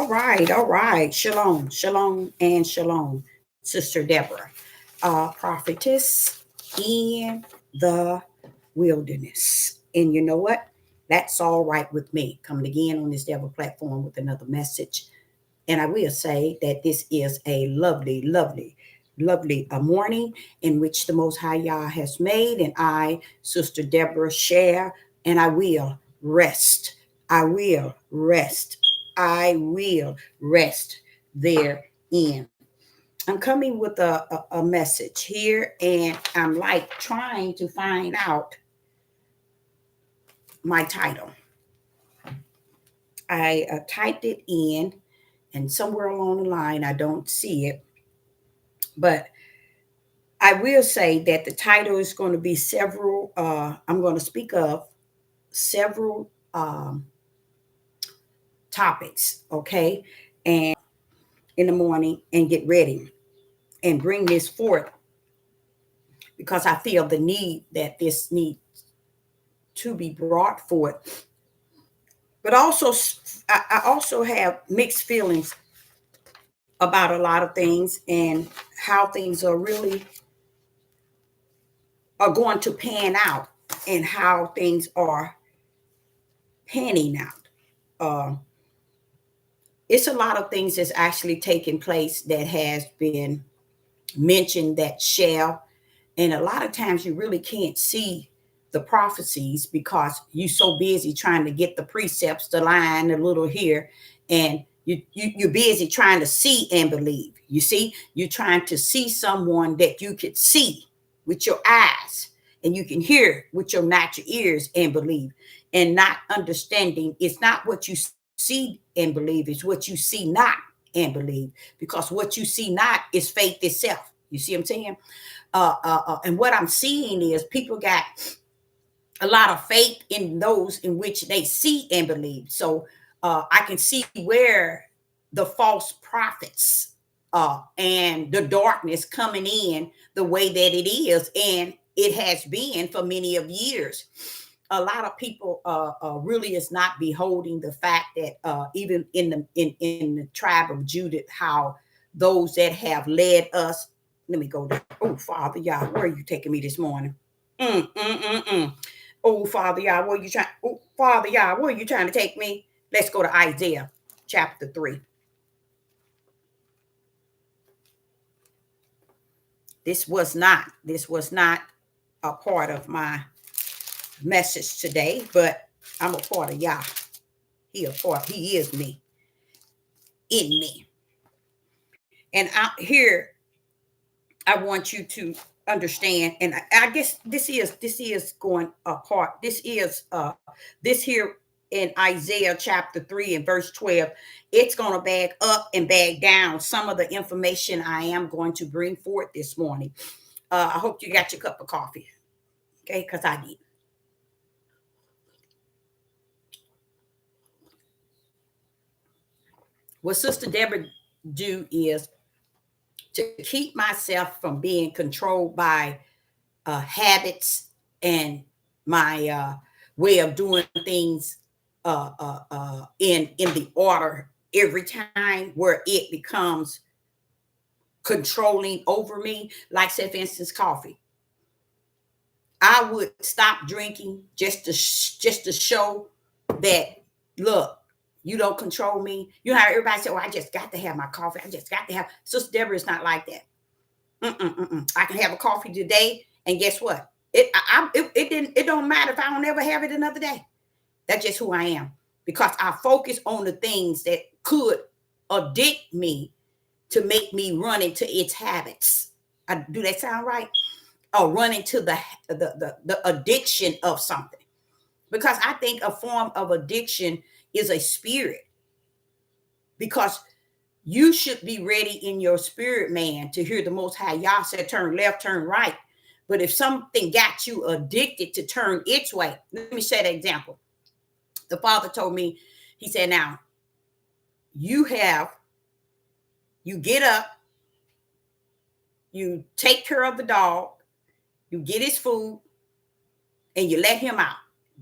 All right. Shalom, shalom, and shalom, Sister Deborah, prophetess in the wilderness. And you know what? That's all right with me. Coming again on this Deborah platform with another message. And I will say that this is a lovely, lovely, lovely morning in which the Most High Yah has made. And I, Sister Deborah, share, and I will rest. I will rest. I will rest therein. I'm coming with a message here, and I'm like trying to find out my title. I typed it in, and somewhere along the line, I don't see it. But I will say that the title is going to be several, I'm going to speak of several topics, okay? And in the morning and get ready and bring this forth because I feel the need that this needs to be brought forth. But also, I also have mixed feelings about a lot of things and how things are really are going to pan out and how things are panning out. It's a lot of things that's actually taking place that has been mentioned that shall, and a lot of times you really can't see the prophecies because you're so busy trying to get the precepts, the line, a little here, and you're busy trying to see and believe. You see, you're trying to see someone that you could see with your eyes and you can hear with your natural ears and believe, and not understanding it's not what you see and believe, it's what you see not and believe, because what you see not is faith itself. You see what I'm saying? And what I'm seeing is people got a lot of faith in those in which they see and believe. So I can see where the false prophets and the darkness coming in the way that it is, and it has been for many of years. A lot of people really is not beholding the fact that even in the tribe of Judah, how those that have led us. Let me go there. Oh, Father, Yah, where are you taking me this morning? Mm, mm, mm, mm. Oh, Father, Yah, where are you trying? Oh, Father, Yah, where are you trying to take me? Let's go to Isaiah chapter 3. This was not a part of my message today, but I'm a part of Yah. He is me, in me. And out here, I want you to understand, and I guess this is going apart. This here in Isaiah chapter 3 and verse 12. It's going to bag up and bag down some of the information I am going to bring forth this morning. I hope you got your cup of coffee, okay? Because I did. What Sister Deborah do is to keep myself from being controlled by habits and my way of doing things in the order every time, where it becomes controlling over me. Like, say for instance, coffee. I would stop drinking just to show that, look, you don't control me. You know how everybody say, "Oh, I just got to have my coffee. I just got to have." Sister Deborah is not like that. I can have a coffee today, and guess what? It don't matter if I don't ever have it another day. That's just who I am, because I focus on the things that could addict me to make me run into its habits. Do that sound right? Or run into the addiction of something, because I think a form of addiction is a spirit, because you should be ready in your spirit, man, to hear the Most High Yah say, turn left, turn right. But if something got you addicted to turn its way, let me say an example. The Father told me, he said, now, you get up, you take care of the dog, you get his food, and you let him out.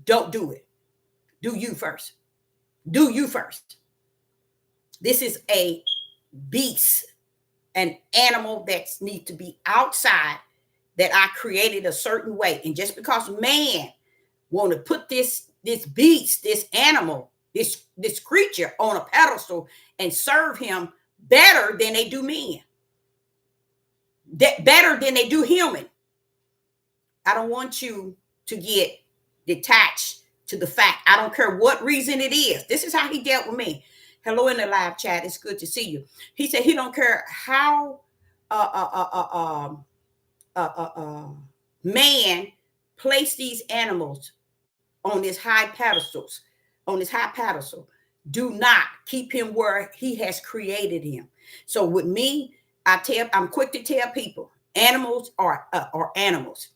Don't do it. Do you first. Do you first. This is a beast, an animal that needs to be outside, that I created a certain way. And just because man want to put this beast, this animal, this creature on a pedestal and serve him better than they do men, better than they do human, I don't want you to get detached to the fact. I don't care what reason it is. This is how he dealt with me. Hello in the live chat. It's good to see you. He said he don't care how man place these animals on his high pedestals, on his high pedestal. Do not keep him where he has created him. So with me, I'm quick to tell people, animals are animals.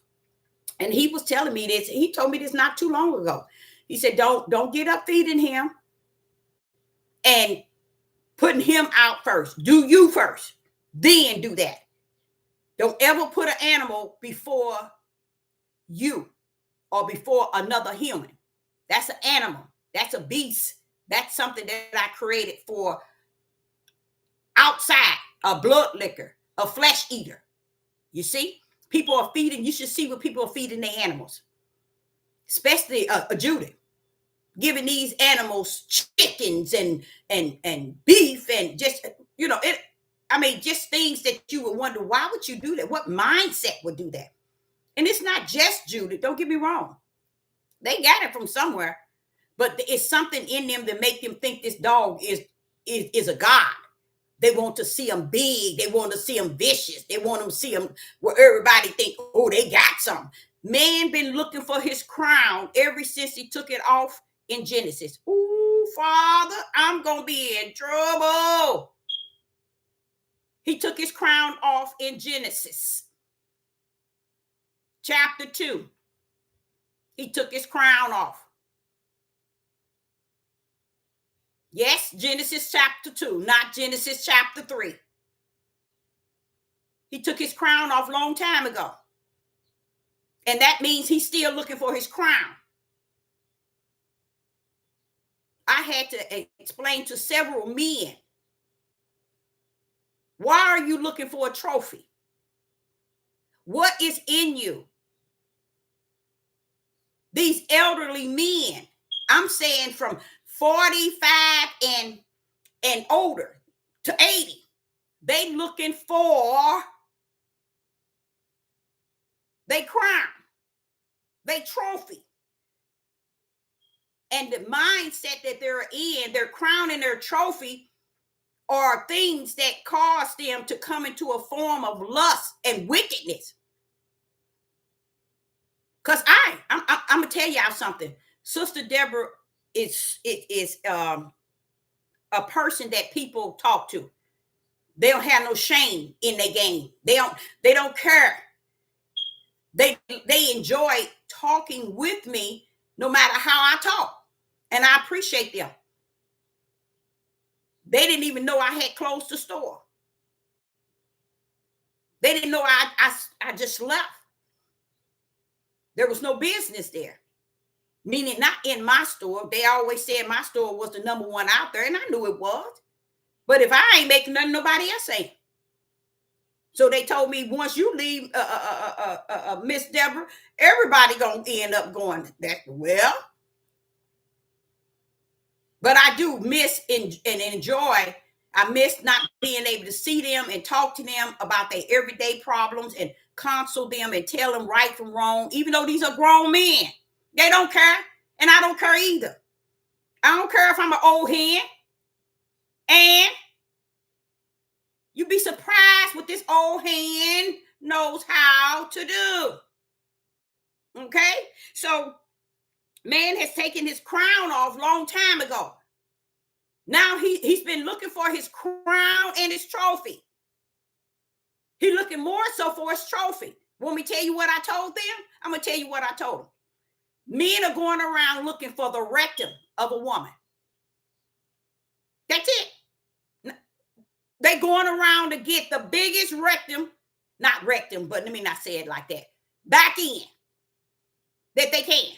And he was telling me this. He told me this not too long ago. He said, don't get up feeding him and putting him out first. Do you first, then do that. Don't ever put an animal before you or before another human. That's an animal. That's a beast. That's something that I created for outside, a blood licker, a flesh eater. You see, people are feeding. You should see what people are feeding their animals, especially Judith, giving these animals chickens and beef and just, you know, it. I mean, just things that you would wonder, why would you do that? What mindset would do that? And it's not just Judith. Don't get me wrong. They got it from somewhere, but it's something in them that make them think this dog is a god. They want to see them big. They want to see them vicious. They want them to see them where everybody think, oh, they got something. Man been looking for his crown ever since he took it off in Genesis. Ooh, Father, I'm going to be in trouble. He took his crown off in Genesis chapter 2. He took his crown off. Yes, Genesis chapter 2, not Genesis chapter 3. He took his crown off a long time ago. And that means he's still looking for his crown. I had to explain to several men, why are you looking for a trophy? What is in you? These elderly men, I'm saying from 45 and older to 80, they looking for their crown, their trophy. And the mindset that they're in, their crown and their trophy, are things that cause them to come into a form of lust and wickedness. Because I'm gonna tell y'all something. Sister Deborah is a person that people talk to. They don't have no shame in their game. They don't care. They enjoy talking with me no matter how I talk. And I appreciate them. They didn't even know I had closed the store. They didn't know I just left. There was no business there. Meaning not in my store. They always said my store was the number one out there, and I knew it was. But if I ain't making nothing, nobody else ain't. So they told me, once you leave, Miss Deborah, everybody gonna end up going that well. But I do miss and enjoy. I miss not being able to see them and talk to them about their everyday problems and counsel them and tell them right from wrong, even though these are grown men. They don't care, and I don't care either. I don't care if I'm an old hen. And you'd be surprised what this old hen knows how to do. Okay? So man has taken his crown off long time ago. Now he's been looking for his crown and his trophy. He's looking more so for his trophy. Want me to tell you what I told them? I'm going to tell you what I told them. Men are going around looking for the rectum of a woman. That's it. They're going around to get the biggest rectum, not rectum, but let me not say it like that, back in that they can.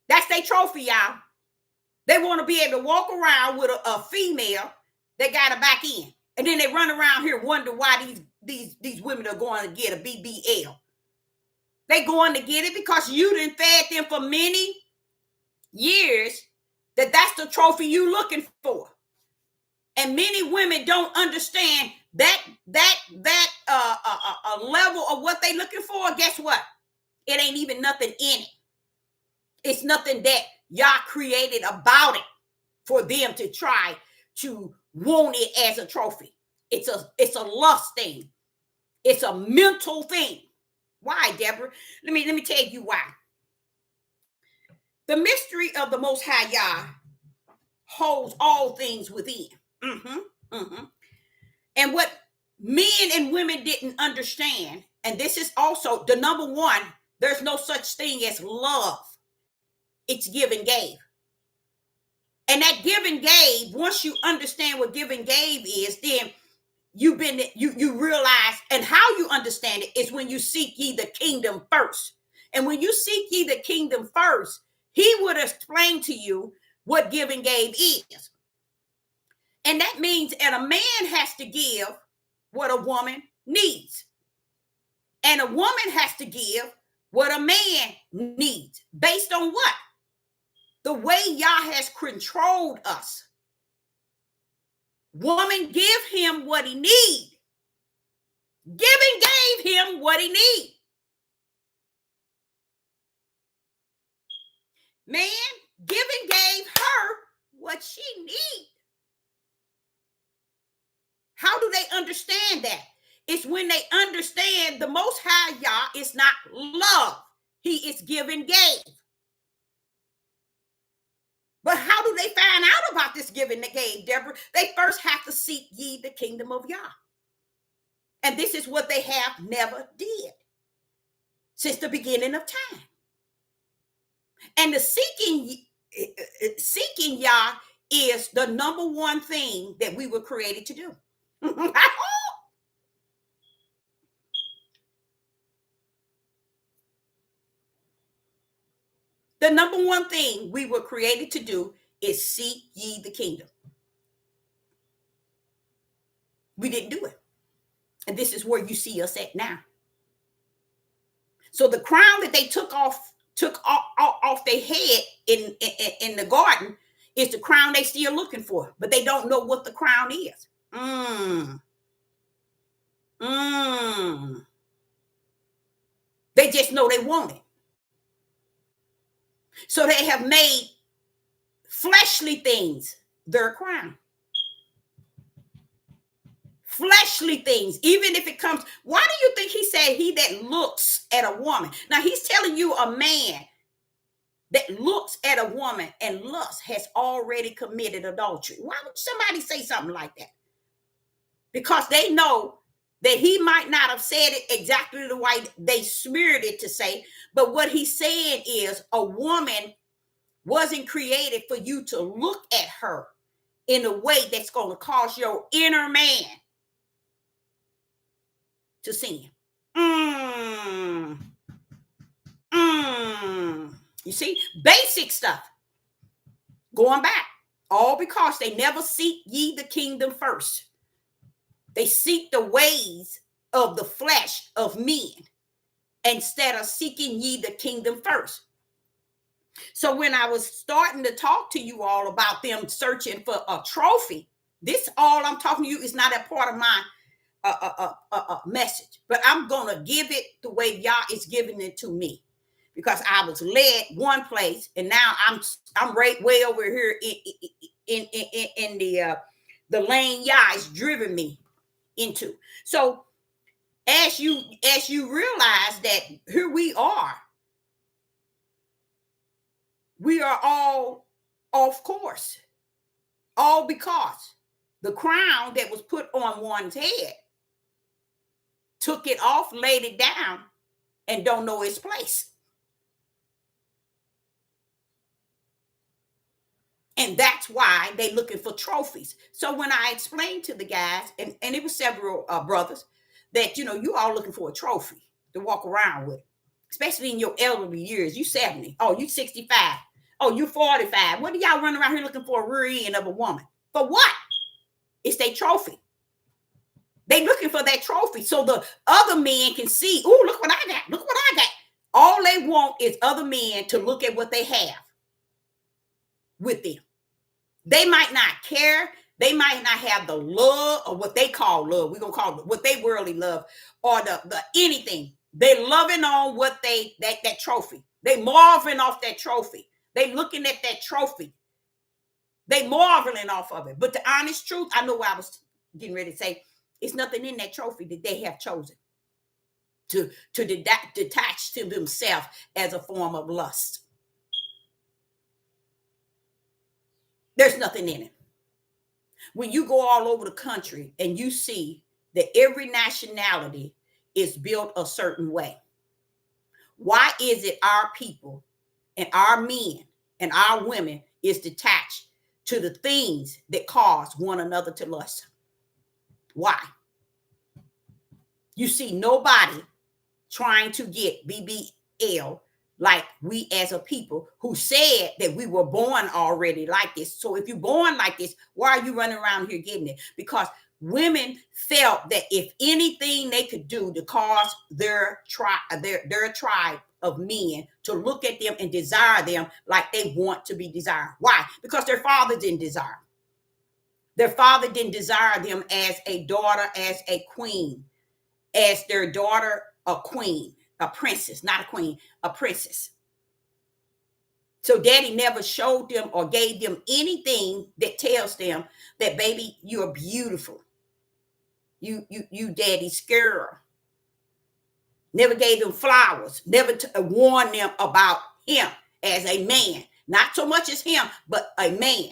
That's their trophy, y'all. They want to be able to walk around with a female that got a back end. And then they run around here wonder why these women are going to get a BBL. They going to get it because you done fed them for many years that's the trophy you looking for. And many women don't understand that level of what they looking for. Guess what? It ain't even nothing in it. It's nothing that y'all created about it for them to try to want it as a trophy. It's a lust thing. It's a mental thing. Why, Deborah? Let me tell you why. The mystery of the Most High Yah holds all things within. And what men and women didn't understand, and this is also the number one, there's no such thing as love. It's give and gave. And that give and gave, once you understand what give and gave is, then you realize, and how you understand it is when you seek ye the kingdom first. And when you seek ye the kingdom first, he would explain to you what give and gave is. And that means that a man has to give what a woman needs. And a woman has to give what a man needs. Based on what? The way Yah has controlled us. Woman, give him what he needs. Giving gave him what he needs. Man, giving gave her what she needs. How do they understand that? It's when they understand the Most High Yah is not love. He is giving gave. But how do they find out about this giving that gave, Deborah? They first have to seek ye the kingdom of Yah. And this is what they have never did since the beginning of time. And the seeking Yah is the number one thing that we were created to do. The number one thing we were created to do is seek ye the kingdom. We didn't do it. And this is where you see us at now. So the crown that they took off their head in the garden is the crown they still looking for, but they don't know what the crown is. They just know they want it. So they have made fleshly things their crown. Fleshly things, even if it comes. Why do you think he said he that looks at a woman? Now he's telling you a man that looks at a woman and lust has already committed adultery. Why would somebody say something like that? Because they know that he might not have said it exactly the way they smeared it to say, but what he's saying is a woman wasn't created for you to look at her in a way that's going to cause your inner man to sin. You see, basic stuff. Going back, all because they never seek ye the kingdom first. They seek the ways of the flesh of men instead of seeking ye the kingdom first. So when I was starting to talk to you all about them searching for a trophy, this all I'm talking to you is not a part of my message, but I'm going to give it the way Yah is giving it to me, because I was led one place and now I'm right way over here in the lane Yah is driven me into. So as you realize that here we are all off course, all because the crown that was put on one's head took it off, laid it down, and don't know its place. And that's why they looking for trophies. So when I explained to the guys, and it was several brothers, that, you all looking for a trophy to walk around with, especially in your elderly years. You 70. Oh, you 65. Oh, you 45. What are y'all running around here looking for a rear end of a woman? For what? It's their trophy. They looking for that trophy so the other men can see, oh, look what I got. Look what I got. All they want is other men to look at what they have with them. They might not care. They might not have the love or what they call love. We're going to call it what they worldly love or the anything. They loving on what that trophy. They marveling off that trophy. They looking at that trophy. They marveling off of it. But the honest truth, I know what I was getting ready to say. It's nothing in that trophy that they have chosen to detach to themselves as a form of lust. There's nothing in it. When you go all over the country and you see that every nationality is built a certain way, why is it our people and our men and our women is detached to the things that cause one another to lust? Why? You see nobody trying to get BBL like we as a people who said that we were born already like this. So if you're born like this, why are you running around here getting it? Because women felt that if anything they could do to cause their tribe of men to look at them and desire them like they want to be desired. Why? Because their father didn't desire. Their father didn't desire them as a daughter, as a queen, as their daughter, a queen. A princess, not a queen, a princess. So daddy never showed them or gave them anything that tells them that, baby, you're beautiful. You daddy's girl. Never gave them flowers. Never warned them about him as a man. Not so much as him, but a man.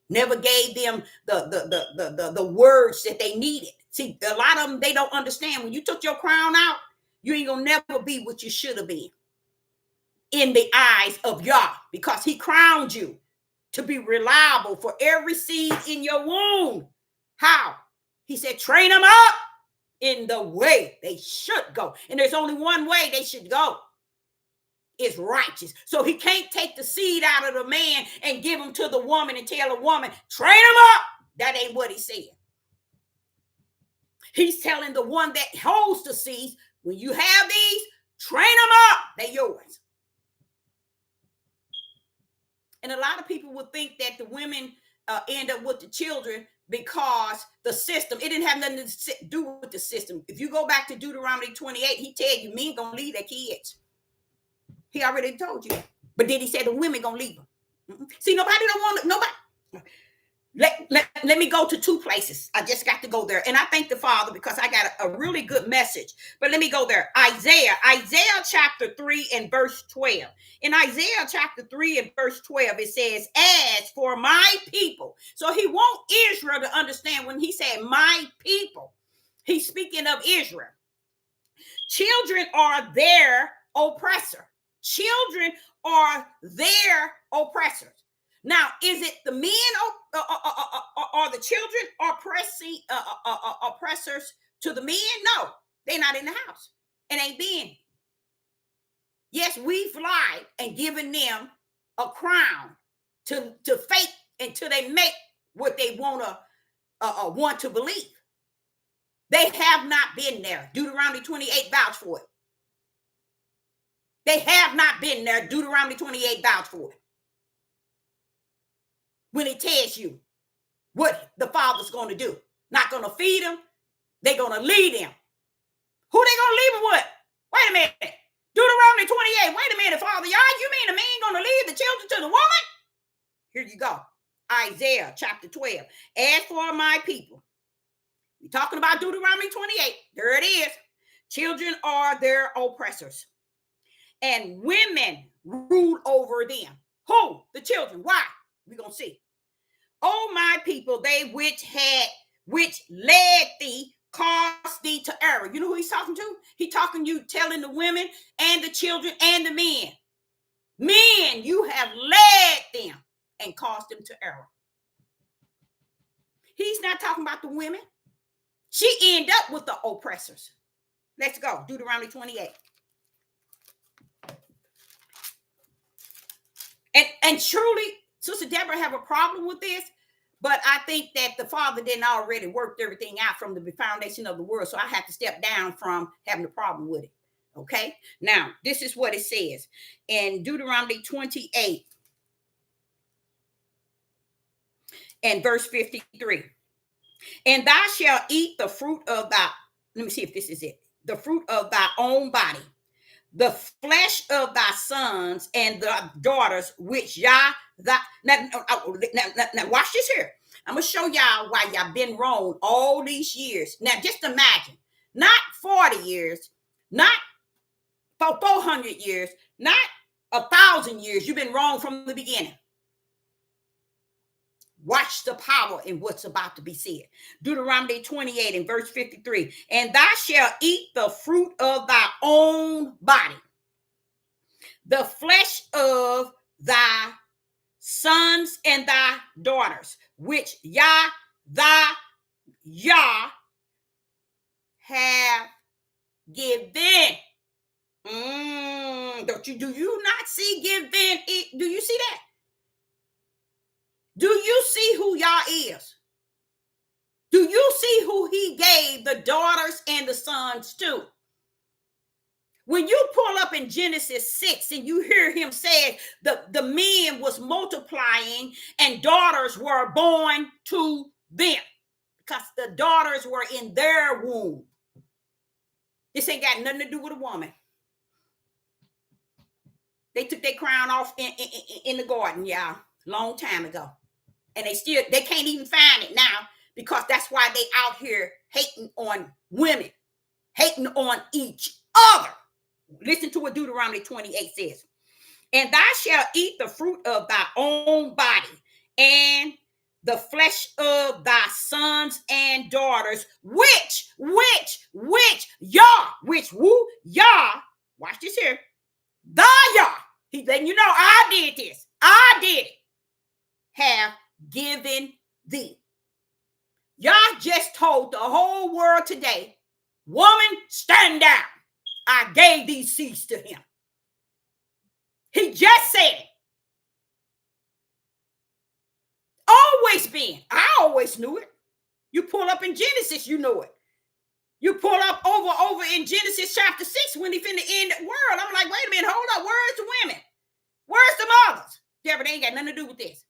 Never gave them the words that they needed. See, a lot of them, they don't understand. When you took your crown out, you ain't gonna never be what you should have been in the eyes of Yah, because he crowned you to be reliable for every seed in your womb. How? He said, train them up in the way they should go. And there's only one way they should go. It's righteous. So he can't take the seed out of the man and give them to the woman and tell a woman, train them up. That ain't what he said. He's telling the one that holds the seeds, when you have these, train them up. They're yours. And a lot of people would think that the women end up with the children because the system, it didn't have nothing to do with the system. If you go back to Deuteronomy 28, he tell you men gonna leave their kids. He already told you. But then he said the women gonna leave them. See, nobody don't want to, nobody. Let me go to two places. I just got to go there. And I thank the Father because I got a really good message. But let me go there. Isaiah chapter 3 and verse 12. In Isaiah chapter 3 and verse 12, it says, as for my people. So he wants Israel to understand when he said my people, he's speaking of Israel. Children are their oppressor. Children are their oppressors. Now, is it the men or the children oppressors to the men? No, they're not in the house and ain't been. Yes, we've lied and given them a crown to fake until they make what they want to believe. They have not been there. Deuteronomy 28 vouch for it. They have not been there. Deuteronomy 28 vouch for it. When it tells you what the Father's going to do. Not going to feed them. They're going to lead them. Who they going to leave them with? Wait a minute. Deuteronomy 28. Wait a minute, Father. Y'all, you mean the man going to leave the children to the woman? Here you go. Isaiah chapter 12. As for my people. We're talking about Deuteronomy 28. There it is. Children are their oppressors. And women rule over them. Who? The children. Why? We're going to see. Oh, my people, they which led thee, caused thee to error. You know who he's talking to? He's talking to you, telling the women and the children and the men. Men, you have led them and caused them to error. He's not talking about the women. She ended up with the oppressors. Let's go. Deuteronomy 28. And truly, Sister Deborah have a problem with this, but I think that the Father didn't already worked everything out from the foundation of the world, so I have to step down from having a problem with it. Okay, now this is what it says in Deuteronomy 28 and verse 53. And thou shalt eat the fruit of thy, let me see if this is it, the fruit of thy own body, the flesh of thy sons and thy daughters, which Yah, now watch this here. I'm going to show y'all why y'all been wrong all these years. Now, just imagine, not 40 years, not for 400 years, not 1,000 years. You've been wrong from the beginning. Watch the power in what's about to be said. Deuteronomy 28 and verse 53. And thou shalt eat the fruit of thy own body, the flesh of thy sons and thy daughters, which Yah have given. Do you not see given? Do you see that? Do you see who Yah is? Do you see who he gave the daughters and the sons to? When you pull up in Genesis 6 and you hear him say the men was multiplying and daughters were born to them because the daughters were in their womb. This ain't got nothing to do with a woman. They took their crown off in the garden, y'all, long time ago. And they can't even find it now because that's why they out here hating on women, hating on each other. Listen to what Deuteronomy 28 says. And thou shalt eat the fruit of thy own body and the flesh of thy sons and daughters, which Yah, watch this here, the Yah, he's letting you know, I did this, I did it, have given thee. Yah just told the whole world today, woman, stand down. I gave these seeds to him. He just said it. Always been. I always knew it. You pull up in Genesis, you know it. You pull up over in Genesis chapter 6 when he finna end the world. I'm like, wait a minute, hold up. Where's the women? Where's the mothers? Deborah, they ain't got nothing to do with this.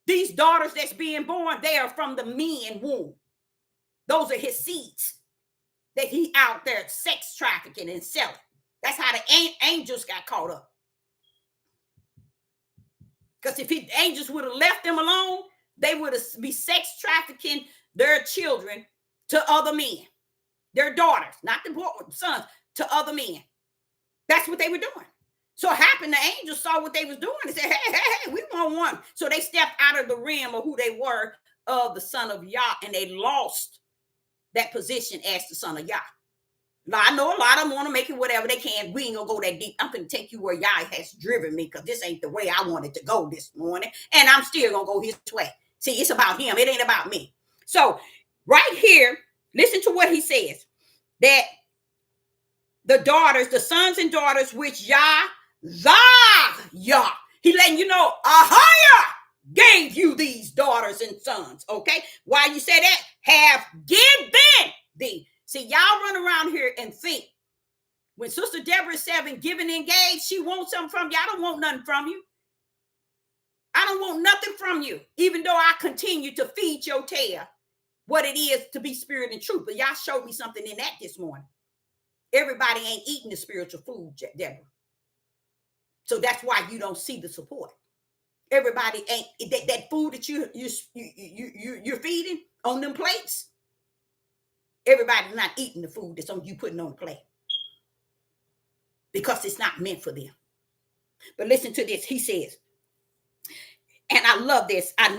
These daughters that's being born, they are from the men womb. Those are his seeds that he out there sex trafficking and selling. That's how the angels got caught up. Because if the angels would have left them alone, they would have be sex trafficking their children to other men, their daughters, not the sons, to other men. That's what they were doing. So it happened, the angels saw what they was doing and said, hey, we want one. So they stepped out of the realm of who they were of the son of Yah, and they lost that position as the son of Yah. Now, I know a lot of them want to make it whatever they can. We ain't gonna go that deep. I'm gonna take you where Yah has driven me, because this ain't the way I wanted to go this morning, and I'm still gonna go his way. See, it's about him. It ain't about me. So right here, listen to what he says, that the daughters, the sons and daughters, which Yah, he letting you know, Ahaya gave you these daughters and sons. Okay, why you say that? Have given thee. See, y'all run around here and think when Sister Deborah is 7 giving and gave, she wants something from you. I don't want nothing from you. I don't want nothing from you, even though I continue to feed your tail what it is to be spirit and truth. But y'all showed me something in that this morning. Everybody ain't eating the spiritual food, Deborah. So that's why you don't see the support. Everybody ain't that food that you're feeding on them plates. Everybody's not eating the food that's on you putting on the plate, because it's not meant for them. But listen to this. He says, and I love this. I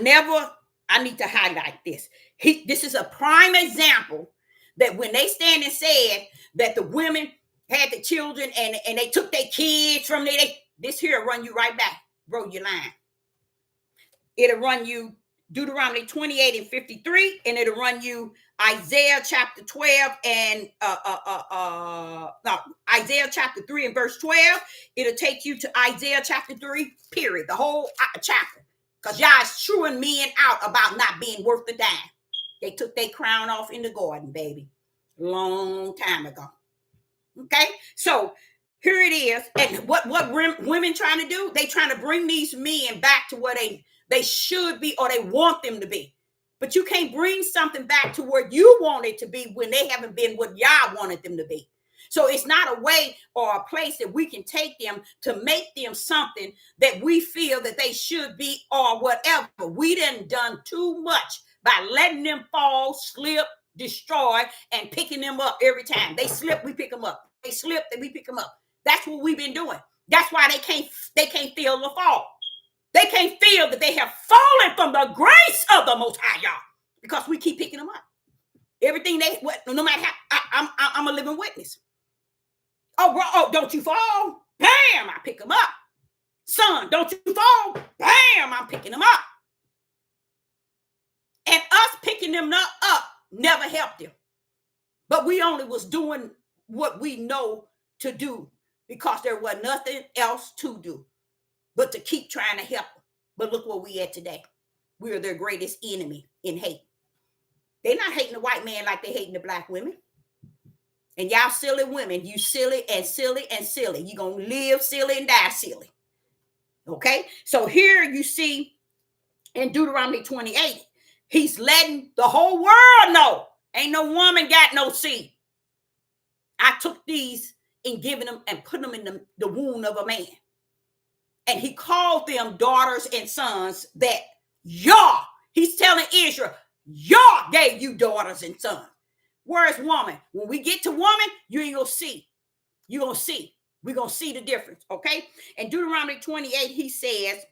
need to highlight this. This is a prime example that when they stand and said that the women had the children and they took their kids from this here run you right back. Bro, you're lying. It'll run you Deuteronomy 28 and 53, and it'll run you Isaiah chapter 12 and no, Isaiah chapter 3 and verse 12. It'll take you to Isaiah chapter 3, period, the whole chapter. Because y'all is chewing men out about not being worth the dime. They took their crown off in the garden, baby, long time ago. Okay, so here it is. And what women trying to do? They trying to bring these men back to where they should be, or they want them to be. But you can't bring something back to where you want it to be when they haven't been what y'all wanted them to be. So it's not a way or a place that we can take them to make them something that we feel that they should be or whatever. We done too much by letting them fall, slip, destroy, and picking them up every time. They slip, we pick them up. They slip, then we pick them up. That's what we've been doing. That's why they can't feel the fall. They can't feel that they have fallen from the grace of the Most High, y'all, because we keep picking them up. Everything no matter how, I'm a living witness. Oh, bro, don't you fall? Bam, I pick them up. Son, don't you fall? Bam, I'm picking them up. And us picking them up never helped them. But we only was doing what we know to do because there was nothing else to do but to keep trying to help them. But look where we at today. We are their greatest enemy in hate. They're not hating the white man like they hating the black women. And y'all silly women, you silly and silly and silly. You're going to live silly and die silly. Okay? So here you see in Deuteronomy 28, he's letting the whole world know ain't no woman got no seed. I took these and given them and put them in the womb of a man. And he called them daughters and sons that y'all, he's telling Israel, y'all gave you daughters and sons. Where's woman? When we get to woman, you ain't gonna see. You're gonna see. We're gonna see the difference, okay? In Deuteronomy 28, he says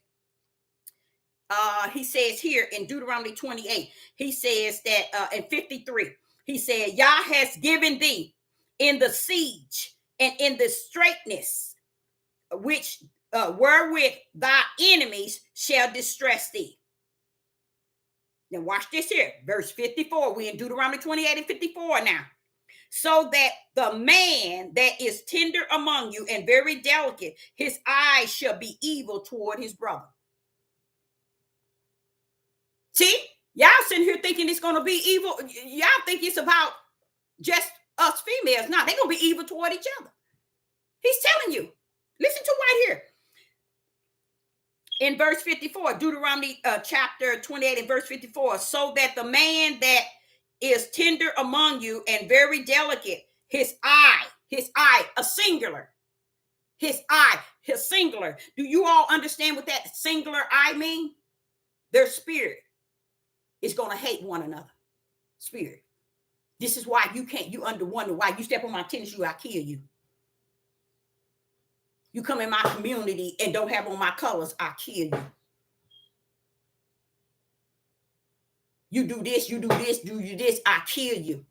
here in Deuteronomy 28, he says that in 53, he said, Yah has given thee in the siege and in the straitness, which wherewith thy enemies shall distress thee. Now watch this here, verse 54. We in Deuteronomy 28 and 54 now. So that the man that is tender among you and very delicate, his eyes shall be evil toward his brother. See, y'all sitting here thinking it's going to be evil. Y'all think it's about just us females. No, they're going to be evil toward each other. He's telling you. Listen to right here. In verse 54, Deuteronomy chapter 28 and verse 54, so that the man that is tender among you and very delicate, his eye, a singular, his singular. Do you all understand what that singular eye mean? Their spirit is going to hate one another. Spirit. This is why you wonder why you step on my tennis shoe, I kill you. You come in my community and don't have on my colors, I kill you. You do this, I kill you.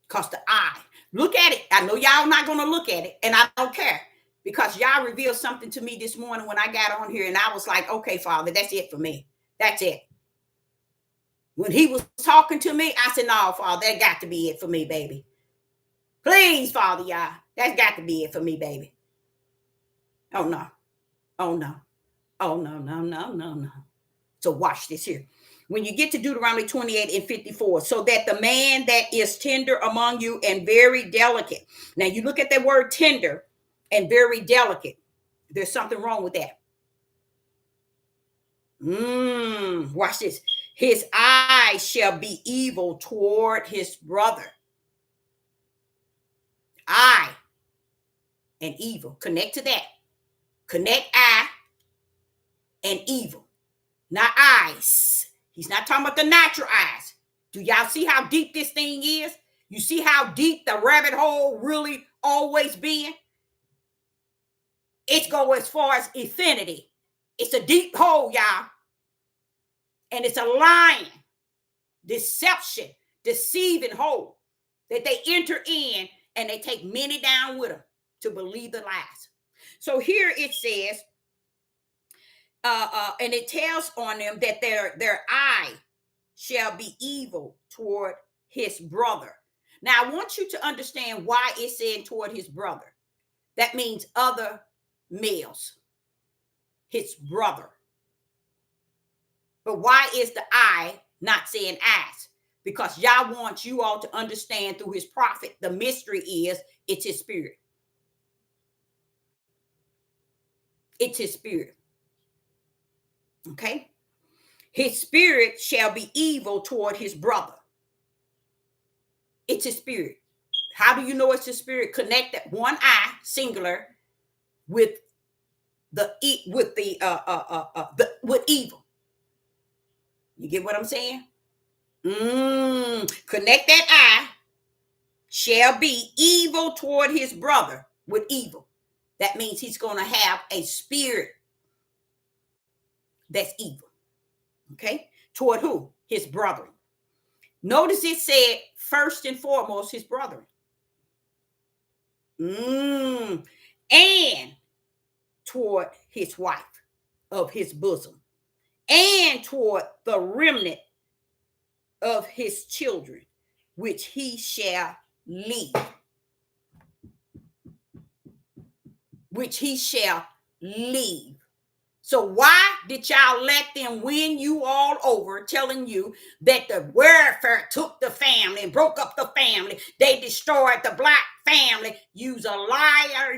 Because the eye. Look at it. I know y'all not going to look at it, and I don't care. Because y'all revealed something to me this morning when I got on here, and I was like, okay, Father, that's it for me. That's it. When he was talking to me, I said, no, Father, that got to be it for me, baby. Please, Father, y'all. That's got to be it for me, baby. Oh, no. Oh, no. Oh, no, no, no, no, no. So watch this here. When you get to Deuteronomy 28 and 54, so that the man that is tender among you and very delicate. Now, you look at that word tender and very delicate. There's something wrong with that. Watch this. His eyes shall be evil toward his brother. Eye and evil. Connect to that. Connect eye and evil. Not eyes. He's not talking about the natural eyes. Do y'all see how deep this thing is? You see how deep the rabbit hole really always been? It's go as far as infinity. It's a deep hole, y'all. And it's a lying, deception, deceiving hole that they enter in and they take many down with them to believe the lies. So here it says, and it tells on them that their eye shall be evil toward his brother. Now, I want you to understand why it's saying toward his brother. That means other males, his brother. But why is the eye not saying eyes? Because Yah wants you all to understand through his prophet, the mystery is it's his spirit. It's his spirit. Okay? His spirit shall be evil toward his brother. It's his spirit. How do you know it's his spirit? Connect that one eye, singular, with the with evil. You get what I'm saying? Connect that eye, shall be evil toward his brother with evil. That means he's going to have a spirit that's evil. Okay? Toward who? His brethren. Notice it said first and foremost his brethren. And toward his wife of his bosom. And toward the remnant of his children, which he shall leave. Which he shall leave. So why did y'all let them win you all over, telling you that the warfare took the family and broke up the family? They destroyed the black family. You's a liar,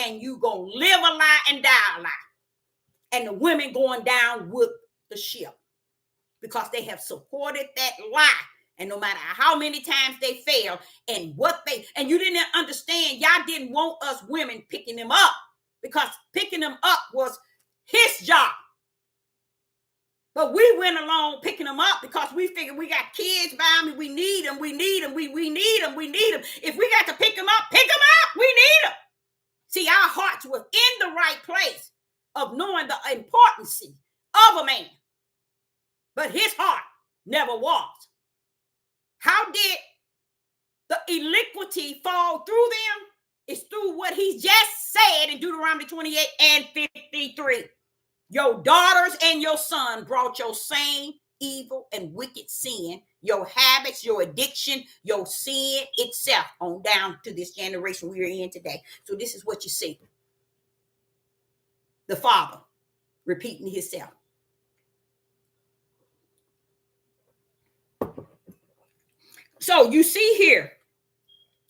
and you gonna live a lie and die a lie. And the women going down with the ship because they have supported that lie. And no matter how many times they fail and you didn't understand, y'all didn't want us women picking them up because picking them up was his job. But we went along picking them up because we figured we got kids by me. We need them. We need them. We need them. We need them. If we got to pick them up, pick them up. We need them. See, our hearts were in the right place of knowing the importance of a man. But his heart never was. How did the iniquity fall through them? It's through what he just said in Deuteronomy 28 and 53. Your daughters and your son brought your same evil and wicked sin, your habits, your addiction, your sin itself on down to this generation we are in today. So this is what you see. The father repeating himself. So you see here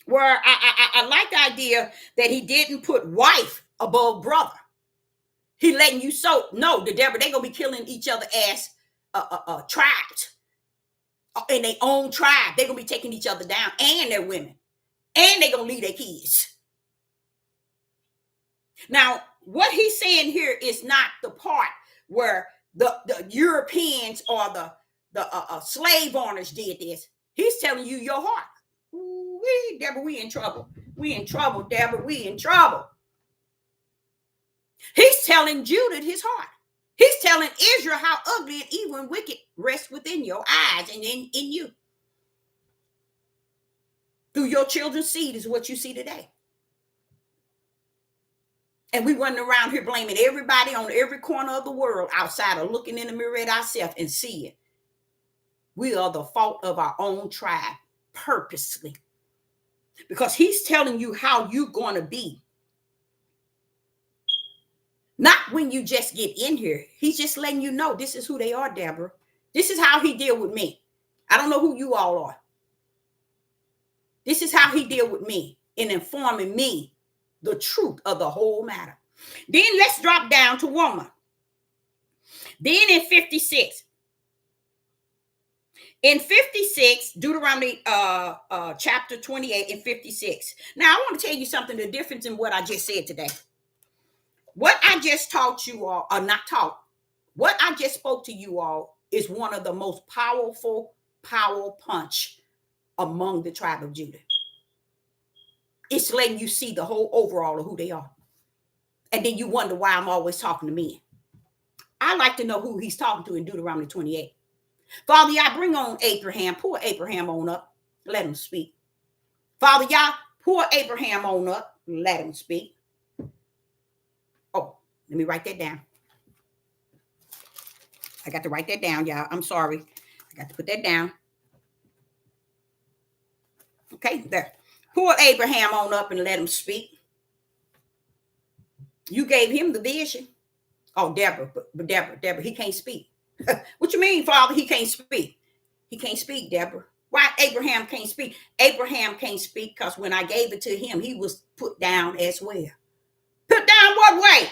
where I like the idea that he didn't put wife above brother. He letting you know the Deborah, they're going to be killing each other as tribes. In their own tribe, they're going to be taking each other down and their women. And they're going to leave their kids. Now, what he's saying here is not the part where the Europeans or the slave owners did this. He's telling you your heart. Deborah, we in trouble. We in trouble, Deborah. We in trouble. He's telling Judah his heart. He's telling Israel how ugly and evil and wicked rests within your eyes and in you. Through your children's seed is what you see today. And we running around here blaming everybody on every corner of the world outside of looking in the mirror at ourselves and seeing we are the fault of our own tribe purposely. Because he's telling you how you're going to be. Not when you just get in here. He's just letting you know this is who they are, Deborah. This is how he deal with me. I don't know who you all are. This is how he deal with me in informing me the truth of the whole matter. Then let's drop down to woman. Then in 56. In 56, Deuteronomy chapter 28 and 56. Now, I want to tell you something, the difference in what I just said today. What I just taught you all, or not taught, what I just spoke to you all is one of the most powerful power punch among the tribe of Judah. It's letting you see the whole overall of who they are. And then you wonder why I'm always talking to men. I like to know who he's talking to in Deuteronomy 28. Father, Yah, bring on Abraham. Pull Abraham on up. Let him speak. Father, Yah, pull Abraham on up. Let him speak. Oh, let me write that down. I got to write that down, y'all. I'm sorry. I got to put that down. Okay, there. Pull Abraham on up and let him speak. You gave him the vision. Oh, Deborah, but Deborah, he can't speak. What you mean, Father? He can't speak. He can't speak, Deborah. Why Abraham can't speak? Abraham can't speak because when I gave it to him, he was put down as well. Put down what way?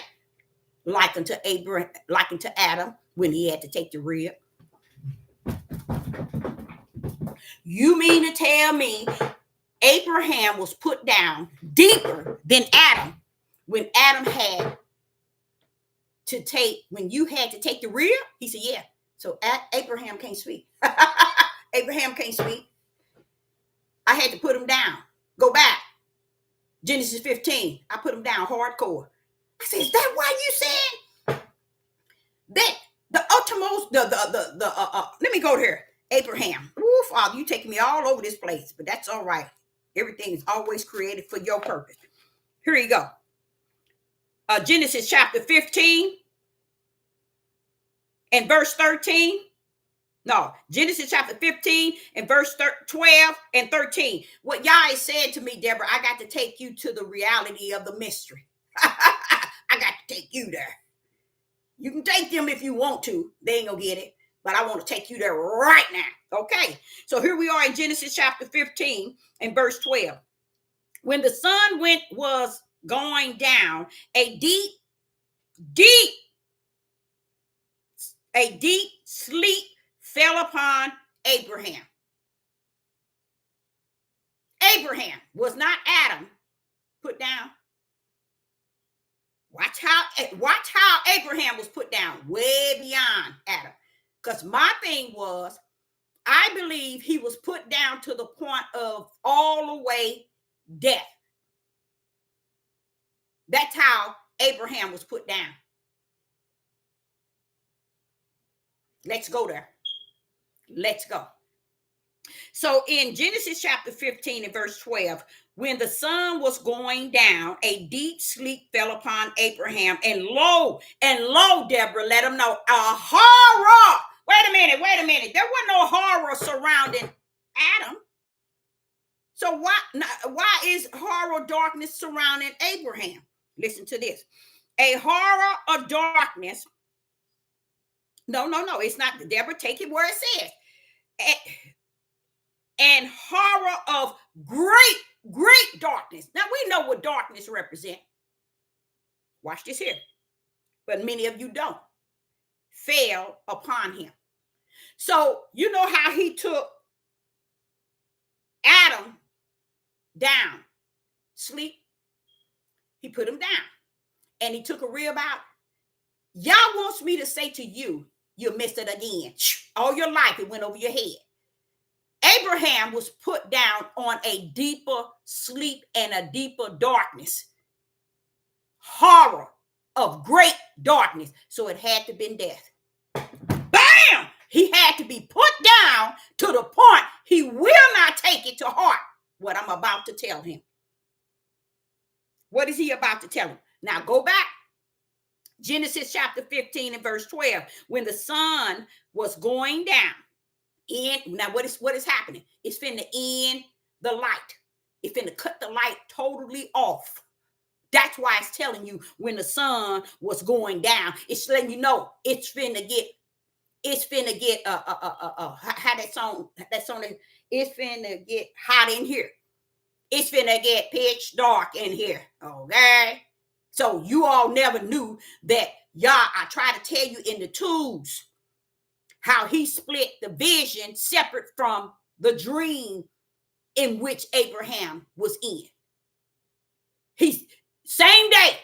Like unto Abraham, like unto Adam when he had to take the rib. You mean to tell me Abraham was put down deeper than Adam when Adam had to take, when you had to take the rib? He said, yeah. So Abraham can't speak. Abraham can't speak. I had to put him down. Go back. Genesis 15. I put him down hardcore. I said, is that why you said that the uttermost, let me go here. Abraham. Ooh, Father, you taking me all over this place, but that's all right. Everything is always created for your purpose. Here you go. Genesis chapter 15 and verse 13. No, Genesis chapter 15 and verse 12 and 13. What Yah said to me, Deborah, I got to take you to the reality of the mystery. I got to take you there. You can take them if you want to. They ain't gonna get it. But I want to take you there right now. Okay. So here we are in Genesis chapter 15 and verse 12. When the sun was going down, a deep sleep fell upon Abraham. Abraham was not Adam put down. Watch how Abraham was put down, way beyond Adam. Because my thing was, I believe he was put down to the point of all the way death. That's how Abraham was put down. Let's go there. Let's go. So in Genesis chapter 15 and verse 12, when the sun was going down, a deep sleep fell upon Abraham. And lo, Deborah, let him know, a horror. Wait a minute. There was no horror surrounding Adam. So why is horror darkness surrounding Abraham? Listen to this. A horror of darkness. No. It's not. Deborah, take it where it says. And horror of great darkness. Now we know what darkness represents. Watch this here. But many of you don't. Fell upon him. So you know how he took Adam down, sleep. He put him down. And he took a rib out. Yah wants me to say to you, you missed it again. All your life it went over your head. Abraham was put down on a deeper sleep and a deeper darkness. Horror of great darkness. So it had to be death. Bam! He had to be put down to the point he will not take it to heart what I'm about to tell him. What is he about to tell him? Now go back. Genesis chapter 15 and verse 12. When the sun was going down, now what is happening? It's finna end the light. It's finna cut the light totally off. That's why it's telling you when the sun was going down. It's letting you know it's finna get how that song it's finna get hot in here. It's finna get pitch dark in here. Okay. So you all never knew that I try to tell you in the tubes how he split the vision separate from the dream in which Abraham was in. He's same day,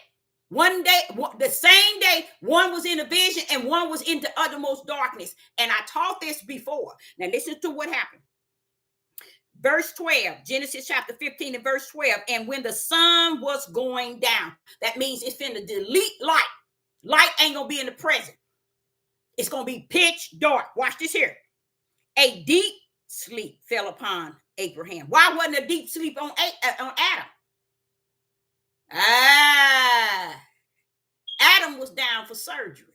the same day, one was in a vision and one was in the uttermost darkness. And I taught this before. Now listen to what happened. Verse 12, Genesis chapter 15 and verse 12. And when the sun was going down, that means it's finna delete light. Light ain't gonna be in the present. It's going to be pitch dark. Watch this here. A deep sleep fell upon Abraham. Why wasn't a deep sleep on Adam? Adam was down for surgery.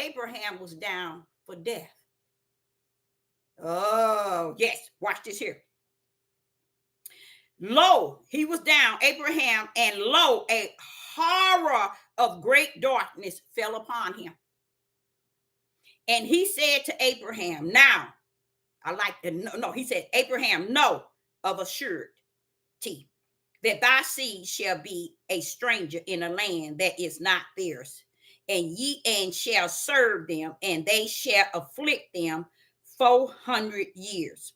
Abraham was down for death. Oh, yes. Watch this here. Lo, he was down, Abraham, and lo, a horror of great darkness fell upon him. And he said to Abraham, now, I like the no, he said, Abraham, know of a surety that thy seed shall be a stranger in a land that is not theirs, and shall serve them, and they shall afflict them 400 years.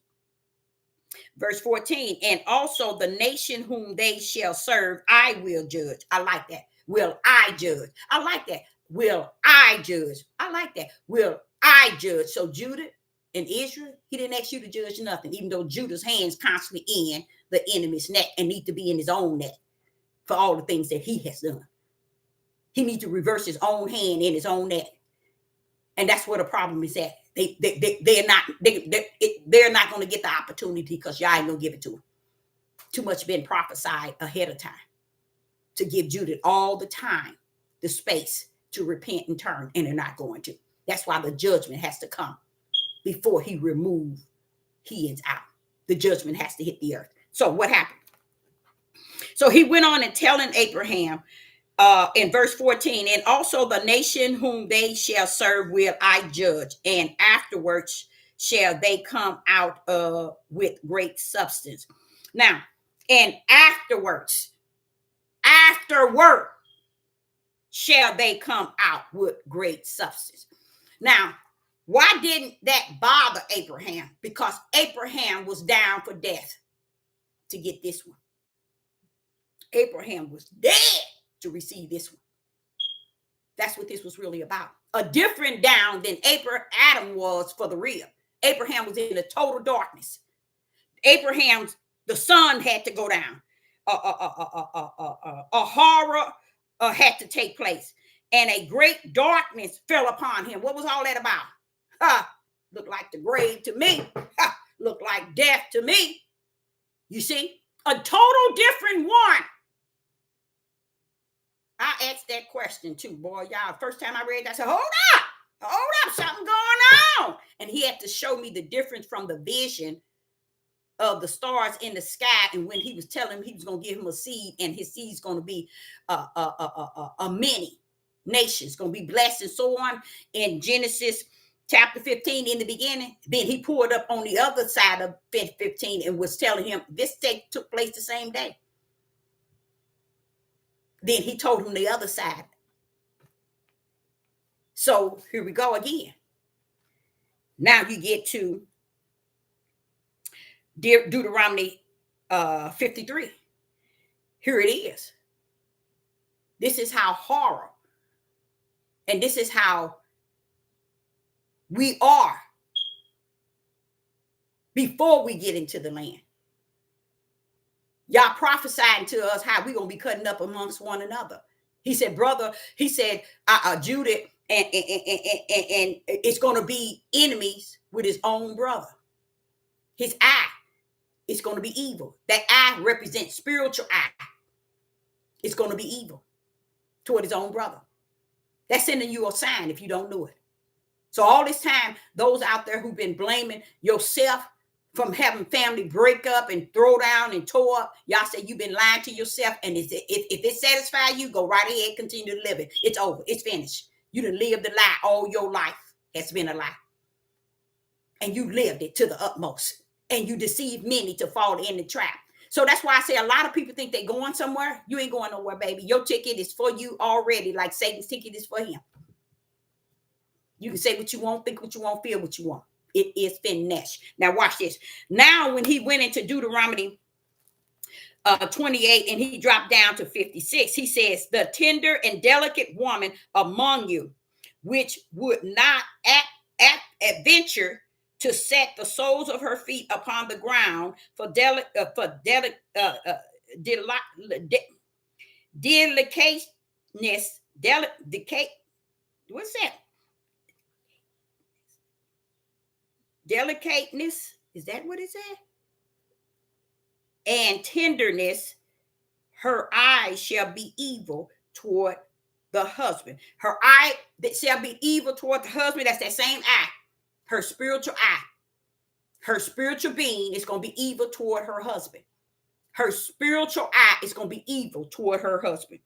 Verse 14, and also the nation whom they shall serve, I will judge. I like that. Will I judge? I like that. Will I judge? I like that. Will I judge? So Judah and Israel, he didn't ask you to judge nothing, even though Judah's hands constantly in the enemy's neck and need to be in his own neck for all the things that he has done. He needs to reverse his own hand in his own neck. And that's where the problem is at. They're not going to get the opportunity because y'all ain't going to give it to them. Too much been prophesied ahead of time to give Judah all the time, the space to repent and turn, and they're not going to. That's why the judgment has to come before he remove heathens out. The judgment has to hit the earth. So what happened? So he went on and telling Abraham, in verse 14, and also the nation whom they shall serve will I judge, and afterwards shall they come out with great substance. Now, and afterwards shall they come out with great substance. Now, why didn't that bother Abraham? Because Abraham was down for death to get this one. Abraham was dead to receive this one. That's what this was really about. A different down than Adam was for the real. Abraham was in a total darkness. The sun had to go down. A horror had to take place. And a great darkness fell upon him. What was all that about? Looked like the grave to me. Looked like death to me. You see? A total different one. I asked that question too, boy. Y'all, first time I read that, I said, hold up, something going on. And he had to show me the difference from the vision of the stars in the sky, and when he was telling him he was going to give him a seed, and his seed's going to be a many nations, going to be blessed and so on. In Genesis chapter 15, in the beginning, then he pulled up on the other side of 15 and was telling him this took place the same day. Then he told him the other side. So here we go again. Now you get to Deuteronomy 53. Here it is. This is how horror, and this is how we are before we get into the land. Y'all prophesying to us how we're going to be cutting up amongst one another. He said, brother, he said, Judah, and it's going to be enemies with his own brother. His eye is going to be evil. That eye represents spiritual eye. It's going to be evil toward his own brother. That's sending you a sign if you don't know it. So all this time, those out there who've been blaming yourself from having family break up and throw down and tore up, y'all say you've been lying to yourself, and if it satisfies you, go right ahead, continue to live it. It's over. It's finished. You done lived the lie all your life. Has been a lie. And you lived it to the utmost. And you deceived many to fall in the trap. So that's why I say a lot of people think they're going somewhere. You ain't going nowhere, baby. Your ticket is for you already, like Satan's ticket is for him. You can say what you want, think what you want, feel what you want. It is finished. Now watch this. Now when he went into Deuteronomy 28 and he dropped down to 56, he says, the tender and delicate woman among you, which would not adventure to set the soles of her feet upon the ground for delicateness, what's that? Delicateness, is that what it said? And tenderness, her eyes shall be evil toward the husband. Her eye that shall be evil toward the husband. That's that same eye. Her spiritual eye. Her spiritual being is going to be evil toward her husband. Her spiritual eye is going to be evil toward her husband.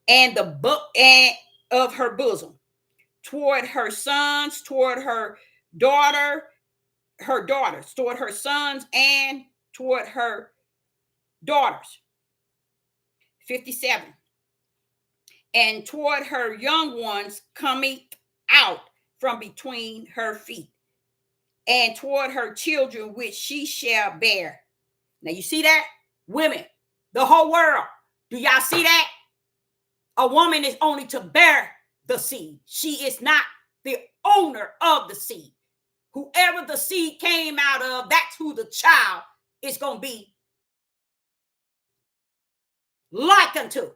And the book and of her bosom, toward her sons, toward her daughters, toward her sons, and toward her daughters. 57. And toward her young ones coming out from between her feet, and toward her children which she shall bear. Now you see that? Women, the whole world. Do y'all see that? A woman is only to bear the seed. She is not the owner of the seed. Whoever the seed came out of, that's who the child is going to be like unto.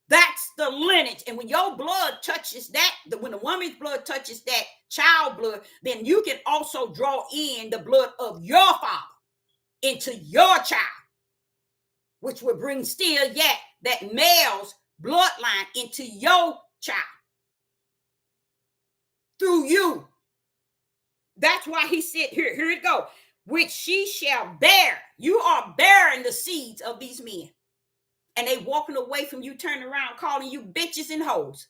That's the lineage. And when your blood touches that, when the woman's blood touches that child blood, then you can also draw in the blood of your father into your child, which will bring still yet that male's bloodline into your child through you. That's why he said, here it go, which she shall bear. You are bearing the seeds of these men. And they walking away from you, turning around, calling you bitches and hoes.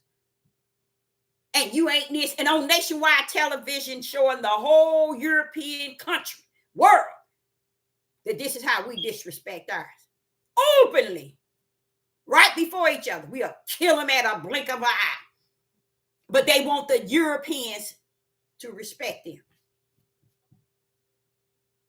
And you ain't this. And on nationwide television showing the whole European country, world, that this is how we disrespect ours. Openly. Right before each other. We'll kill them at a blink of an eye. But they want the Europeans to respect them.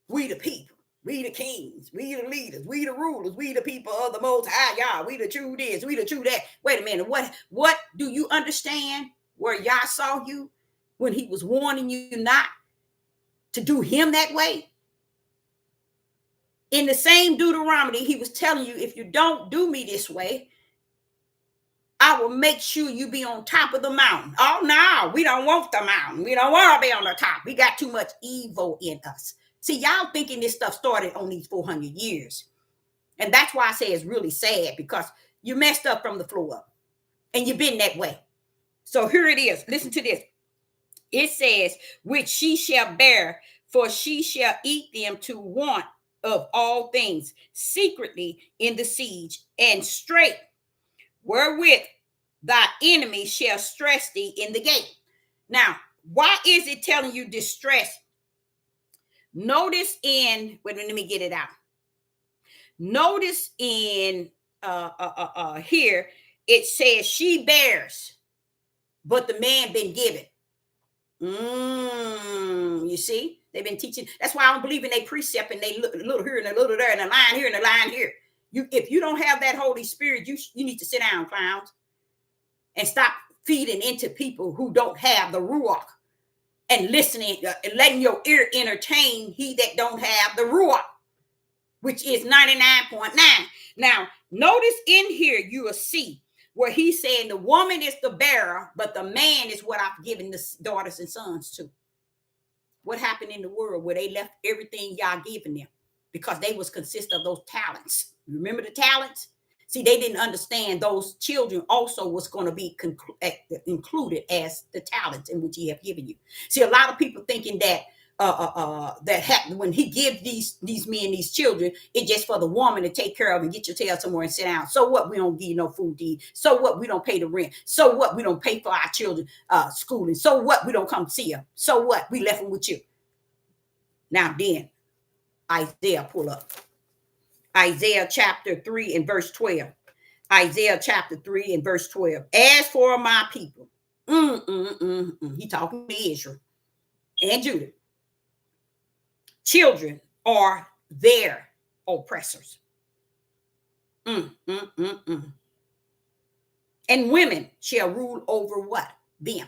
We the people. We the kings, we the leaders, we the rulers, we the people of the Most High Yah, we the true this, we the true that. Wait a minute, what do you understand where Yah saw you when he was warning you not to do him that way? In the same Deuteronomy, he was telling you, if you don't do me this way, I will make sure you be on top of the mountain. Oh, no, we don't want the mountain. We don't want to be on the top. We got too much evil in us. See, y'all thinking this stuff started on these 400 years. And that's why I say it's really sad, because you messed up from the floor up. And you've been that way. So here it is. Listen to this. It says, which she shall bear, for she shall eat them to want of all things, secretly in the siege, and straight, wherewith thy enemy shall stress thee in the gate. Now, why is it telling you distress? Notice in, wait, let me get it out. Notice in here, it says she bears, but the man been given. You see, they've been teaching. That's why I don't believe in a precept and they little here and a little there and a line here and a line here. If you don't have that Holy Spirit, you need to sit down, clowns, and stop feeding into people who don't have the Ruach. And listening, letting your ear entertain he that don't have the Ruach, which is 99.9. Now, notice in here you will see where he's saying the woman is the bearer, but the man is what I've given the daughters and sons to. What happened in the world where they left everything y'all given them because they was consist of those talents. Remember the talents? See, they didn't understand those children also was going to be included as the talents in which he have given you. See, a lot of people thinking that when he gives these men these children, it's just for the woman to take care of and get your tail somewhere and sit down. So what? We don't give you no food to eat. So what? We don't pay the rent. So what? We don't pay for our children schooling. So what? We don't come see them. So what? We left them with you. Now then, Isaiah, pull up. Isaiah chapter 3 and verse 12. Isaiah chapter 3 and verse 12. As for my people, he talking to Israel and Judah. Children are their oppressors. And women shall rule over what? Them.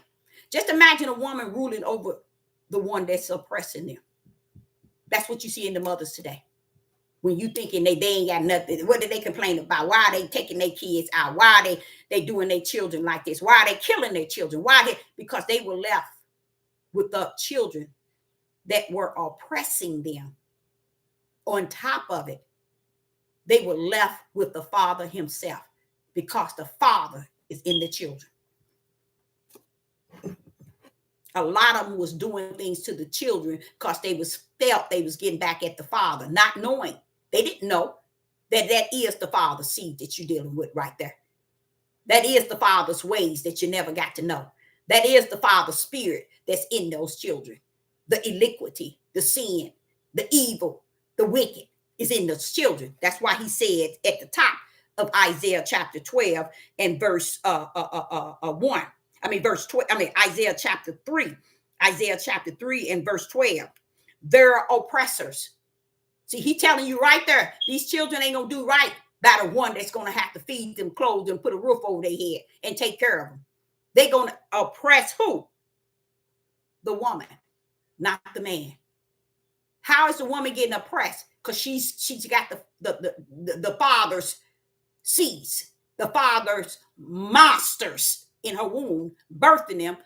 Just imagine a woman ruling over the one that's oppressing them. That's what you see in the mothers today. When you thinking they ain't got nothing, what do they complain about? Why are they taking their kids out? Why are they doing their children like this? Why are they killing their children? Because they were left with the children that were oppressing them. On top of it, they were left with the father himself, because the father is in the children. A lot of them was doing things to the children because they felt they was getting back at the father, not knowing. They didn't know that is the father's seed that you're dealing with right there. That is the father's ways that you never got to know. That is the father's spirit that's in those children. The iniquity, the sin, the evil, the wicked is in those children. That's why he said at the top of Isaiah chapter 12 and verse 1. Verse 12. Isaiah chapter 3. Isaiah chapter 3 and verse 12. They're oppressors. See, he telling you right there, these children ain't gonna do right by the one that's gonna have to feed them, clothe them, put a roof over their head, and take care of them. They're gonna oppress who? The woman, not the man. How is the woman getting oppressed? Because she's got the father's seeds, the father's monsters in her womb, birthing them,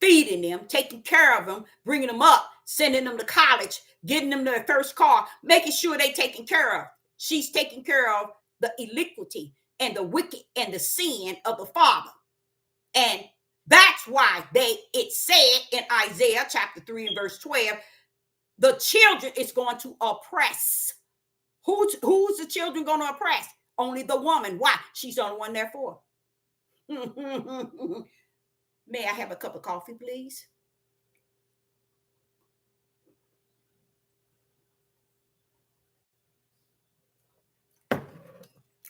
feeding them, taking care of them, bringing them up, sending them to college, getting them their first car, making sure they taken care of. She's taking care of the iniquity and the wicked and the sin of the father. And that's why it said in Isaiah chapter 3 and verse 12, the children is going to oppress. Who's the children going to oppress? Only the woman. Why? She's the only one there for. May I have a cup of coffee, please?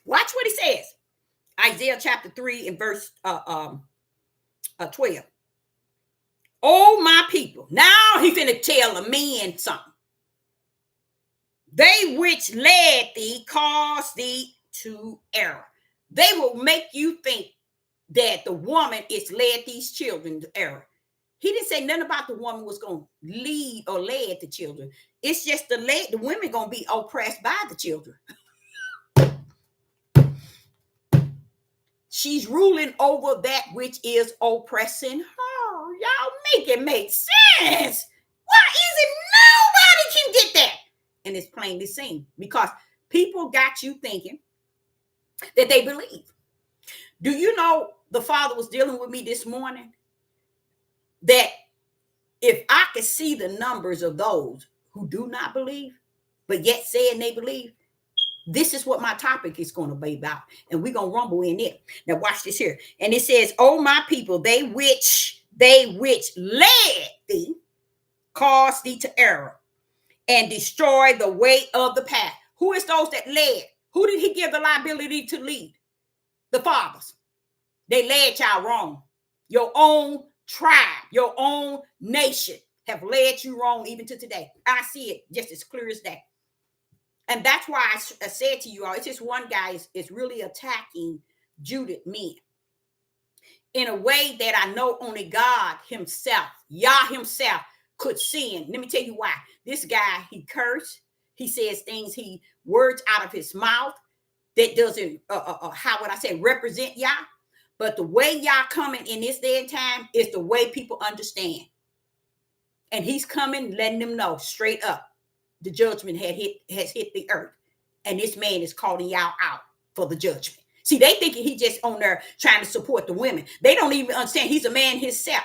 Watch what he says. Isaiah chapter 3 and verse 12. Oh, my people. Now he finna tell a man something. They which led thee caused thee to error. They will make you think that the woman is led these children to error. He didn't say nothing about the woman was going to lead or lead the children. It's just the women going to be oppressed by the children. She's ruling over that which is oppressing her. Y'all make it make sense. Why is it nobody can get that? And it's plainly seen because people got you thinking that they believe. Do you know the Father was dealing with me this morning? That if I could see the numbers of those who do not believe, but yet saying they believe, this is what my topic is going to be about. And we're going to rumble in it. Now watch this here. And it says, oh, my people, they which led thee, caused thee to error, and destroy the way of the path. Who is those that led? Who did he give the liability to lead? The fathers. They led y'all wrong. Your own tribe, your own nation have led you wrong even to today. I see it just as clear as that. And that's why I said to you all, it's just one guy is really attacking Judith men in a way that I know only God himself, Yah himself, could sin. Let me tell you why. This guy, he cursed. He says things, words out of his mouth that doesn't, how would I say, represent Yah. But the way Yah coming in this day and time is the way people understand. And he's coming, letting them know straight up. The judgment has hit the earth. And this man is calling y'all out for the judgment. See, they thinking he just on there trying to support the women. They don't even understand he's a man himself.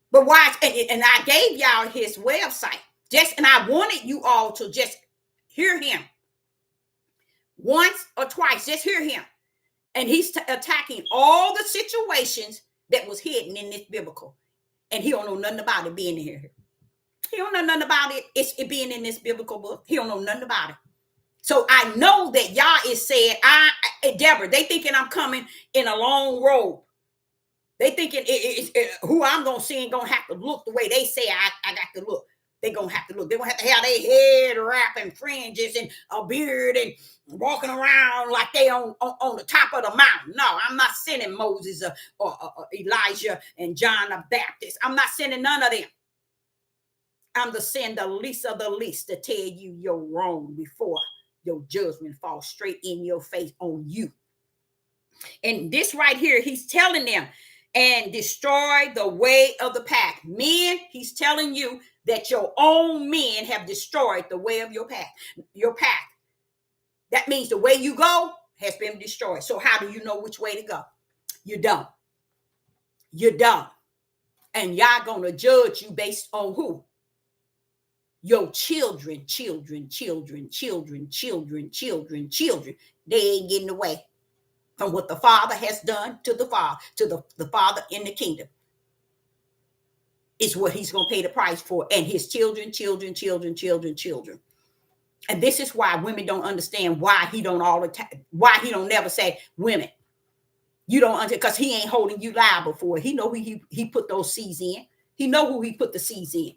But watch, and I gave y'all his website. And I wanted you all to just hear him. Once or twice, just hear him. And he's attacking all the situations that was hidden in this biblical. And he don't know nothing about it being here. He don't know nothing about it. It being in this biblical book. He don't know nothing about it. So I know that Yah is saying, Deborah, they thinking I'm coming in a long robe. They thinking who I'm going to see ain't going to have to look the way they say I got to look. They're going to have to look. They're going to have to have their head wrap and fringes and a beard and walking around like they on the top of the mountain. No, I'm not sending Moses or Elijah and John the Baptist. I'm not sending none of them. I'm to send the least of the least to tell you you're wrong before your judgment falls straight in your face on you. And this right here, he's telling them, and destroy the way of the path. Men, he's telling you that your own men have destroyed the way of your path. Your path. That means the way you go has been destroyed. So how do you know which way to go? You don't. You don't. And y'all gonna judge you based on who? Your children. They ain't getting away from what the Father has done to the Father in the kingdom. Is what he's gonna pay the price for, and his children. And this is why women don't understand why he don't all the time, why he don't never say, women, you don't understand, because he ain't holding you liable for it. He know who he put those seeds in. He know who he put the seeds in.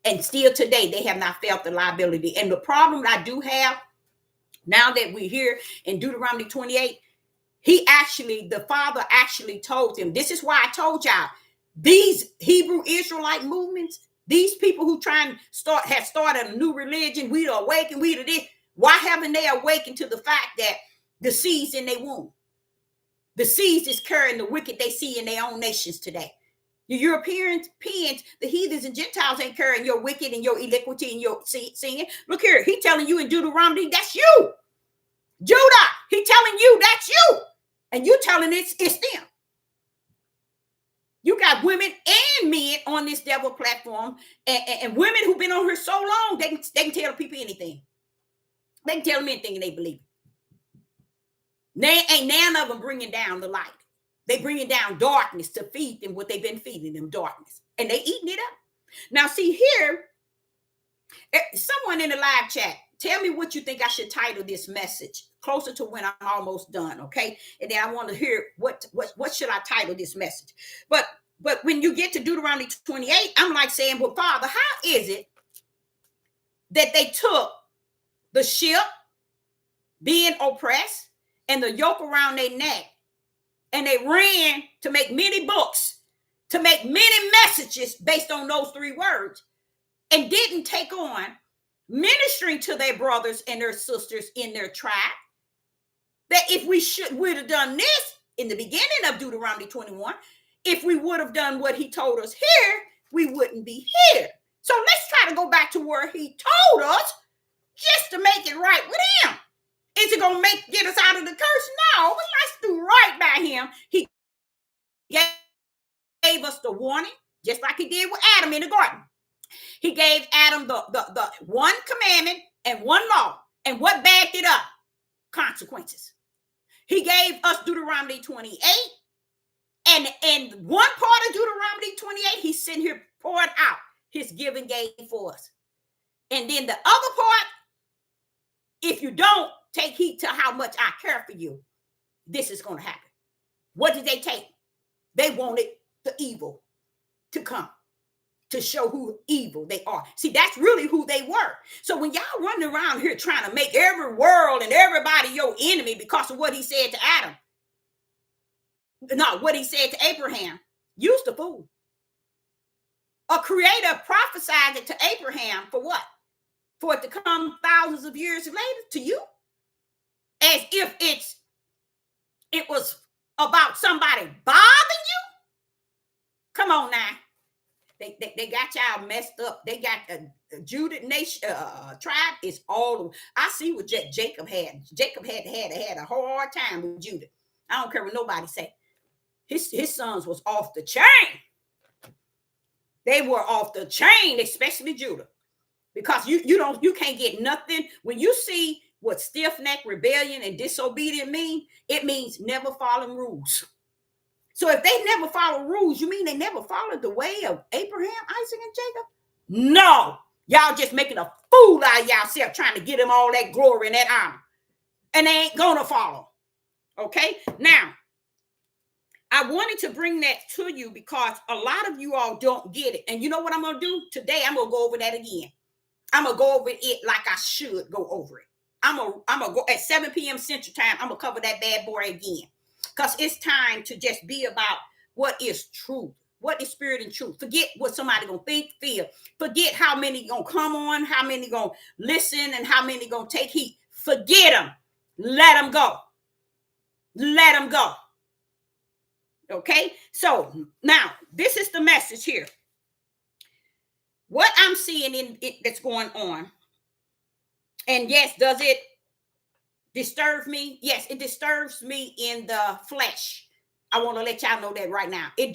And still today, they have not felt the liability. And the problem I do have, now that we're here in Deuteronomy 28, the Father actually told him, this is why I told y'all, these Hebrew Israelite movements, these people who have started a new religion, we are awakened, we to this. Why haven't they awakened to the fact that the seeds in their womb, the seeds is carrying the wicked they see in their own nations today? The Europeans, the heathens and Gentiles ain't carrying your wicked and your iniquity and your sin. Look here, he telling you in Deuteronomy, that's you. Judah, he telling you that's you. And you telling it's them. You got women and men on this devil platform, and women who've been on here so long, they can tell people anything. They can tell them anything and they believe it. Ain't none of them bringing down the light. They bringing down darkness to feed them what they've been feeding them, darkness. And they eating it up. Now, see here, someone in the live chat, tell me what you think I should title this message, closer to when I'm almost done, okay? And then I want to hear what should I title this message. But when you get to Deuteronomy 28, I'm like saying, well, Father, how is it that they took the ship being oppressed and the yoke around their neck, and they ran to make many books, to make many messages based on those 3 words, and didn't take on ministering to their brothers and their sisters in their tribe? That if would have done this in the beginning of Deuteronomy 21, if we would have done what he told us here, we wouldn't be here. So let's try to go back to where he told us, just to make it right with him. Is it going to get us out of the curse? No, but let's do right by him. He gave us the warning, just like he did with Adam in the garden. He gave Adam the one commandment and one law. And what backed it up? Consequences. He gave us Deuteronomy 28. And one part of Deuteronomy 28, he's sitting here pouring out his giving game for us. And then the other part, if you don't take heed to how much I care for you, this is going to happen. What did they take? They wanted the evil to come, to show who evil they are. See, that's really who they were. So when y'all running around here trying to make every world and everybody your enemy because of what he said to Adam, no, what he said to Abraham, you's the fool. A creator prophesied it to Abraham for what? For it to come thousands of years later to you? As if it was about somebody bothering you? Come on now. They got y'all messed up. They got Judah nation tribe is all. I see what Jacob had. Jacob had a hard time with Judah. I don't care what nobody say. His sons was off the chain. They were off the chain, especially Judah, because you can't get nothing when you see what stiff-necked rebellion and disobedient mean. It means never following rules. So if they never follow rules, you mean they never followed the way of Abraham, Isaac, and Jacob? No. Y'all just making a fool out of yourself trying to get them all that glory and that honor. And they ain't gonna follow. Okay? Now, I wanted to bring that to you because a lot of you all don't get it. And you know what I'm going to do? Today, I'm going to go over that again. I'm going to go over it like I should go over it. I'm going to go at 7 p.m. Central Time. I'm going to cover that bad boy again. Because it's time to just be about what is truth. What is spirit and truth? Forget what somebody going to think, feel. Forget how many going to come on, how many going to listen, and how many going to take heed. Forget them. Let them go. Let them go. Okay, so now this is the message here. What I'm seeing in it that's going on, and yes, does it disturb me? Yes, it disturbs me in the flesh. I want to let y'all know that right now. It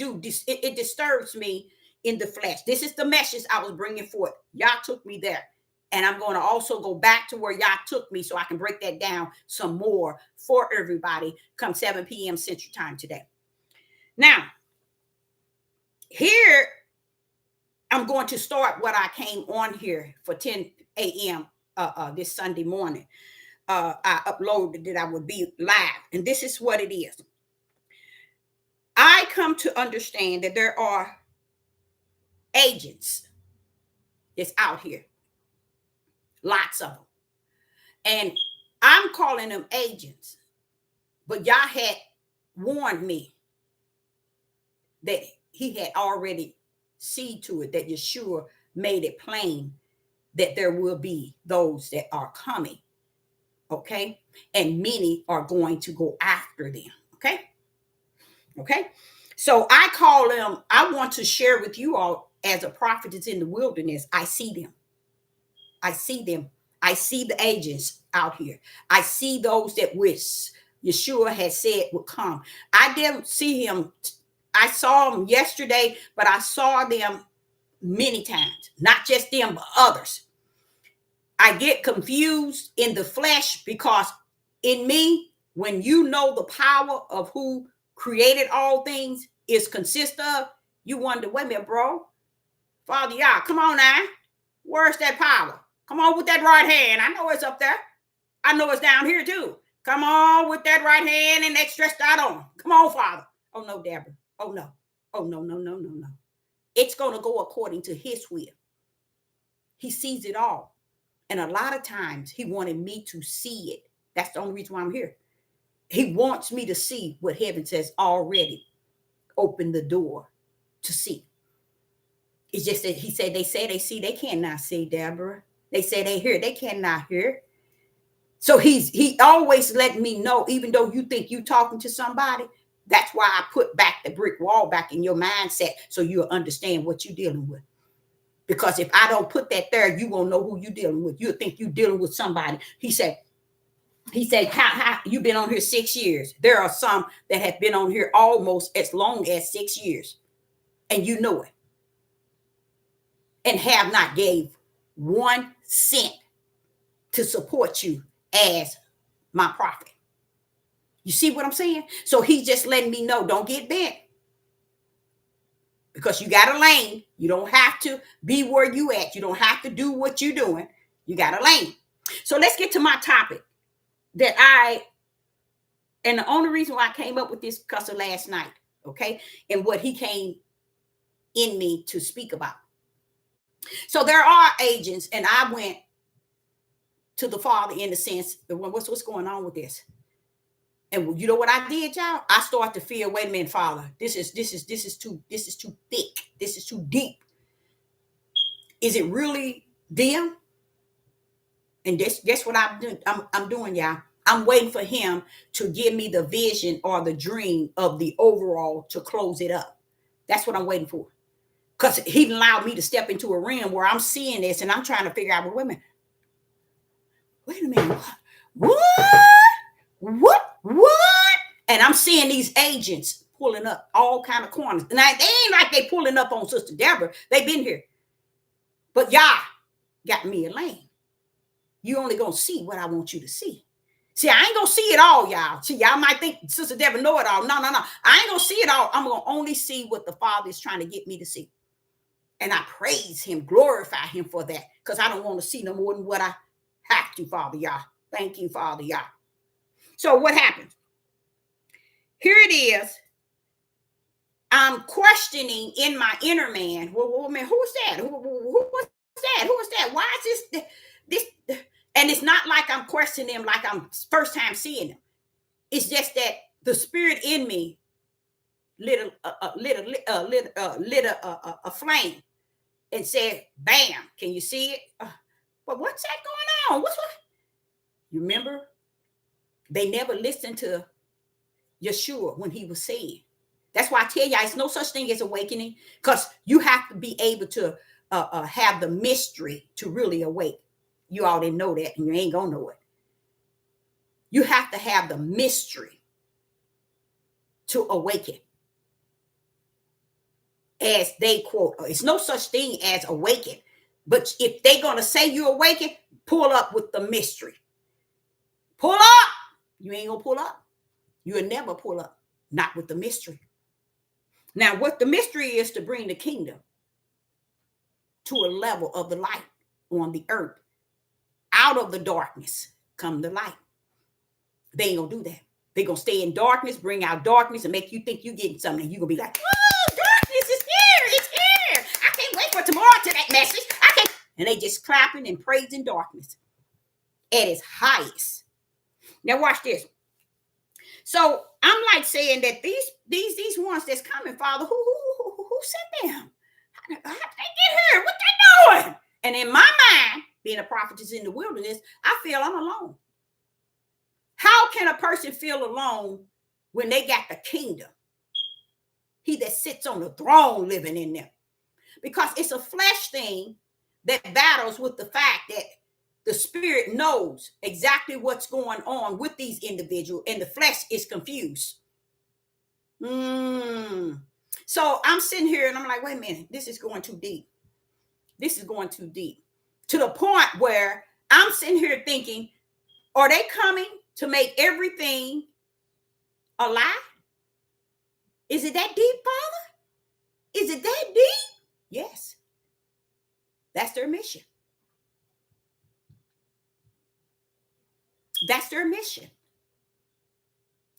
disturbs me in the flesh. This is the message I was bringing forth. Y'all took me there. And I'm going to also go back to where y'all took me so I can break that down some more for everybody come 7 p.m. Central Time today. Now, here I'm going to start what I came on here for 10 a.m. This Sunday morning. I uploaded that I would be live. And this is what it is. I come to understand that there are agents that's out here. Lots of them. And I'm calling them agents. But y'all had warned me that he had already seen to it, that Yeshua made it plain that there will be those that are coming. Okay? And many are going to go after them. Okay? Okay? So I call them, I want to share with you all as a prophet that's in the wilderness. I see them. I see them. I see the agents out here. I see those that wish Yeshua had said would come. I didn't see him. I saw them yesterday, but I saw them many times. Not just them, but others. I get confused in the flesh because in me, when you know the power of who created all things is consist of, you wonder, wait a minute, bro. Father, y'all, come on now. Where's that power? Come on with that right hand. I know it's up there. I know it's down here too. Come on with that right hand and that stretched out on. Come on, Father. Oh no, Deborah. Oh no. Oh no, no, no, no, no. It's going to go according to his will. He sees it all. And a lot of times he wanted me to see it. That's the only reason why I'm here. He wants me to see what heaven says already. Open the door to see. It's just that he said, they say they see, they cannot see, Deborah. They say they hear, they cannot hear. So he always let me know, even though you think you talking to somebody, that's why I put back the brick wall back in your mindset so you'll understand what you're dealing with. Because if I don't put that there, you won't know who you're dealing with. You'll think you're dealing with somebody. He said, how you've been on here 6 years. There are some that have been on here almost as long as 6 years. And you know it. And have not gave 1 cent to support you as my prophet. You see what I'm saying? So he's just letting me know, don't get bent. Because you got a lane. You don't have to be where you at. You don't have to do what you're doing. You got a lane. So let's get to my topic and the only reason why I came up with this because of last night, okay? And what he came in me to speak about. So there are agents, and I went to the Father in the sense, what's going on with this? And you know what I did, y'all? I started to feel, wait a minute, Father, this is too thick. This is too deep. Is it really them? And guess what I'm doing, y'all? I'm waiting for him to give me the vision or the dream of the overall to close it up. That's what I'm waiting for. Because he allowed me to step into a realm where I'm seeing this and I'm trying to figure out, well, wait a minute. What? And I'm seeing these agents pulling up all kind of corners. And they ain't like they pulling up on Sister Deborah. They've been here. But y'all got me a lane. You only gonna see what I want you to see. See, I ain't gonna see it all, y'all. See, y'all might think Sister Deborah know it all. No. I ain't gonna see it all. I'm gonna only see what the Father is trying to get me to see. And I praise him, glorify him for that. Because I don't want to see no more than what I have to, Father, y'all. Thank you, Father, y'all. So what happens? Here it is. I'm questioning in my inner man. Well, man, who's that? Who was that? Who is that? Why is this? And it's not like I'm questioning him like I'm first time seeing him. It's just that the spirit in me lit a flame and said, "Bam! Can you see it?" But what's that going on? What? You remember? They never listened to Yeshua when he was saying. That's why I tell you, it's no such thing as awakening, because you have to be able to have the mystery to really awake. You all didn't know that, and you ain't gonna know it. You have to have the mystery to awaken. As they quote, it's no such thing as awaken. But if they're going to say you awaken, pull up with the mystery. Pull up. You ain't going to pull up. You'll never pull up. Not with the mystery. Now, what the mystery is to bring the kingdom to a level of the light on the earth. Out of the darkness come the light. They ain't going to do that. They're going to stay in darkness, bring out darkness, and make you think you're getting something. You're going to be like, oh, darkness is here. It's here. I can't wait for tomorrow to that message. I can't. And they just clapping and praising darkness at its highest. Now watch this. So I'm like saying that these ones that's coming, Father, who sent them? How did they get here? What they doing? And in my mind, being a prophetess in the wilderness, I feel I'm alone. How can a person feel alone when they got the kingdom? He that sits on the throne living in them. Because it's a flesh thing that battles with the fact that the spirit knows exactly what's going on with these individuals and the flesh is confused. So I'm sitting here and I'm like, wait a minute, this is going too deep. This is going too deep. To the point where I'm sitting here thinking, are they coming to make everything a lie? Is it that deep, Father? Is it that deep? Yes. That's their mission. That's their mission.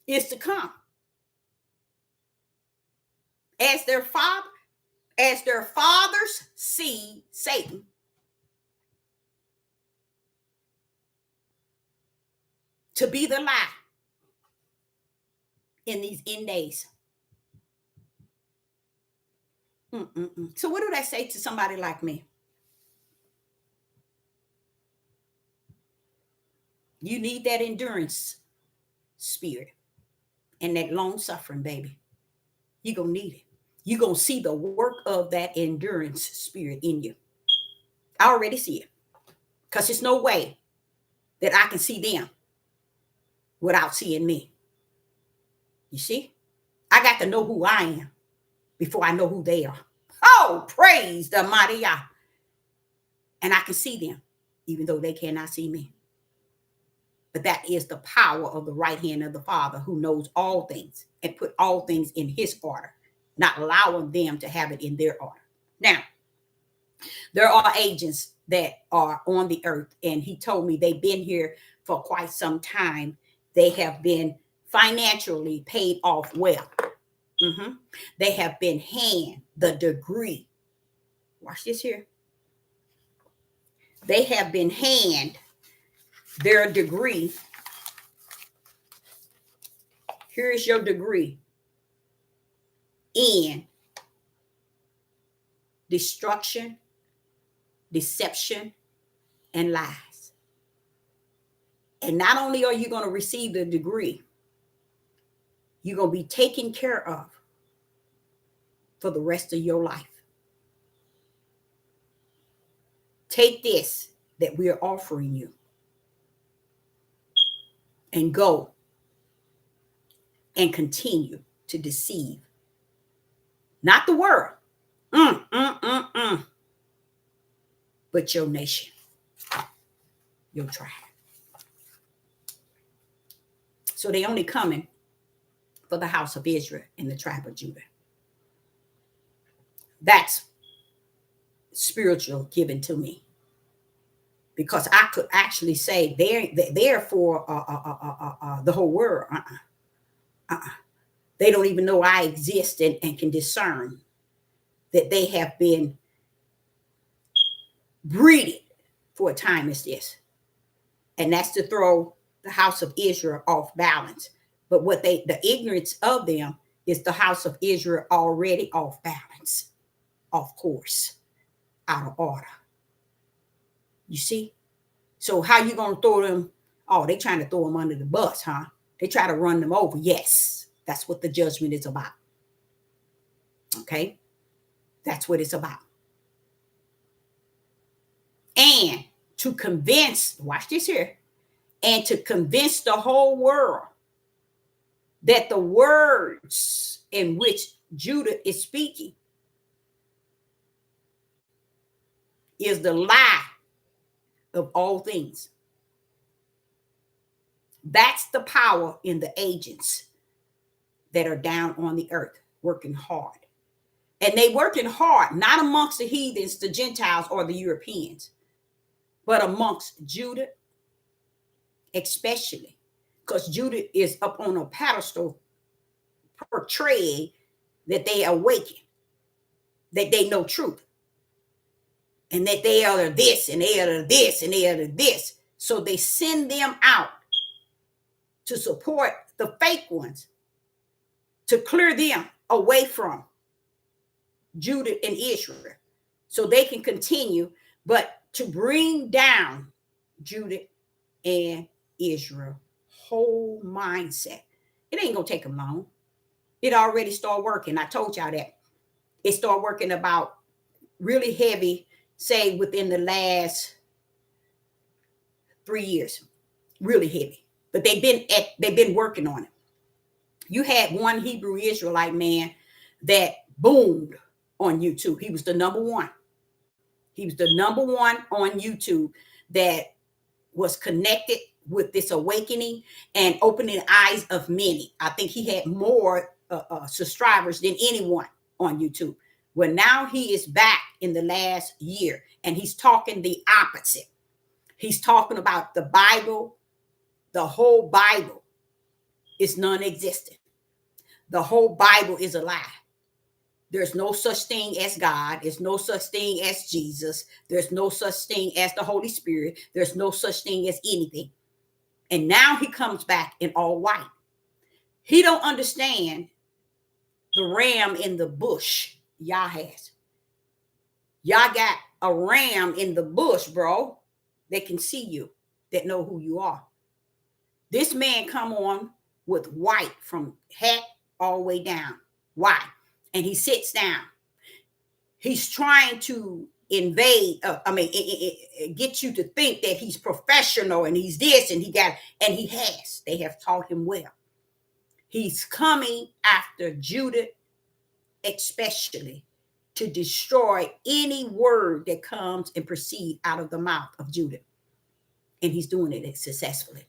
Is to come. As their fathers see Satan, to be the lie in these end days. So what do that say to somebody like me? You need that endurance spirit and that long suffering, baby. You're going to need it. You're going to see the work of that endurance spirit in you. I already see it. Because there's no way that I can see them without seeing me. You see? I got to know who I am before I know who they are. Oh, praise the mighty Yah. And I can see them, even though they cannot see me. But that is the power of the right hand of the Father who knows all things and put all things in his order, not allowing them to have it in their order. Now, there are agents that are on the earth, and he told me they've been here for quite some time. They have been financially paid off well. They have been handed the degree. Watch this here. They have been handed their degree. Here is your degree in destruction, deception, and lies. And not only are you going to receive the degree, you're going to be taken care of for the rest of your life. Take this that we are offering you and go and continue to deceive. Not the world, but your nation, your tribe. So they only coming for the house of Israel and the tribe of Judah. That's spiritual given to me. Because I could actually say they're for the whole world. They don't even know I exist and can discern that they have been breeded for a time as this. And that's to throw the house of Israel off balance. But the ignorance of them is the house of Israel already off balance, off course, out of order. You see? So how you going to throw them? Oh, they trying to throw them under the bus, huh? They try to run them over. Yes, that's what the judgment is about. Okay? That's what it's about. And to convince, watch this here, and to convince the whole world that the words in which Judah is speaking is the lie of all things. That's the power in the agents that are down on the earth working hard. And they working hard, not amongst the heathens, the Gentiles, or the Europeans, but amongst Judah, especially because Judah is up on a pedestal portraying that they awaken, that they know truth, and that they are this, and they are this, and they are this. So they send them out to support the fake ones, to clear them away from Judah and Israel so they can continue, but to bring down Judah and Israel whole mindset. It ain't gonna take them long. It already started working. I told y'all that. It started working about really heavy, say within the last 3 years, really heavy. But they've been working on it. You had one Hebrew Israelite man that boomed on YouTube. He was the number one. He was the number one on YouTube that was connected with this awakening and opening the eyes of many. I think he had more subscribers than anyone on YouTube. Well, now he is back in the last year and he's talking the opposite. He's talking about the Bible. The whole Bible is non-existent. The whole Bible is a lie. There's no such thing as God. There's no such thing as Jesus. There's no such thing as the Holy Spirit. There's no such thing as anything. And now he comes back in all white. He don't understand the ram in the bush Yah has. Yah got a ram in the bush, bro. They can see you, that know who you are. This man come on with white from hat all the way down. Why? And he sits down. He's trying to invade, get you to think that he's professional and he's this and he has. They have taught him well. He's coming after Judah, especially to destroy any word that comes and proceed out of the mouth of Judah. And he's doing it successfully.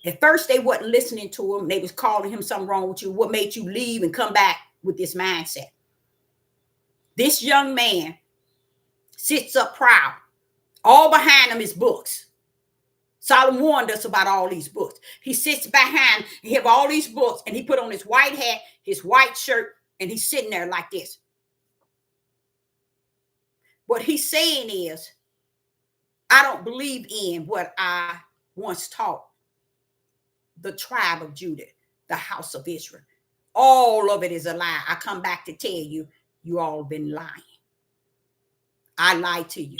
At first, they wasn't listening to him. They was calling him something wrong with you. What made you leave and come back with this mindset? This young man sits up proud. All behind him is books. Solomon warned us about all these books. He sits behind, he have all these books, and he put on his white hat, his white shirt, and he's sitting there like this. What he's saying is, I don't believe in what I once taught the tribe of Judah, the house of Israel. All of it is a lie. I come back to tell you, you all been lying. I lied to you.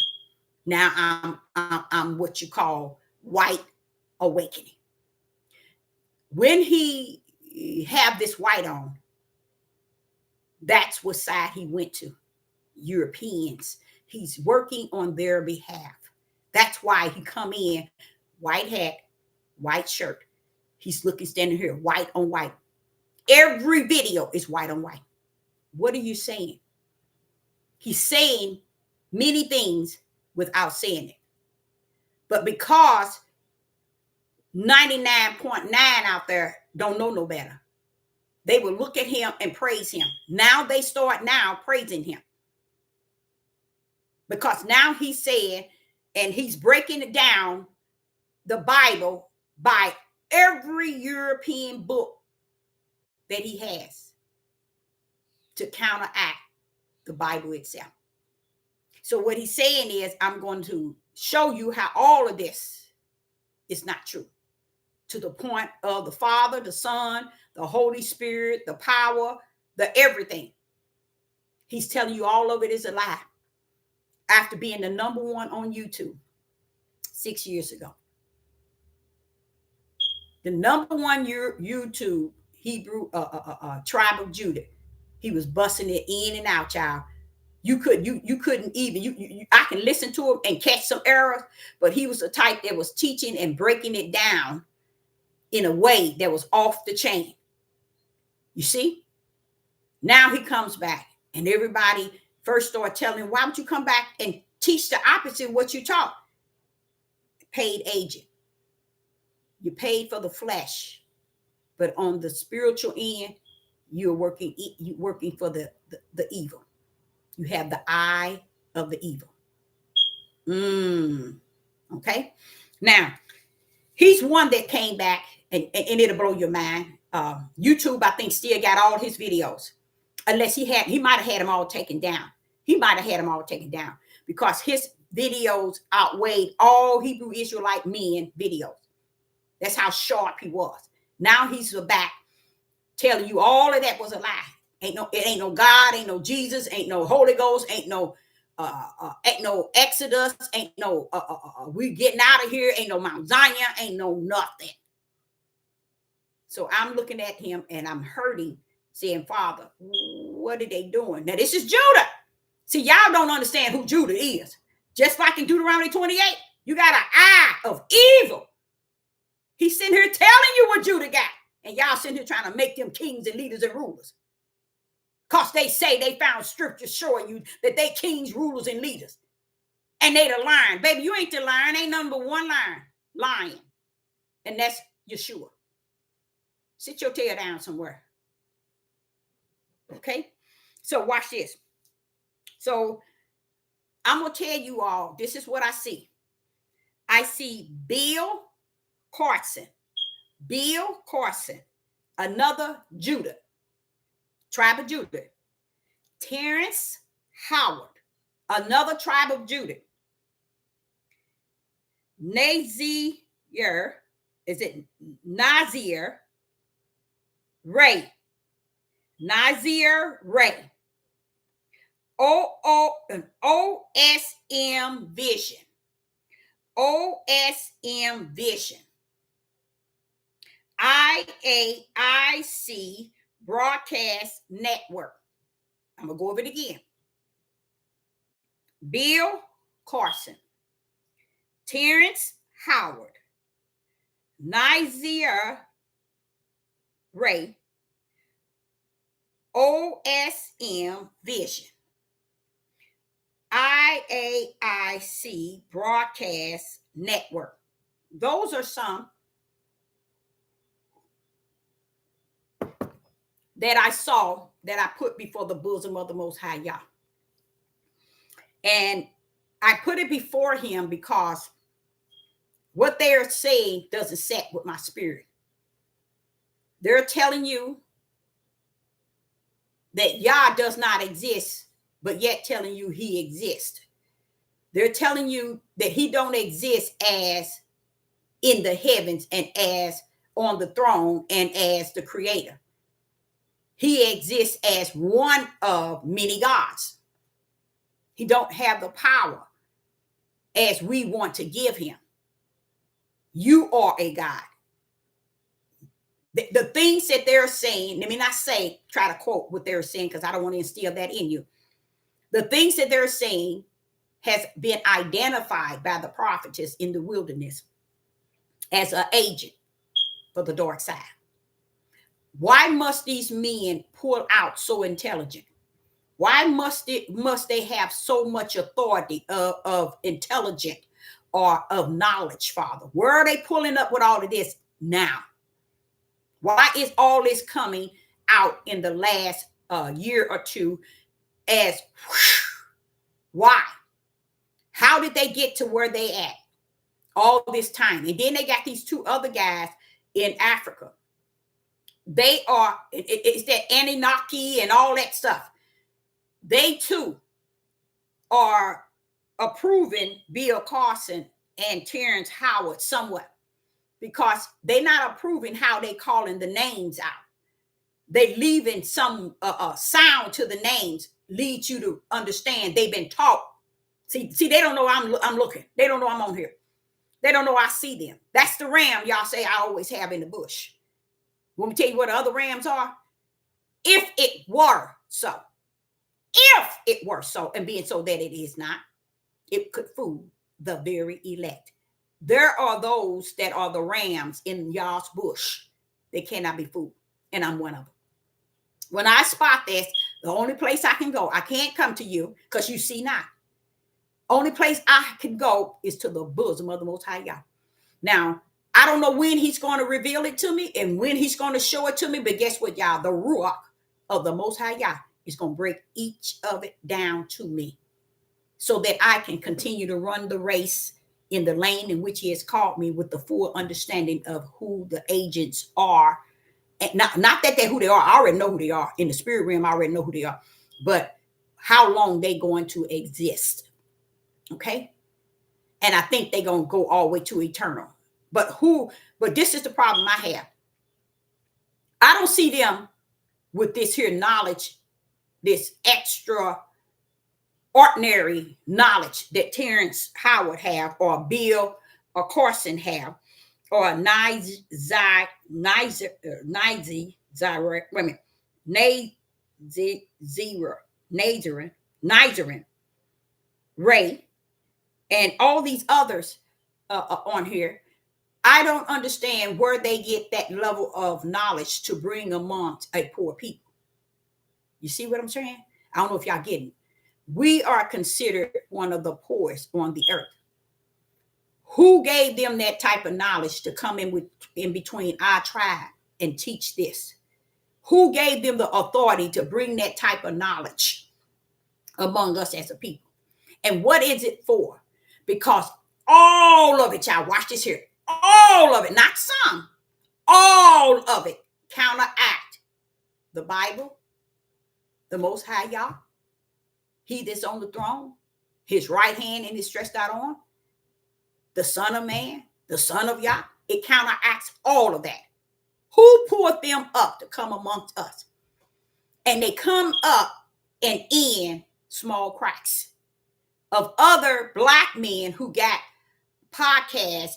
Now I'm what you call white awakening. When he have this white on, that's what side he went to. Europeans. He's working on their behalf. That's why he come in, white hat, white shirt. He's looking, standing here, white on white. Every video is white on white. What are you saying? He's saying many things without saying it. But because 99.9 out there don't know no better, they will look at him and praise him. Now they start now praising him. Because now he's saying, and he's breaking it down, the Bible by every European book that he has to counteract the Bible itself. So what he's saying is, I'm going to show you how all of this is not true. To the point of the Father, the Son, the Holy Spirit, the power, the everything. He's telling you all of it is a lie. After being the number one on YouTube 6 years ago. The number one YouTube Hebrew tribe of Judah. He was busting it in and out, y'all. You couldn't even I can listen to him and catch some errors, but he was the type that was teaching and breaking it down in a way that was off the chain. You see? Now he comes back, and everybody first started telling him, why would you come back and teach the opposite of what you taught? Paid agent. You paid for the flesh, but on the spiritual end, you're working for the evil. You have the eye of the evil. Okay. Now, he's one that came back, and it'll blow your mind. YouTube, I think, still got all his videos, unless he might have had them all taken down. He might have had them all taken down because his videos outweighed all Hebrew Israelite men videos. That's how sharp he was. Now he's back telling you all of that was a lie. It ain't no God, ain't no Jesus, ain't no Holy Ghost, ain't no Exodus, ain't no we getting out of here, ain't no Mount Zion, ain't no nothing. So I'm looking at him and I'm hurting, saying, Father, what are they doing? Now this is Judah. See, y'all don't understand who Judah is. Just like in Deuteronomy 28, you got an eye of evil. He's sitting here telling you what Judah got. And y'all sitting here trying to make them kings and leaders and rulers. Because they say they found scripture showing you that they kings, rulers, and leaders. And they the lion. Baby, you ain't the lion. Ain't nothing but one lion. And that's Yeshua. Sit your tail down somewhere. Okay? So watch this. So I'm going to tell you all, this is what I see. I see Bill Carson. Bill Carson. Another Judah. Tribe of Judah. Terrence Howard. Another tribe of Judah. Nazir. Is it Nazir Ray? Nazir Ray. OSM Vision. OSM Vision. IAIC Broadcast Network. I'm going to go over it again. Bill Carson. Terrence Howard. Nazir Ray. OSM Vision. IAIC Broadcast Network. Those are some that I saw that I put before the bosom of the Most High Yah. And I put it before him because what they're saying doesn't set with my spirit. They're telling you that Yah does not exist, but yet telling you he exists. They're telling you that he don't exist as in the heavens and as on the throne and as the creator. He exists as one of many gods. He don't have the power as we want to give him. You are a God. The things that they're saying, let me not try to quote what they're saying because I don't want to instill that in you. The things that they're saying has been identified by the prophetess in the wilderness as an agent for the dark side. Why must these men pull out so intelligent? Why must they have so much authority of intelligence or of knowledge, Father? Where are they pulling up with all of this now? Why is all this coming out in the last year or two as why? How did they get to where they at all this time? And then they got these two other guys in Africa. They are, it's that Anunnaki and all that stuff. They too are approving Bill Carson and Terrence Howard somewhat because they're not approving how they calling the names out. They leaving some sound to the names leads you to understand they've been taught. See, they don't know I'm looking. They don't know I'm on here. They don't know I see them. That's the ram y'all say I always have in the bush. Want me to tell you what the other rams are? If it were so. if it were so, and being so that it is not, it could fool the very elect. There are those that are the rams in y'all's bush. They cannot be fooled. And I'm one of them. When I spot this, the only place I can go, I can't come to you because you see not. Only place I can go is to the bosom of the Most High Yah. Now, I don't know when he's going to reveal it to me and when he's going to show it to me, but guess what, y'all? The Ruach of the Most High Yah is going to break each of it down to me so that I can continue to run the race in the lane in which he has called me with the full understanding of who the agents are. And not that they're who they are. I already know who they are. In the spirit realm, I already know who they are. But how long they going to exist. Okay? And I think they're going to go all the way to eternal. But this is the problem I have. I don't see them with this here knowledge, this extra ordinary knowledge that Terrence Howard have, or Bill or Carson have, or Nazarin, Ray, and all these others on here. I don't understand where they get that level of knowledge to bring amongst a poor people. You see what I'm saying? I don't know if y'all getting it. We are considered one of the poorest on the earth. Who gave them that type of knowledge to come in between our tribe and teach this? Who gave them the authority to bring that type of knowledge among us as a people? And what is it for? Because all of it, y'all, watch this here. All of it, not some, all of it counteract the Bible, the Most High Yah, he that's on the throne, his right hand and his stretched out arm, the Son of Man, the Son of Yah. It counteracts all of that. Who poured them up to come amongst us? And they come up and in small cracks of other black men who got podcasts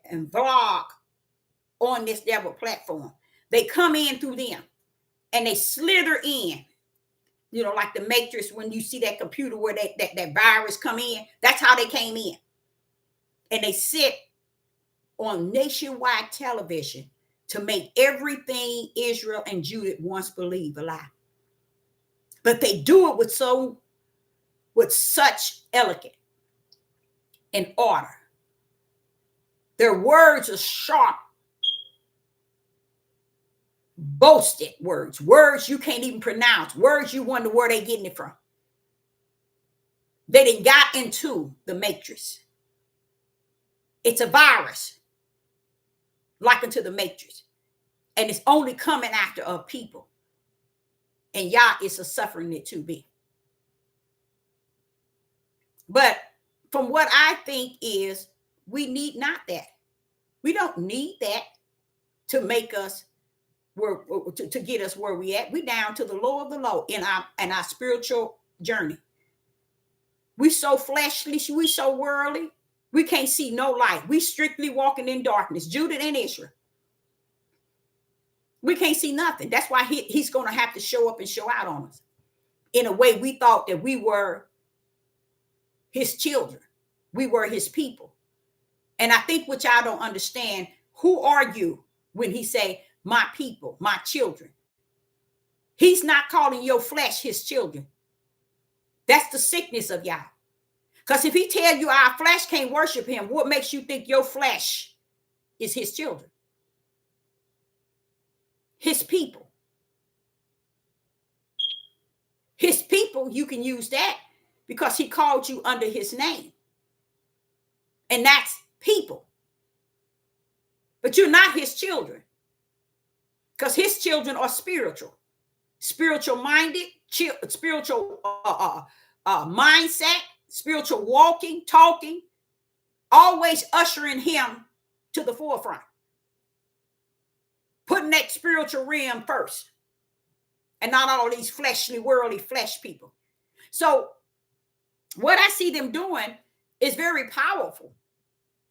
and vlog on this devil platform. They come in through them and they slither in, you know, like the Matrix. When you see that computer where that virus come in, that's how they came in. And they sit on nationwide television to make everything Israel and Judah once believed a lie. But they do it with such elegance and order. Their words are sharp, boasted words you can't even pronounce, words you wonder where they getting it from. They done got into the Matrix. It's a virus, like into the Matrix, and it's only coming after a people. And Yah is a suffering it to be. But from what I think is, we need not that. We don't need that to make us to get us where we at. We down to the low of the low in our spiritual journey. We so fleshly, we so worldly, we can't see no light. We strictly walking in darkness, Judah and Israel. We can't see nothing. That's why he's going to have to show up and show out on us in a way we thought that we were his children. We were his people. And I think what y'all don't understand, who are you when he say, my people, my children? He's not calling your flesh his children. That's the sickness of y'all. Because if he tell you our flesh can't worship him, what makes you think your flesh is his children? His people. His people, you can use that because he called you under his name. And that's people. But you're not his children. Because his children are spiritual minded, spiritual mindset, spiritual walking, talking, always ushering him to the forefront, putting that spiritual realm first, and not all these fleshly, worldly flesh people. So what I see them doing is very powerful.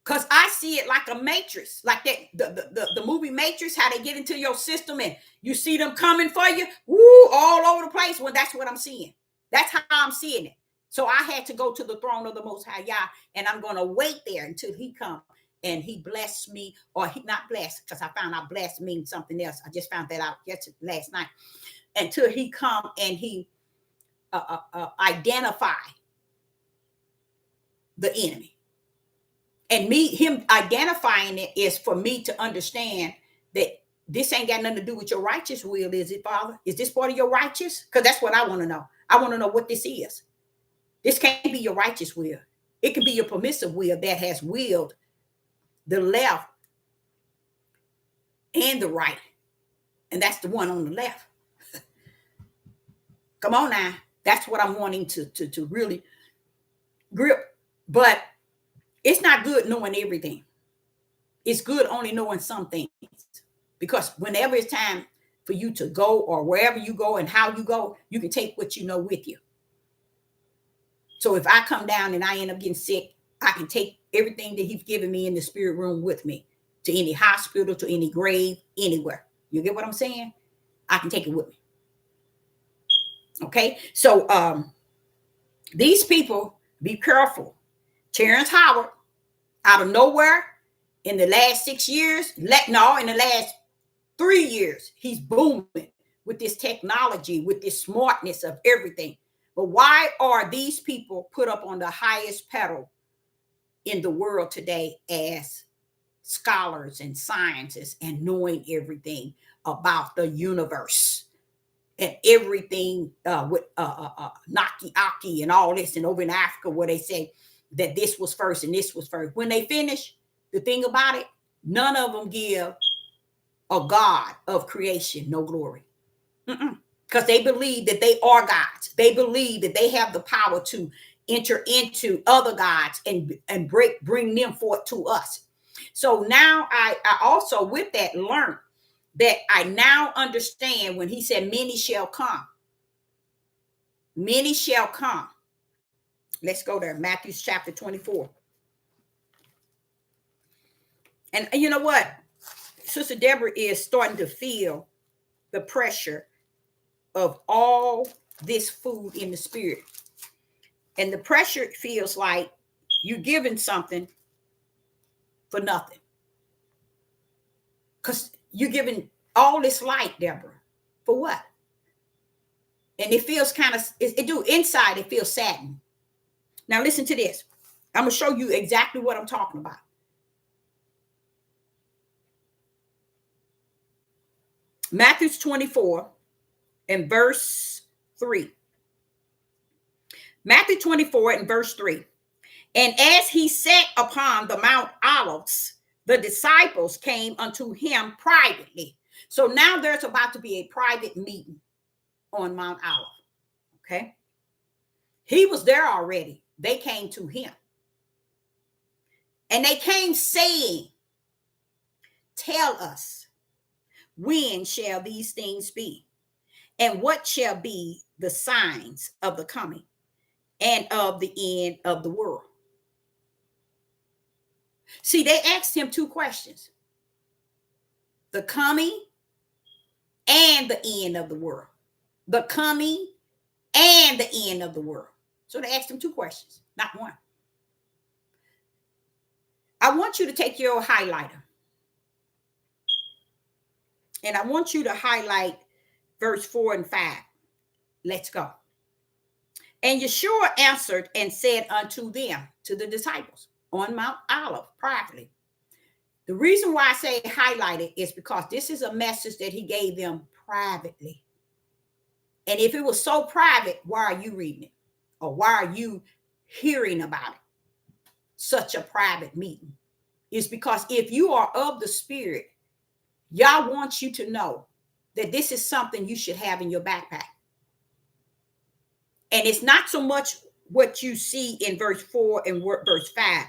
Because I see it like a matrix, like that the movie Matrix, how they get into your system and you see them coming for you, woo, all over the place. Well, that's what I'm seeing. That's how I'm seeing it. So I had to go to the throne of the Most High Yah, and I'm going to wait there until he comes and he bless me, or he not bless, because I found out bless means something else. I just found that out last night. Until he come and he identify the enemy. And him identifying it is for me to understand that this ain't got nothing to do with your righteous will, is it, Father? Is this part of your righteous? Because that's what I want to know. I want to know what this is. This can't be your righteous will. It can be your permissive will that has willed the left and the right. And that's the one on the left. Come on now. That's what I'm wanting to really grip. But it's not good knowing everything. It's good only knowing some things. Because whenever it's time for you to go, or wherever you go and how you go, you can take what you know with you. So if I come down and I end up getting sick, I can take everything that he's given me in the spirit room with me to any hospital, to any grave, anywhere. You get what I'm saying? I can take it with me. Okay, so these people, be careful. Terrence Howard, out of nowhere, in the last 6 years, in the last 3 years, he's booming with this technology, with this smartness of everything. But why are these people put up on the highest pedal in the world today as scholars and scientists and knowing everything about the universe? And everything with Naki Aki and all this, and over in Africa where they say that this was first and this was first. When they finish, the thing about it, none of them give a God of creation no glory. Because they believe that they are gods. They believe that they have the power to enter into other gods and bring them forth to us. So now I also with that learned that I now understand when he said many shall come. Many shall come. Let's go there. Matthew chapter 24. And you know what? Sister Deborah is starting to feel the pressure of all this food in the spirit. And the pressure feels like you're giving something for nothing. Because you're giving all this light, Deborah, for what? And it feels kind of, inside it feels saddened. Now listen to this. I'm going to show you exactly what I'm talking about. Matthew 24 and verse 3. Matthew 24 and verse 3. And as he sat upon the Mount Olives, the disciples came unto him privately. So now there's about to be a private meeting on Mount Olive. Okay. He was there already. They came to him. And they came saying, tell us, when shall these things be? And what shall be the signs of the coming and of the end of the world? See, they asked him two questions: the coming and the end of the world. The coming and the end of the world. So they asked him two questions, not one. I want you to take your highlighter. And I want you to highlight verse 4 and 5. Let's go. And Yeshua answered and said unto them, to the disciples, on Mount Olive privately. The reason why I say highlighted is because this is a message that he gave them privately. And if it was so private, why are you reading it? Or why are you hearing about it? Such a private meeting. It's because if you are of the Spirit, Yah wants you to know that this is something you should have in your backpack. And it's not so much what you see in verse 4 and verse 5,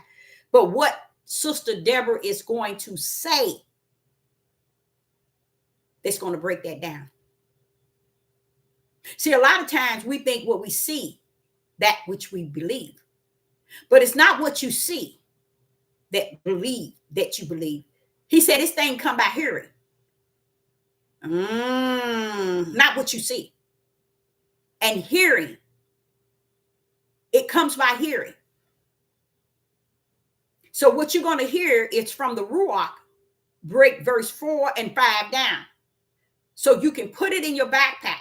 but what Sister Deborah is going to say that's going to break that down. See, a lot of times we think what we see, that which we believe. But it's not what you see that you believe. He said this thing come by hearing. Not what you see. And hearing It comes by hearing. So what you're going to hear is from the Ruach, break verse 4 and 5 down. So you can put it in your backpack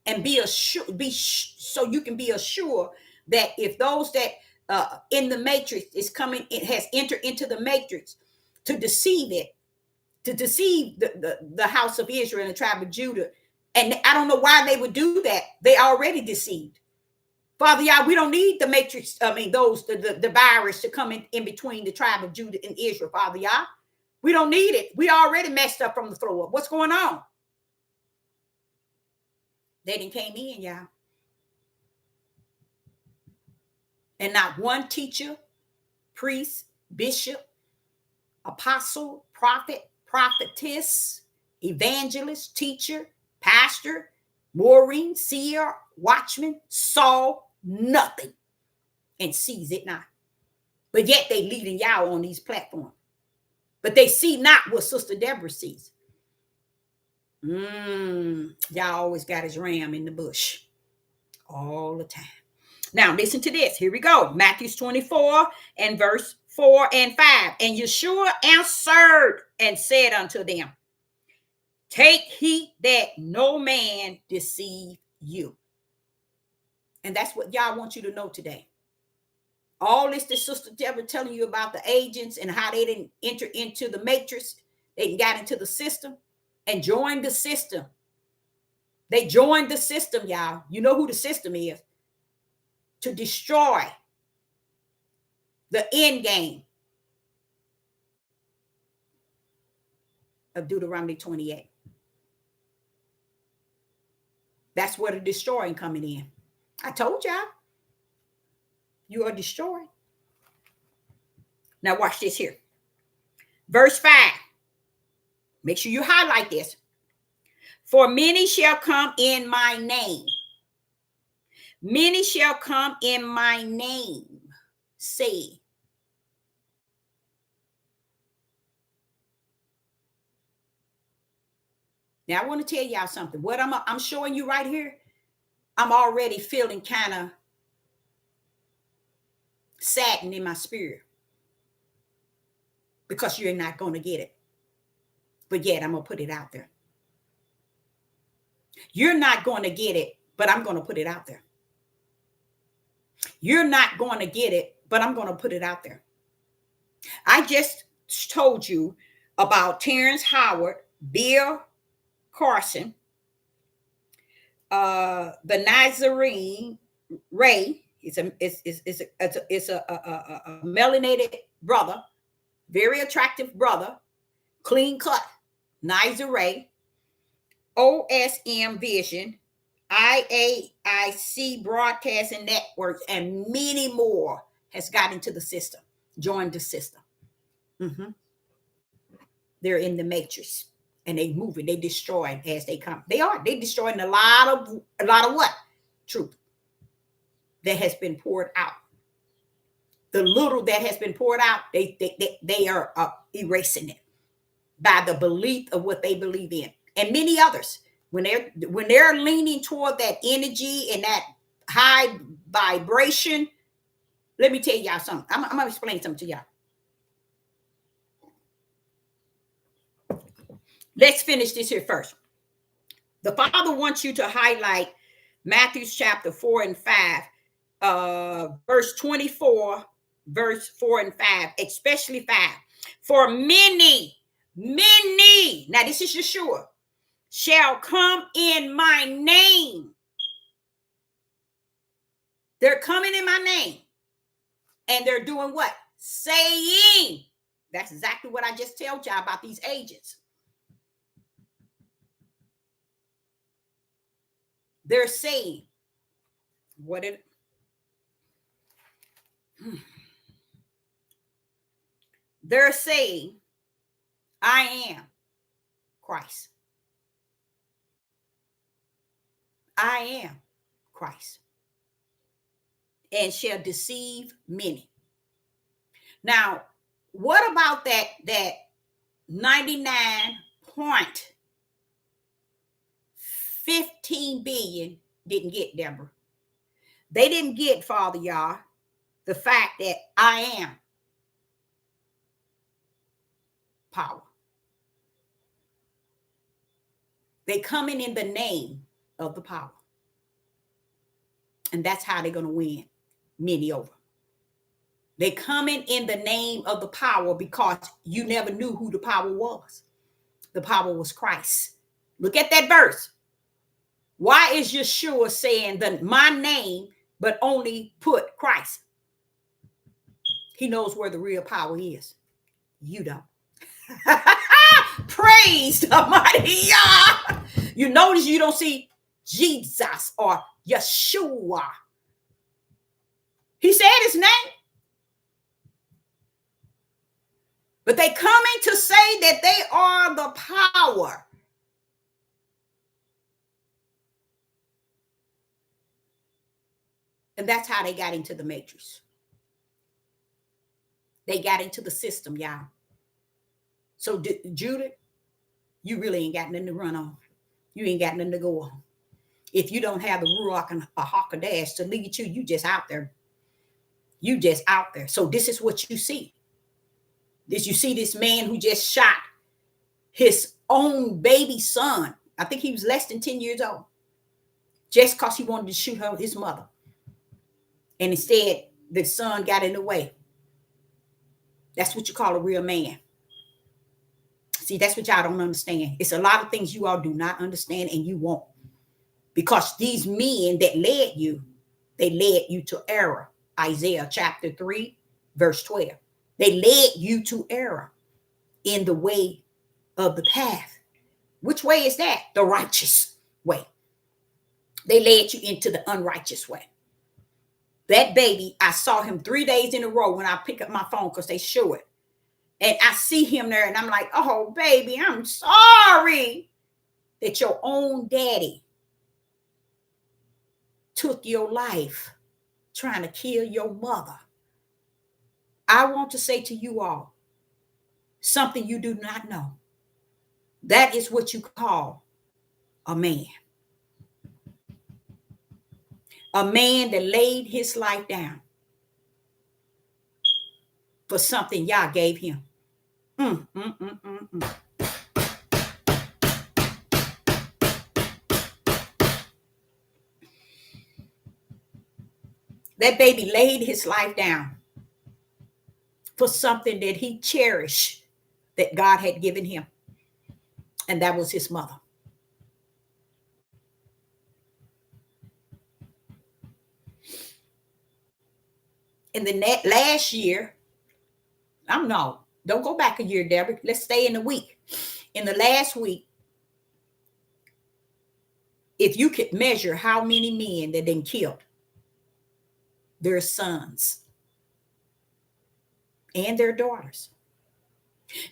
and so you can be assured that if those that in the matrix is coming, it has entered into the matrix to deceive it, to deceive the house of Israel and the tribe of Judah. And I don't know why they would do that. They already deceived. Father, Yah, we don't need the matrix, the virus to come in between the tribe of Judah and Israel, Father, Yah. We don't need it. We already messed up from the throw up. What's going on? They didn't came in, y'all. And not one teacher, priest, bishop, apostle, prophet, prophetess, evangelist, teacher, pastor, Maureen, seer, watchman, saw nothing and sees it not. But yet they leading y'all on these platforms. But they see not what Sister Deborah sees. Y'all always got his ram in the bush all the time. Now listen to this. Here we go. Matthew 24 and verse 4 and 5. And Yeshua answered and said unto them, take heed that no man deceive you. And that's what y'all want you to know today. All this the Sister Deborah telling you about the agents and how they didn't enter into the matrix. They got into the system and joined the system. They joined the system, y'all. You know who the system is. To destroy the end game of Deuteronomy 28. That's where the destroying coming in. I told y'all. You are destroyed. Now watch this here. Verse 5. Make sure you highlight this. For many shall come in my name. Many shall come in my name, say. Now I want to tell y'all something. What I'm showing you right here, I'm already feeling kind of saddened in my spirit because you're not going to get it. But yet I'm going to put it out there. You're not going to get it, but I'm going to put it out there. You're not going to get it, but I'm going to put it out there. I just told you about Terrence Howard, Bill Carson, the Nazarene Ray. It's a melanated brother, very attractive brother, clean cut. Nazarene Ray, OSM Vision, IAIC Broadcasting Networks, and many more has got into the system, joined the system. They're in the matrix and they moving, they destroying as they come. They destroying a lot of what? Truth that has been poured out. The little that has been poured out, they are erasing it by the belief of what they believe in. And many others, when they're leaning toward that energy and that high vibration, let me tell y'all something. I'm going to explain something to y'all. Let's finish this here first. The Father wants you to highlight Matthew chapter 4 and 5, verse 24, verse 4 and 5, especially 5. For many, now this is Yeshua, shall come in my name. They're coming in my name. And they're doing what? Saying. That's exactly what I just told y'all about these agents. They're saying what it. They're saying, I am Christ. I am Christ. And shall deceive many. Now, what about that 99.15 billion didn't get, Deborah? They didn't get, Father Yah, the fact that I am power. They coming in the name of the power. And that's how they're going to win many over. They coming in the name of the power because you never knew who the power was. The power was Christ. Look at that verse. Why is Yeshua saying my name, but only put Christ? He knows where the real power is. You don't. Praise the mighty Yah. You notice you don't see Jesus or Yeshua. He said his name. But they coming to say that they are the power. And that's how they got into the matrix. They got into the system, y'all. So Judah, you really ain't got nothing to run on. You ain't got nothing to go on. If you don't have the Ruach and a Hakodesh to lead you, you just out there. You just out there. So this is what you see. You see this man who just shot his own baby son. I think he was less than 10 years old. Just because he wanted to shoot his mother. And instead, the son got in the way. That's what you call a real man. See, that's what y'all don't understand. It's a lot of things you all do not understand and you won't. Because these men that led you, they led you to error. Isaiah chapter 3, verse 12. They led you to error in the way of the path. Which way is that? The righteous way. They led you into the unrighteous way. That baby, I saw him 3 days in a row when I pick up my phone because they show it. And I see him there and I'm like, oh, baby, I'm sorry that your own daddy took your life trying to kill your mother. I want to say to you all something you do not know. That is what you call a man. A man that laid his life down for something Yah gave him. That baby laid his life down for something that he cherished that God had given him. And that was his mother. In the last year, don't go back a year, Deborah. Let's stay in the week. In the last week, if you could measure how many men that been killed, their sons and their daughters.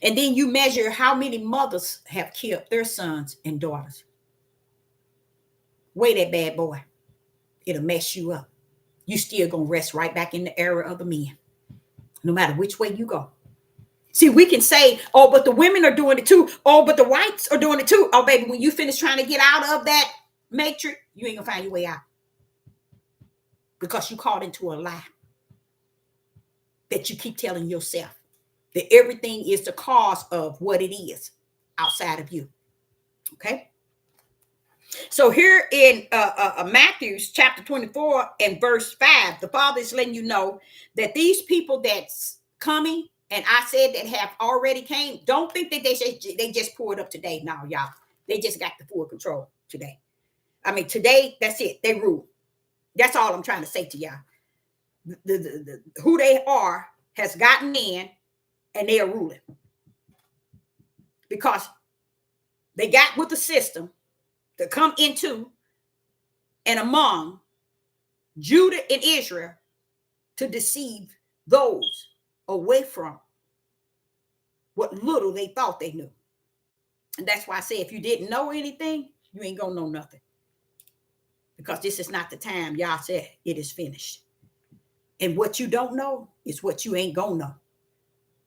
And then you measure how many mothers have killed their sons and daughters. Weigh that bad boy. It'll mess you up. You still gonna rest right back in the era of the men, no matter which way you go. See, we can say, oh, but the women are doing it too. Oh, but the whites are doing it too. Oh, baby, when you finish trying to get out of that matrix, you ain't gonna find your way out. Because you caught into a lie that you keep telling yourself. That everything is the cause of what it is outside of you. Okay? So here in Matthew chapter 24 and verse 5, the Father is letting you know that these people that's coming, and I said that have already came, don't think that they just pulled up today. No, y'all. They just got the full control today. I mean, today, that's it. They rule. That's all I'm trying to say to y'all. Who they are has gotten in, and they are ruling. Because they got with the system to come into and among Judah and Israel to deceive those away from what little they thought they knew. And that's why I say if you didn't know anything, you ain't gonna know nothing. Because this is not the time Yah said it is finished. And what you don't know is what you ain't gonna know.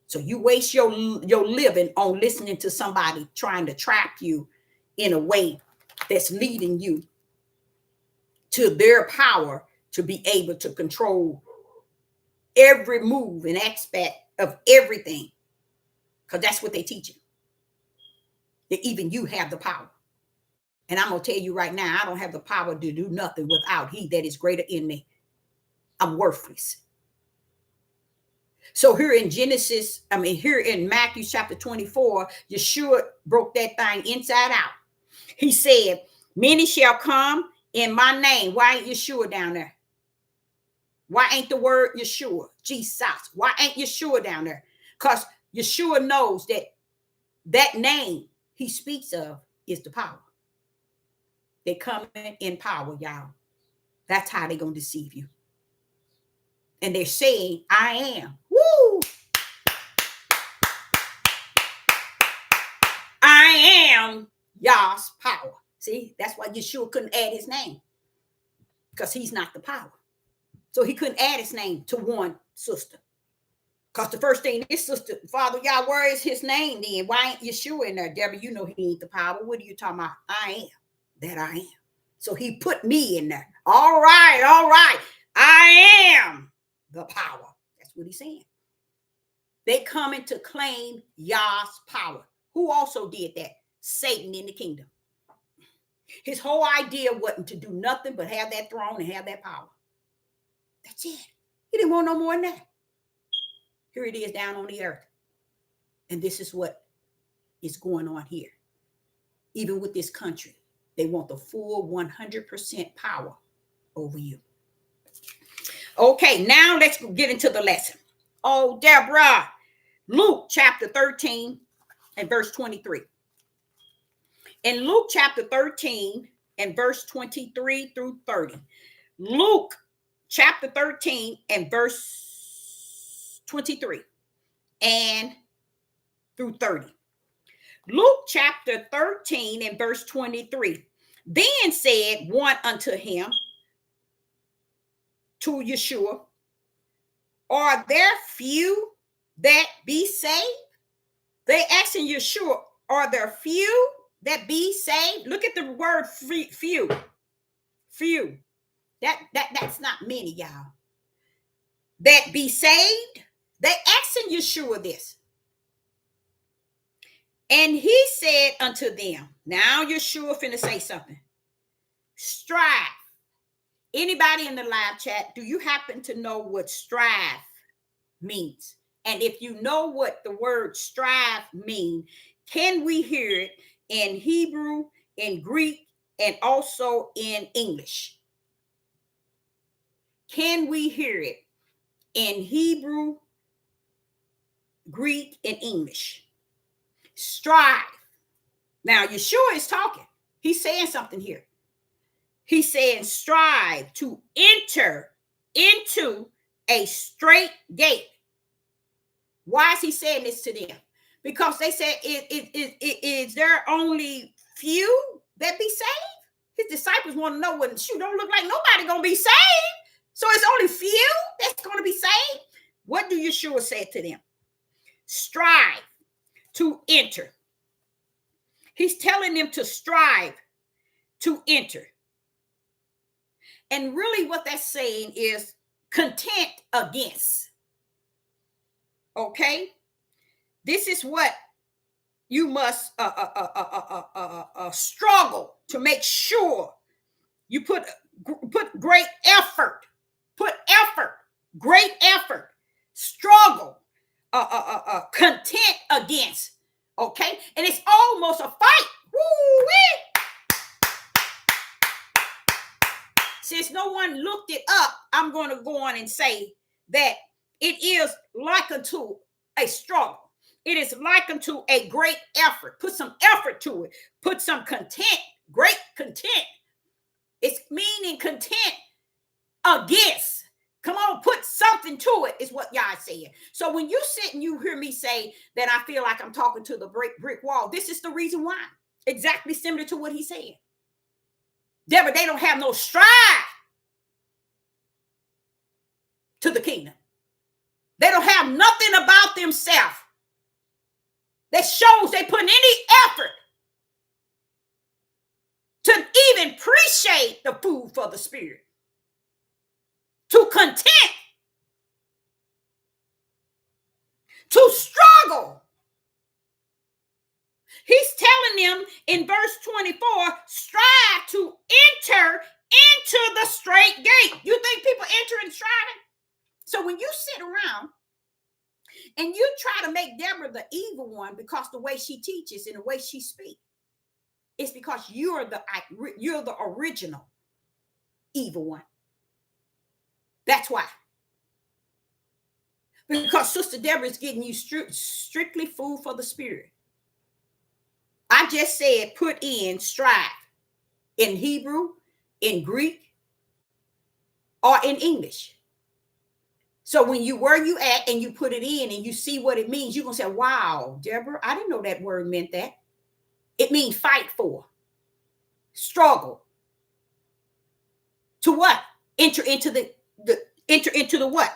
So you waste your living on listening to somebody trying to trap you in a way that's leading you to their power to be able to control every move and aspect of everything, because that's what they teach you, that even you have the power. And I'm going to tell you right now, I don't have the power to do nothing without he that is greater in me. I'm worthless. So here in here in Matthew chapter 24, Yeshua broke that thing inside out. He said, many shall come in my name. Why ain't Yeshua down there? Why ain't the word Yeshua, Jesus? Why ain't Yeshua down there? Because Yeshua knows that name he speaks of is the power. They come in power, y'all. That's how they're going to deceive you. And they're saying, I am. Woo! I am Yah's power. See, that's why Yeshua couldn't add his name, because he's not the power. So he couldn't add his name to one sister. Because the first thing this sister, Father Yah, where is his name then? Why ain't Yeshua in there? Deborah, you know he ain't the power. What are you talking about? I am that I am. So he put me in there. All right. I am the power. That's what he's saying. They coming to claim Yah's power. Who also did that? Satan in the kingdom. His whole idea wasn't to do nothing but have that throne and have that power. That's it. He didn't want no more than that. Here it is down on the earth. And this is what is going on here. Even with this country, they want the full 100% power over you. Okay, now let's get into the lesson. Oh, Deborah, Luke chapter 13 and verse 23. In Luke chapter 13 and verse 23 through 30. Luke chapter 13 and verse 23 and through 30. Luke chapter 13 and verse 23. Then said one unto him, to Yeshua, are there few that be saved? They asking Yeshua, are there few that be saved? Look at the word few. Few. That's not many, y'all. That be saved. They asking Yeshua this. And he said unto them, now Yeshua finna say something. Strive. Anybody in the live chat, do you happen to know what strive means? And if you know what the word strive means, can we hear it in Hebrew, in Greek, and also in English? Can we hear it in Hebrew, Greek, and English? Strive. Now, Yeshua is talking. He's saying something here. He's saying strive to enter into a straight gate. Why is he saying this to them? Because they said, is there only few that be saved? His disciples want to know, well, shoot, don't look like nobody going to be saved. So it's only few that's going to be saved. What do Yeshua say to them? Strive to enter. He's telling them to strive to enter. And really what that's saying is content against. Okay? This is what you must struggle to make sure you put great effort, great effort, struggle, content against. Okay? And it's almost a fight. Woo-wee. Since no one looked it up, I'm going to go on and say that it is like unto a struggle. It is like unto a great effort. Put some effort to it. Put some content, great content. It's meaning content against. Come on, put something to it, is what Yah said. So when you sit and you hear me say that I feel like I'm talking to the brick wall, this is the reason why. Exactly similar to what he said. Deborah, they don't have no strive to the kingdom. They don't have nothing about themselves that shows they put any effort to even appreciate the food for the spirit. to content, to struggle. He's telling them in verse 24, strive to enter into the straight gate. You think people enter in striving? So when you sit around and you try to make Deborah the evil one because the way she teaches and the way she speaks, it's because you're the original evil one. That's why. Because Sister Deborah is getting you strictly food for the spirit. I just said put in strive in Hebrew, in Greek, or in English. So when you where you at and you put it in and you see what it means, you're going to say, wow, Deborah, I didn't know that word meant that. It means fight for, struggle. To what? Enter into the what?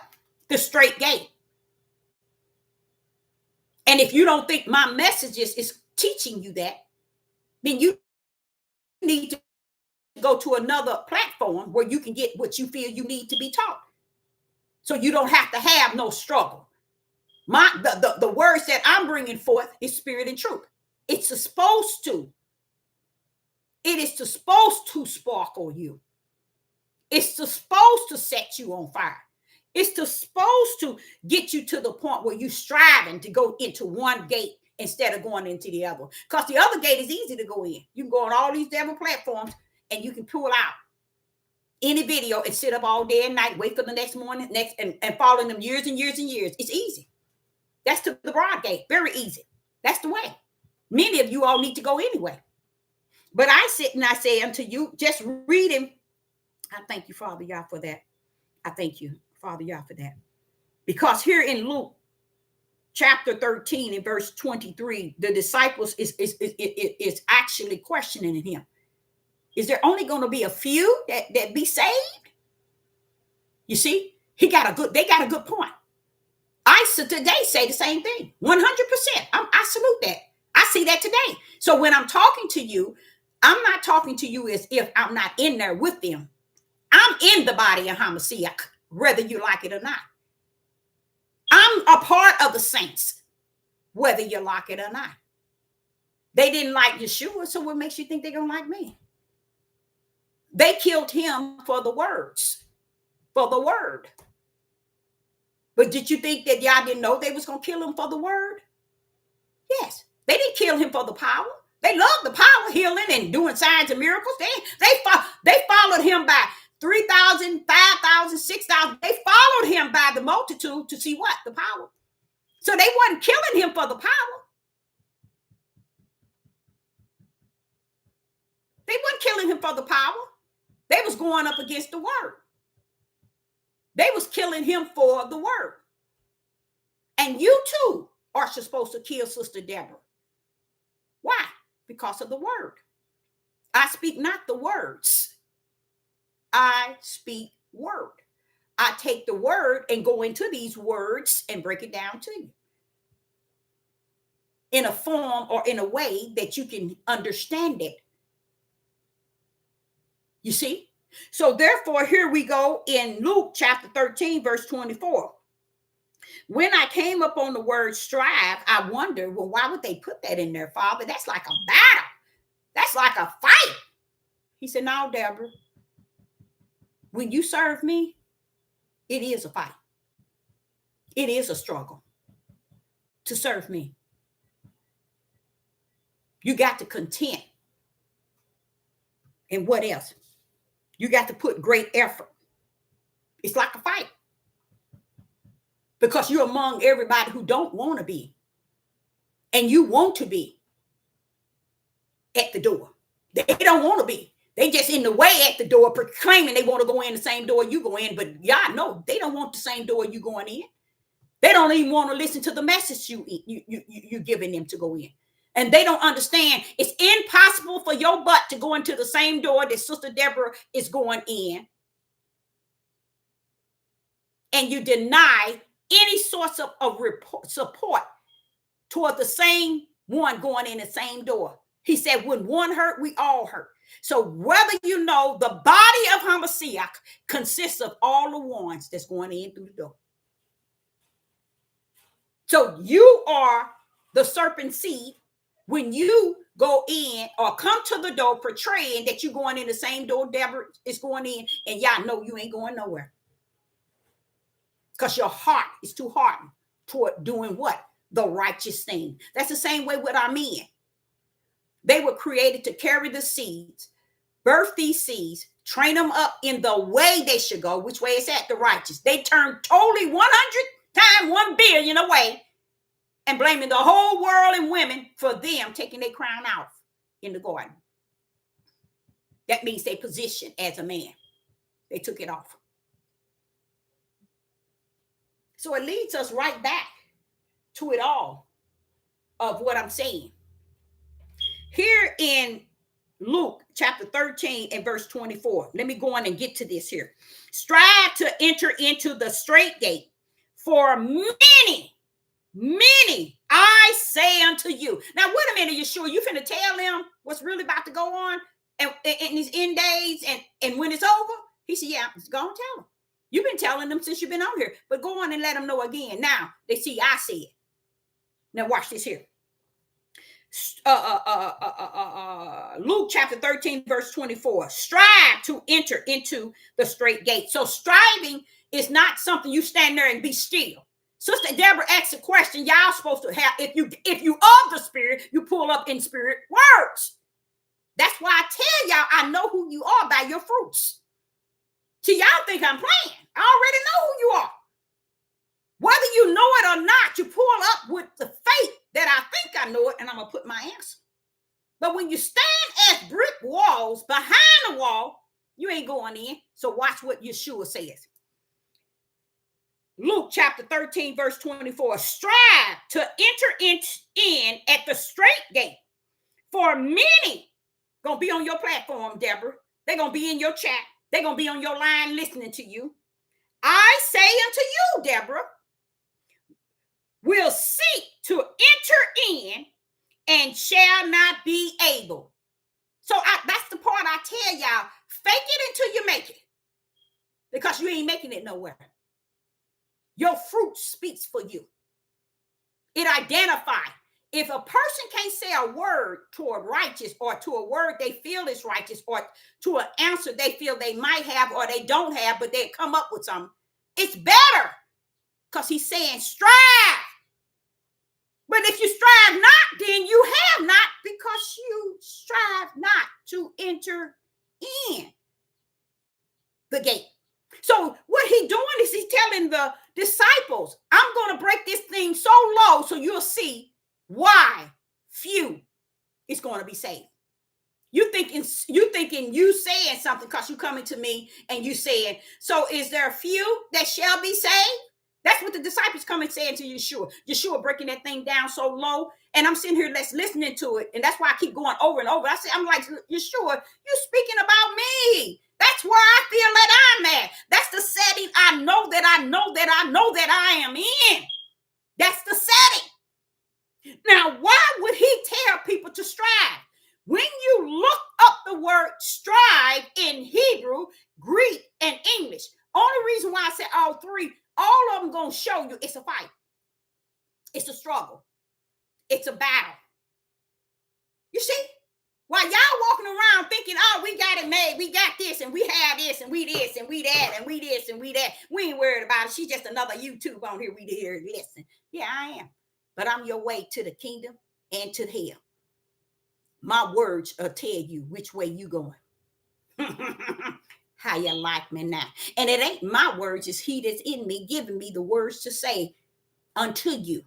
The straight gate. And if you don't think my messages is teaching you that, then you need to go to another platform where you can get what you feel you need to be taught. So you don't have to have no struggle. The words that I'm bringing forth is spirit and truth. It's supposed to. It is supposed to sparkle you. It's supposed to set you on fire. It's supposed to get you to the point where you're striving to go into one gate instead of going into the other. Because the other gate is easy to go in. You can go on all these different platforms and you can pull out any video and sit up all day and night, wait for the next morning, and following them years and years and years. It's easy. That's to the broad gate. Very easy. That's the way. Many of you all need to go anyway. But I sit and I say unto you, just reading. I thank you, Father God, for that. I thank you, Father God, for that. Because here in Luke chapter 13 and verse 23, the disciples is actually questioning him. Is there only going to be a few that be saved? You see, they got a good point. I today say the same thing, 100%. I salute that. I see that today. So when I'm talking to you, I'm not talking to you as if I'm not in there with them. I'm in the body of Hamashiach, whether you like it or not. I'm a part of the saints, whether you like it or not. They didn't like Yeshua, so what makes you think they're going to like me? They killed him for the words, for the word. But did you think that y'all didn't know they was going to kill him for the word? Yes. They didn't kill him for the power. They loved the power, healing and doing signs and miracles. They followed him by 3,000, 5,000, 6,000. They followed him by the multitude to see what? The power. So they wasn't killing him for the power. They wasn't killing him for the power. They was going up against the word. They was killing him for the word. And you too are supposed to kill Sister Deborah. Why? Because of the word. I speak not the words. I speak word. I take the word and go into these words and break it down to you in a form or in a way that you can understand it. You see? So therefore, here we go in Luke chapter 13, verse 24. When I came up on the word strive, I wondered, well, why would they put that in there, Father? That's like a battle. That's like a fight. He said, no, Deborah, when you serve me, it is a fight. It is a struggle to serve me. You got to content. And what else? You got to put great effort. It's like a fight. Because you're among everybody who don't want to be. And you want to be at the door. They don't want to be. They just in the way at the door proclaiming they want to go in the same door you go in. But y'all know they don't want the same door you going in. They don't even want to listen to the message you're giving them to go in. And they don't understand it's impossible for your butt to go into the same door that Sister Deborah is going in. And you deny any source of support toward the same one going in the same door. He said, when one hurt, we all hurt. So whether you know, the body of Hamashiach consists of all the ones that's going in through the door. So you are the serpent seed when you go in or come to the door portraying that you're going in the same door Deborah is going in, and y'all know you ain't going nowhere. Because your heart is too hardened toward doing what? The righteous thing. That's the same way with our men. They were created to carry the seeds, birth these seeds, train them up in the way they should go. Which way is that? The righteous. They turn totally 100 times 1 billion away and blaming the whole world and women for them taking their crown off in the garden. That means their position as a man. They took it off. So it leads us right back to it all of what I'm saying. Here in Luke chapter 13 and verse 24. Let me go on and get to this here. Strive to enter into the straight gate, for many, I say unto you. Now, wait a minute, Yeshua, you finna tell them what's really about to go on in these end days and when it's over? He said, yeah, go on, tell them. You've been telling them since you've been on here, but go on and let them know again. Now, they see I see it. Now, watch this here. Luke chapter 13 verse 24. Strive to enter into the straight gate. So striving is not something you stand there and be still. Sister Deborah asked a question y'all supposed to have. If you of the spirit, you pull up in spirit words. That's why I tell y'all I know who you are by your fruits. See, y'all think I'm playing. I already know who you are. Whether you know it or not, you pull up with the faith that I think I know it, and I'm going to put my answer. But when you stand as brick walls behind the wall, you ain't going in. So watch what Yeshua says. Luke chapter 13, verse 24. Strive to enter in at the straight gate. For many going to be on your platform, Deborah. They're going to be in your chat. They're going to be on your line listening to you. I say unto you, Deborah, will seek to enter in and shall not be able. So that's the part I tell y'all. Fake it until you make it. Because you ain't making it nowhere. Your fruit speaks for you. It identifies. If a person can't say a word toward righteous or to a word they feel is righteous or to an answer they feel they might have or they don't have, but they come up with something, it's better because he's saying strive. But if you strive not, then you have not because you strive not to enter in the gate. So what he's doing is he's telling the disciples, I'm going to break this thing so low so you'll see why few is going to be saved. You thinking you saying something because you coming to me and you saying, so is there a few that shall be saved? That's what the disciples come and saying to Yeshua. Yeshua breaking that thing down so low. And I'm sitting here listening to it. And that's why I keep going over and over. I'm like, Yeshua, you speaking about me. That's where I feel that I'm at. That's the setting I know that I am in. That's the setting. Now, why would he tell people to strive? When you look up the word strive in Hebrew, Greek, and English, only reason why I said all three, all of them going to show you it's a fight. It's a struggle. It's a battle. You see? While y'all walking around thinking, oh, we got it made. We got this and we have this and we this and we that and we this and we that. We ain't worried about it. She's just another YouTube on here. We hear and listen. Yeah, I am. But I'm your way to the kingdom and to hell. My words will tell you which way you going. How you like me now. And it ain't my words, it's he that's in me giving me the words to say unto you.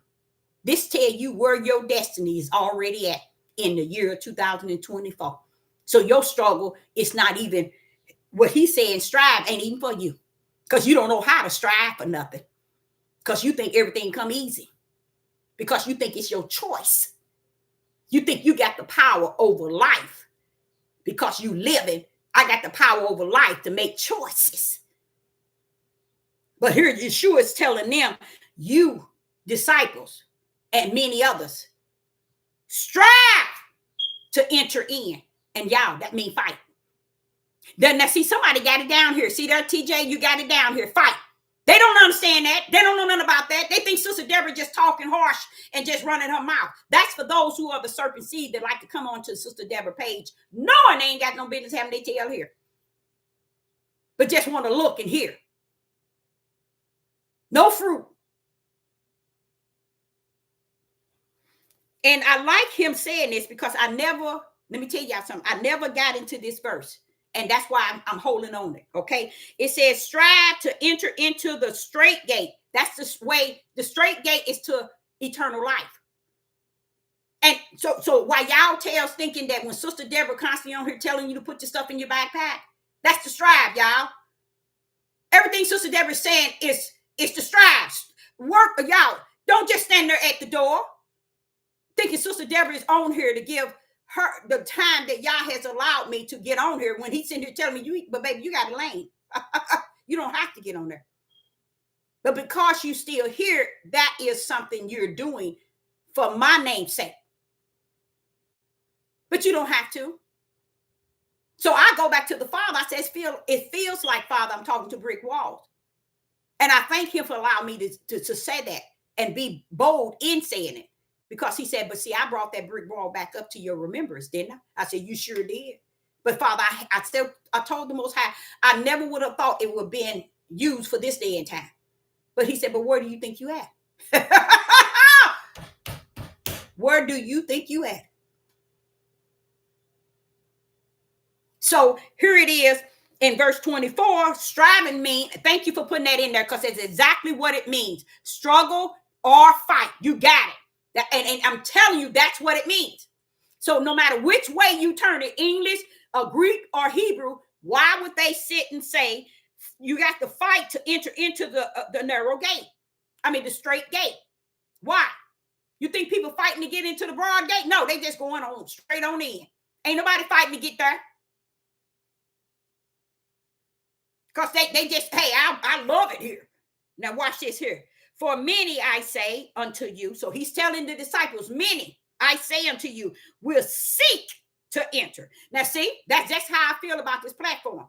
This tell you where your destiny is already at in the year of 2024. So your struggle is not even what he's saying strive ain't even for you. Because you don't know how to strive for nothing. Because you think everything come easy. Because you think it's your choice. You think you got the power over life. Because you living, I got the power over life to make choices. But here Yeshua is telling them, you disciples and many others, strive to enter in. And y'all, that mean fight. Then now see, somebody got it down here. See there, TJ, you got it down here. Fight. They don't understand that. They don't know nothing about that. They think Sister Deborah just talking harsh and just running her mouth. That's for those who are the serpent seed that like to come on to Sister Deborah page, knowing they ain't got no business having their tail here, but just want to look and hear. No fruit. And I like him saying this because let me tell y'all something. I never got into this verse. And that's why I'm holding on it. Okay. It says, strive to enter into the straight gate. That's the way. The straight gate is to eternal life. And so while y'all tales thinking that when Sister Deborah constantly on here telling you to put your stuff in your backpack, that's the strive, y'all. Everything Sister Deborah is saying is the strive. Work, y'all. Don't just stand there at the door thinking Sister Deborah is on here to give her the time that Yah has allowed me to get on here when he's sitting here telling me, but baby, you got a lane. You don't have to get on there. But because you still here, that is something you're doing for my name's sake. But you don't have to. So I go back to the Father. I say, it feels like, Father, I'm talking to brick walls. And I thank him for allowing me to say that and be bold in saying it. Because he said, but see, I brought that brick wall back up to your remembrance, didn't I? I said, you sure did. But Father, I told the Most High, I never would have thought it would have been used for this day and time. But he said, but where do you think you at? Where do you think you at? So here it is in verse 24, striving means, thank you for putting that in there because it's exactly what it means. Struggle or fight. You got it. And I'm telling you, that's what it means. So no matter which way you turn it, English, Greek, or Hebrew, why would they sit and say you got to fight to enter into the narrow gate? I mean, the straight gate. Why? You think people fighting to get into the broad gate? No, they just going on straight on in. Ain't nobody fighting to get there. Because they just, hey, I love it here. Now watch this here. For many, I say unto you. So he's telling the disciples, many, I say unto you, will seek to enter. Now see, that's how I feel about this platform.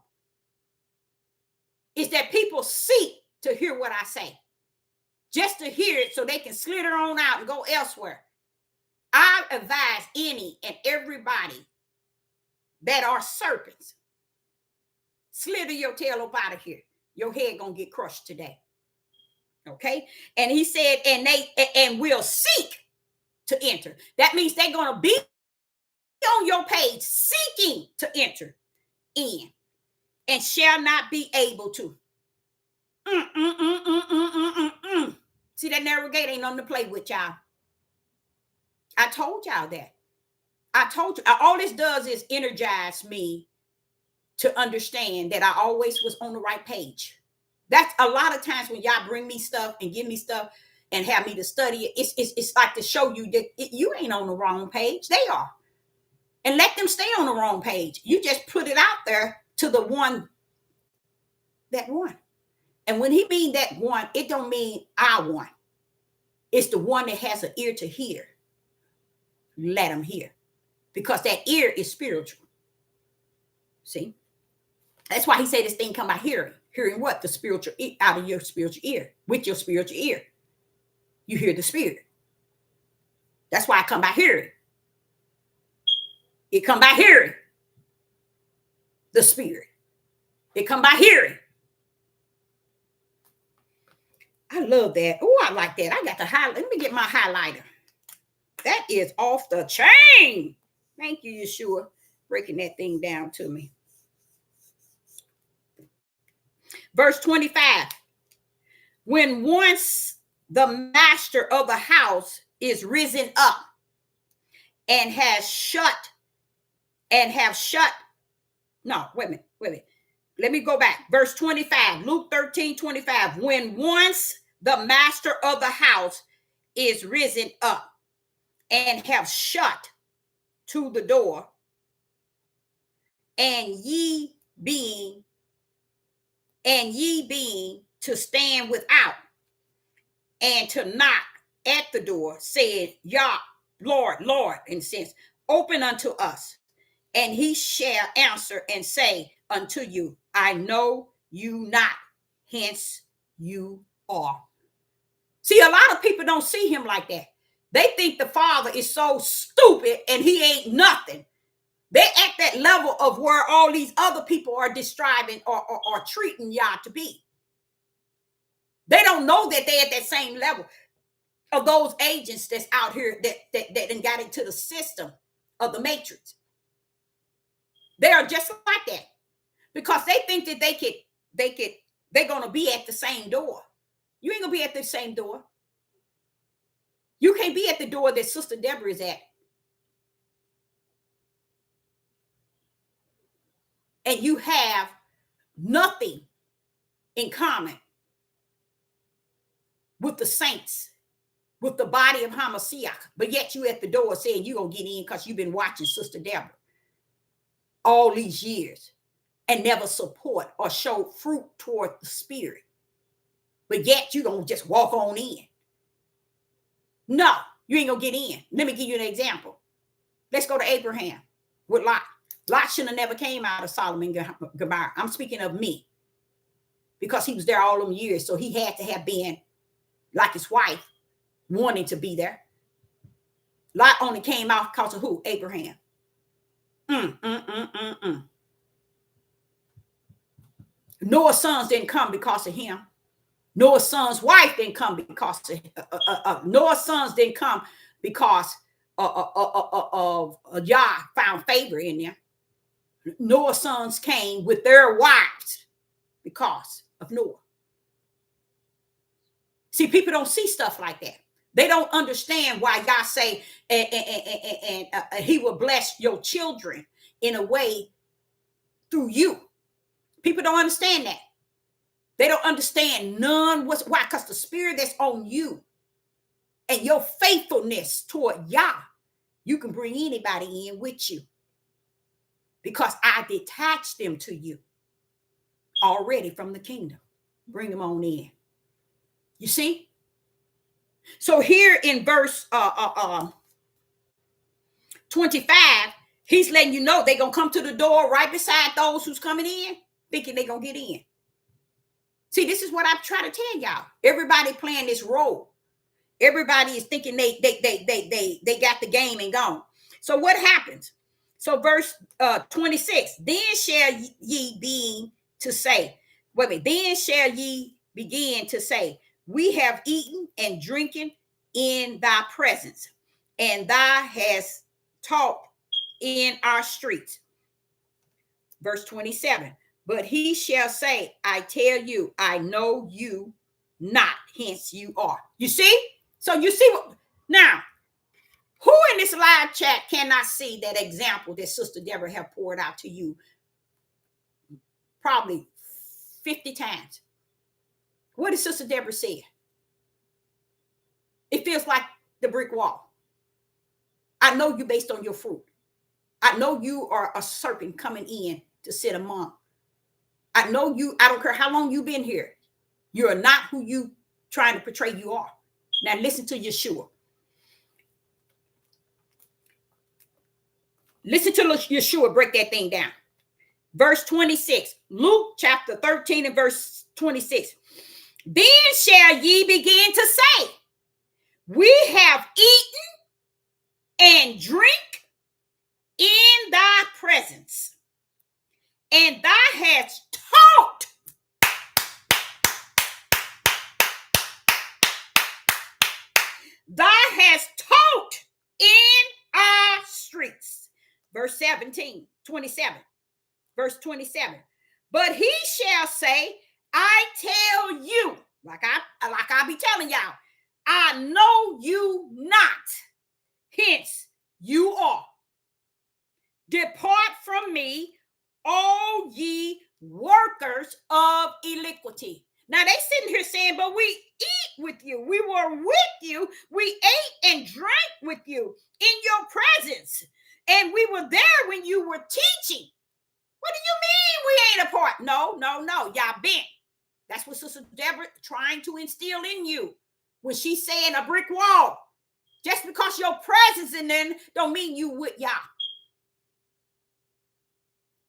Is that people seek to hear what I say. Just to hear it so they can slither on out and go elsewhere. I advise any and everybody that are serpents, slither your tail up out of here. Your head gonna get crushed today. Okay. And he said, and will seek to enter. That means they're going to be on your page seeking to enter in and shall not be able to. See, that narrow gate ain't nothing to play with, y'all. I told y'all that. I told you. All this does is energize me to understand that I always was on the right page. That's a lot of times when y'all bring me stuff and give me stuff and have me to study it. It's like to show you that you ain't on the wrong page. They are. And let them stay on the wrong page. You just put it out there to the one that won. And when he mean that one, it don't mean I won. It's the one that has an ear to hear. Let him hear. Because that ear is spiritual. See? That's why he said this thing come by hearing. Hearing what? The spiritual, out of your spiritual ear. With your spiritual ear. You hear the spirit. That's why I come by hearing. It come by hearing. The spirit. It come by hearing. I love that. Oh, I like that. I got the highlight. Let me get my highlighter. That is off the chain. Thank you, Yeshua, breaking that thing down to me. Verse 25. When once the master of the house is risen up and has shut. No, wait a minute. Let me go back. Verse 25, Luke 13:25. When once the master of the house is risen up and have shut to the door, and ye being to stand without and to knock at the door, said, Yah, Lord, in a sense, open unto us, and he shall answer and say unto you, I know you not, hence you are. See, a lot of people don't see him like that. They think the Father is so stupid and he ain't nothing. They're at that level of where all these other people are describing or treating Yah to be. They don't know that they're at that same level of those agents that's out here that got into the system of the matrix. They are just like that because they think that they're gonna be at the same door. You ain't gonna be at the same door. You can't be at the door that Sister Deborah is at. And you have nothing in common with the saints, with the body of Hamashiach, but yet you at the door saying you're going to get in because you've been watching Sister Deborah all these years and never support or show fruit toward the Spirit. But yet you don't just walk on in. No, you ain't going to get in. Let me give you an example. Let's go to Abraham with Lot. Lot should have never came out of Solomon Gomorrah. I'm speaking of me because he was there all them years. So he had to have been like his wife wanting to be there. Lot only came out because of who? Abraham. Noah's sons didn't come because of him. Noah's son's wife didn't come because of Noah's sons didn't come because of Yah found favor in them. Noah's sons came with their wives because of Noah. See, people don't see stuff like that. They don't understand why Yah say, and he will bless your children in a way through you. People don't understand that. They don't understand why? Because the spirit that's on you and your faithfulness toward Yah, you can bring anybody in with you. Because I detached them to you already from the kingdom. Bring them on in. You see? So here in verse 25, he's letting you know they're going to come to the door right beside those who's coming in, thinking they're going to get in. See, this is what I'm trying to tell y'all. Everybody playing this role. Everybody is thinking they got the game and gone. So what happens? So verse 26, then shall ye begin to say, then shall ye begin to say, we have eaten and drinking in thy presence, and thou hast taught in our streets. Verse 27, but he shall say, I tell you, I know you not, hence you are. You see? So you see what now? Who in this live chat cannot see that example that Sister Deborah have poured out to you probably 50 times? What did Sister Deborah say? It feels like the brick wall. I know you based on your fruit. I know you are a serpent coming in to sit among. I know you, I don't care how long you've been here. You are not who you trying to portray you are. Now listen to Yeshua. Listen to Yeshua break that thing down. Verse 26, Luke chapter 13 and verse 26. Then shall ye begin to say, we have eaten and drink in thy presence, and thou hast taught. Thou hast taught in our streets. Verse 27. Verse 27. But he shall say, I tell you, like I be telling y'all, I know you not, hence you are. Depart from me, all ye workers of iniquity. Now they sitting here saying, but we eat with you. We were with you. We ate and drank with you in your presence. And we were there when you were teaching. What do you mean we ain't a part? No. Y'all been. That's what Sister Deborah trying to instill in you. When she's saying a brick wall, Just because your presence in there don't mean you with Yah.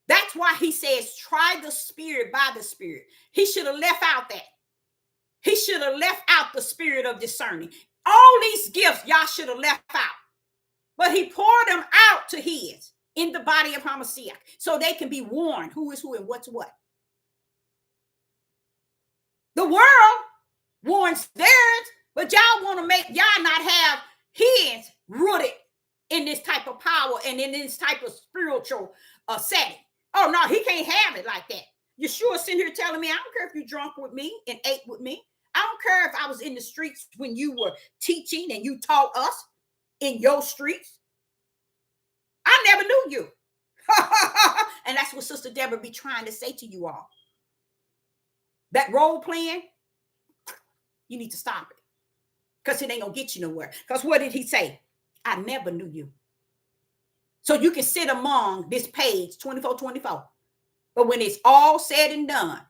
That's why he says, try the spirit by the spirit. He should have left out that. He should have left out the spirit of discerning. All these gifts Yah should have left out. But he poured them out to his in the body of Hamashiach so they can be warned who is who and what's what. The world warns theirs, but y'all want to make y'all not have his rooted in this type of power and in this type of spiritual setting. Oh, no, he can't have it like that. Yeshua sitting here telling me, I don't care if you drunk with me and ate with me. I don't care if I was in the streets when you were teaching and you taught us in your streets. I never knew you. And that's what Sister Deborah be trying to say to you all. That role playing, you need to stop it. Because it ain't going to get you nowhere. Because what did he say? I never knew you. So you can sit among this page 24:24. But when it's all said and done,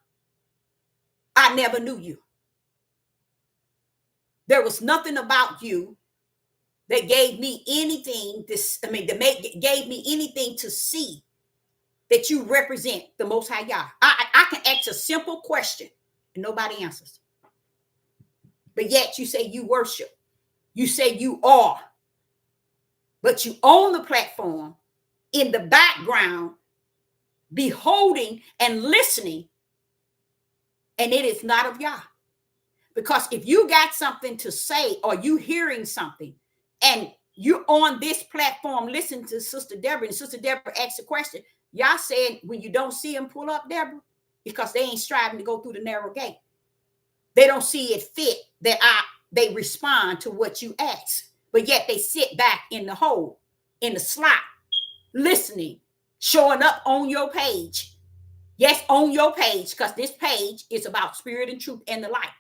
I never knew you. There was nothing about you that gave me anything gave me anything to see that you represent the Most High Yah. I can ask a simple question and nobody answers. But yet you say you worship. You say you are. But you own the platform in the background, beholding and listening, and it is not of Yah. Because if you got something to say or you hearing something and you're on this platform listening to Sister Deborah and Sister Deborah asks a question, Yah said when you don't see them pull up, Deborah, because they ain't striving to go through the narrow gate. They don't see it fit that they respond to what you ask, but yet they sit back in the hole, in the slot, listening, showing up on your page. Yes, on your page, because this page is about spirit and truth and the light.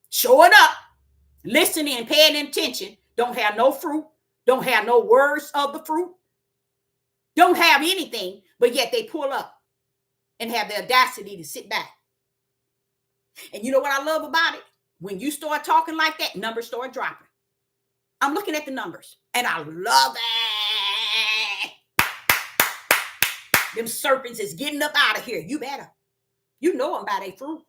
Showing up, listening and paying attention, don't have no fruit, don't have no words of the fruit, don't have anything, but yet they pull up and have the audacity to sit back. And you know what I love about it? When you start talking like that, numbers start dropping. I'm looking at the numbers, and I love it. Them serpents is getting up out of here. You better. You know them by their fruit.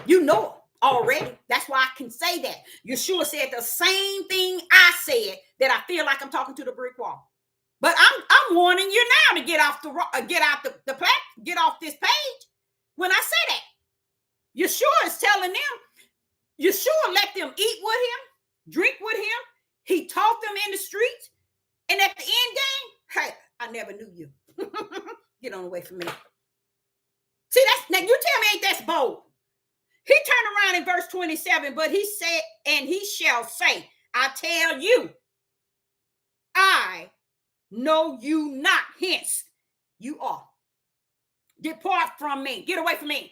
You know them already. That's why I can say that. Yeshua said the same thing I said, that I feel like I'm talking to the brick wall. But I'm warning you now to get off get off this page when I say that. Yeshua is telling them, Yeshua let them eat with him, drink with him. He taught them in the streets. And at the end game, hey, I never knew you. Get on away from me. See, now you tell me ain't that's bold. He turned around in verse 27, but he said, and he shall say, I tell you, I know you not, hence you are. Depart from me. Get away from me.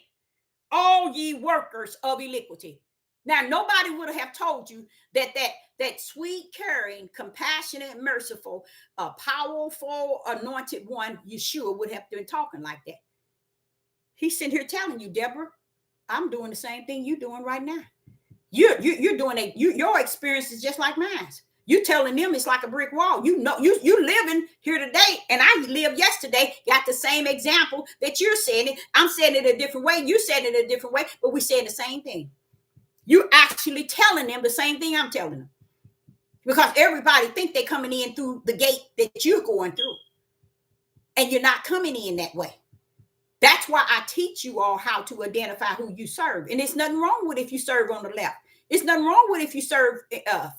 All ye workers of iniquity. Now, nobody would have told you that sweet, caring, compassionate, merciful, powerful, anointed one, Yeshua, would have been talking like that. He's sitting here telling you, Deborah, I'm doing the same thing you're doing right now. You're doing your experience is just like mine. You telling them it's like a brick wall. You know, you living here today, and I lived yesterday. Got the same example that you're saying it. I'm saying it a different way. You said it a different way, but we saying the same thing. You're actually telling them the same thing I'm telling them, because everybody think they're coming in through the gate that you're going through, and you're not coming in that way. That's why I teach you all how to identify who you serve, and it's nothing wrong with if you serve on the left. It's nothing wrong with if you serve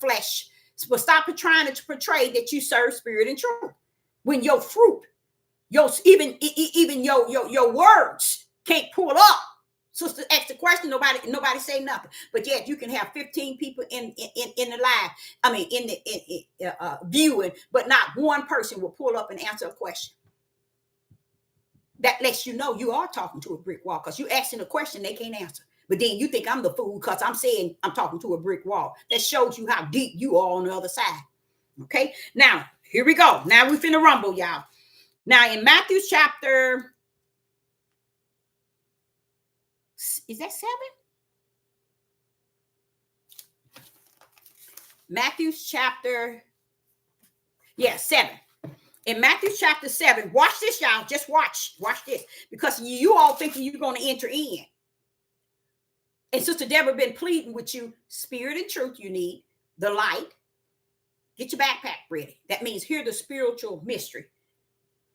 flesh. But stop trying to portray that you serve spirit and truth when your fruit, even your words can't pull up. Sister asked the question, nobody say nothing. But yet you can have 15 people in the live. I mean, in the viewing, but not one person will pull up and answer a question. That lets you know you are talking to a brick wall, because you asking a question they can't answer. But then you think I'm the fool because I'm saying I'm talking to a brick wall. That shows you how deep you are on the other side. Okay, now here we go. Now we finna rumble, y'all. Now in Matthew chapter, is that 7? Matthew chapter 7. In Matthew chapter 7, watch this, y'all. Just watch this, because you all thinking you're going to enter in. And Sister Deborah been pleading with you, spirit and truth you need, the light. Get your backpack ready. That means hear the spiritual mystery.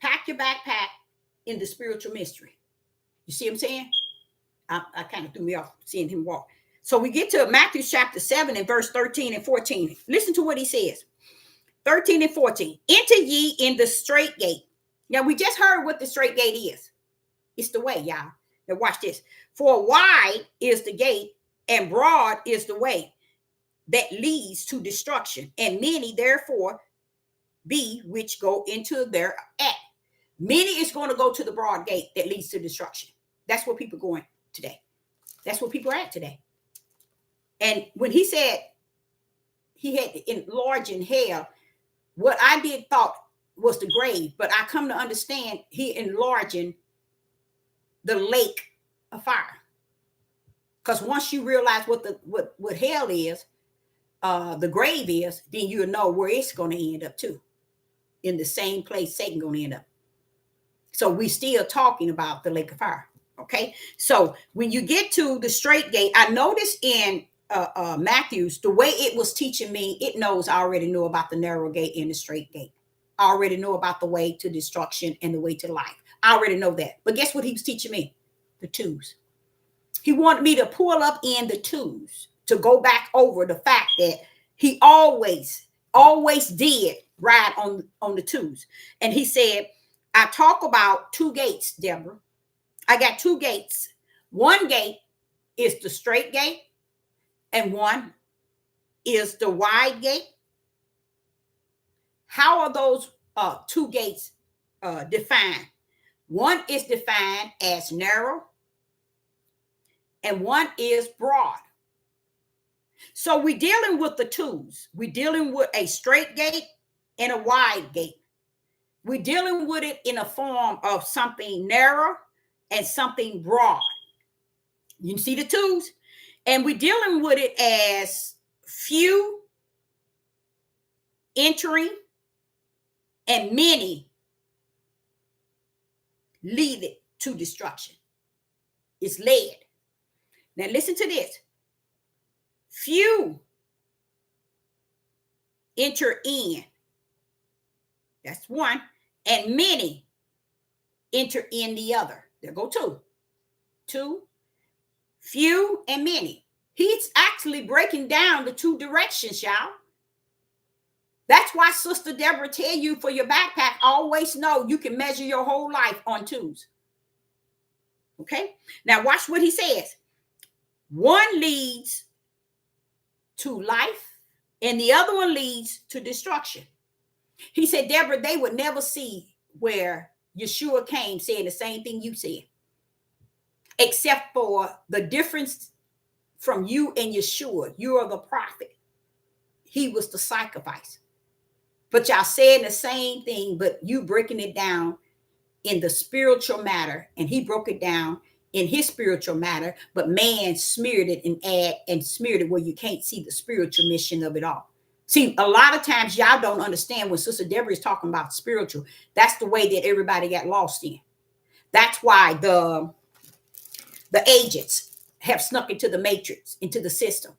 Pack your backpack in the spiritual mystery. You see what I'm saying? I kind of threw me off seeing him walk. So we get to Matthew chapter 7 and verse 13 and 14. Listen to what he says. 13 and 14. Enter ye in the straight gate. Now, we just heard what the straight gate is. It's the way, y'all. Now, watch this. For wide is the gate, and broad is the way that leads to destruction, and many, therefore, be which go into thereat. Many is going to go to the broad gate that leads to destruction. That's where people are going today. That's where people are at today. And when he said he had to enlarge in hell, what I did thought was the grave, but I come to understand he enlarging the lake of fire. Because once you realize what hell is, the grave is, then you'll know where it's going to end up too. In the same place Satan going to end up. So we still talking about the lake of fire. Okay. So when you get to the straight gate, I noticed in Matthew's, the way it was teaching me, it knows I already know about the narrow gate and the straight gate. I already know about the way to destruction and the way to life. I already know that. But guess what he was teaching me? The twos. He wanted me to pull up in the twos, to go back over the fact that he always did ride on the twos. And he said, I talk about two gates, Deborah. I got two gates. One gate is the straight gate, and one is the wide gate. How are those two gates defined? One is defined as narrow, and one is broad. So we're dealing with the twos. We're dealing with a straight gate and a wide gate. We're dealing with it in a form of something narrow and something broad. You can see the twos. And we're dealing with it as few entering and many lead it to destruction. It's led. Now listen to this. Few enter in. That's one. And many enter in the other. There go two. Two. Few and many. He's actually breaking down the two directions, y'all. That's why Sister Deborah tell you for your backpack, always know you can measure your whole life on twos. Okay? Now watch what he says. One leads to life, and the other one leads to destruction. He said, Deborah, they would never see where Yeshua came saying the same thing you said, except for the difference from you and Yeshua. You are the prophet. He was the sacrifice. But y'all saying the same thing, but you breaking it down in the spiritual matter, and he broke it down in his spiritual matter, but man smeared it and smeared it where you can't see the spiritual mission of it all. See, a lot of times y'all don't understand when Sister Deborah is talking about spiritual. That's the way that everybody got lost in. That's why the agents have snuck into the matrix, into the system.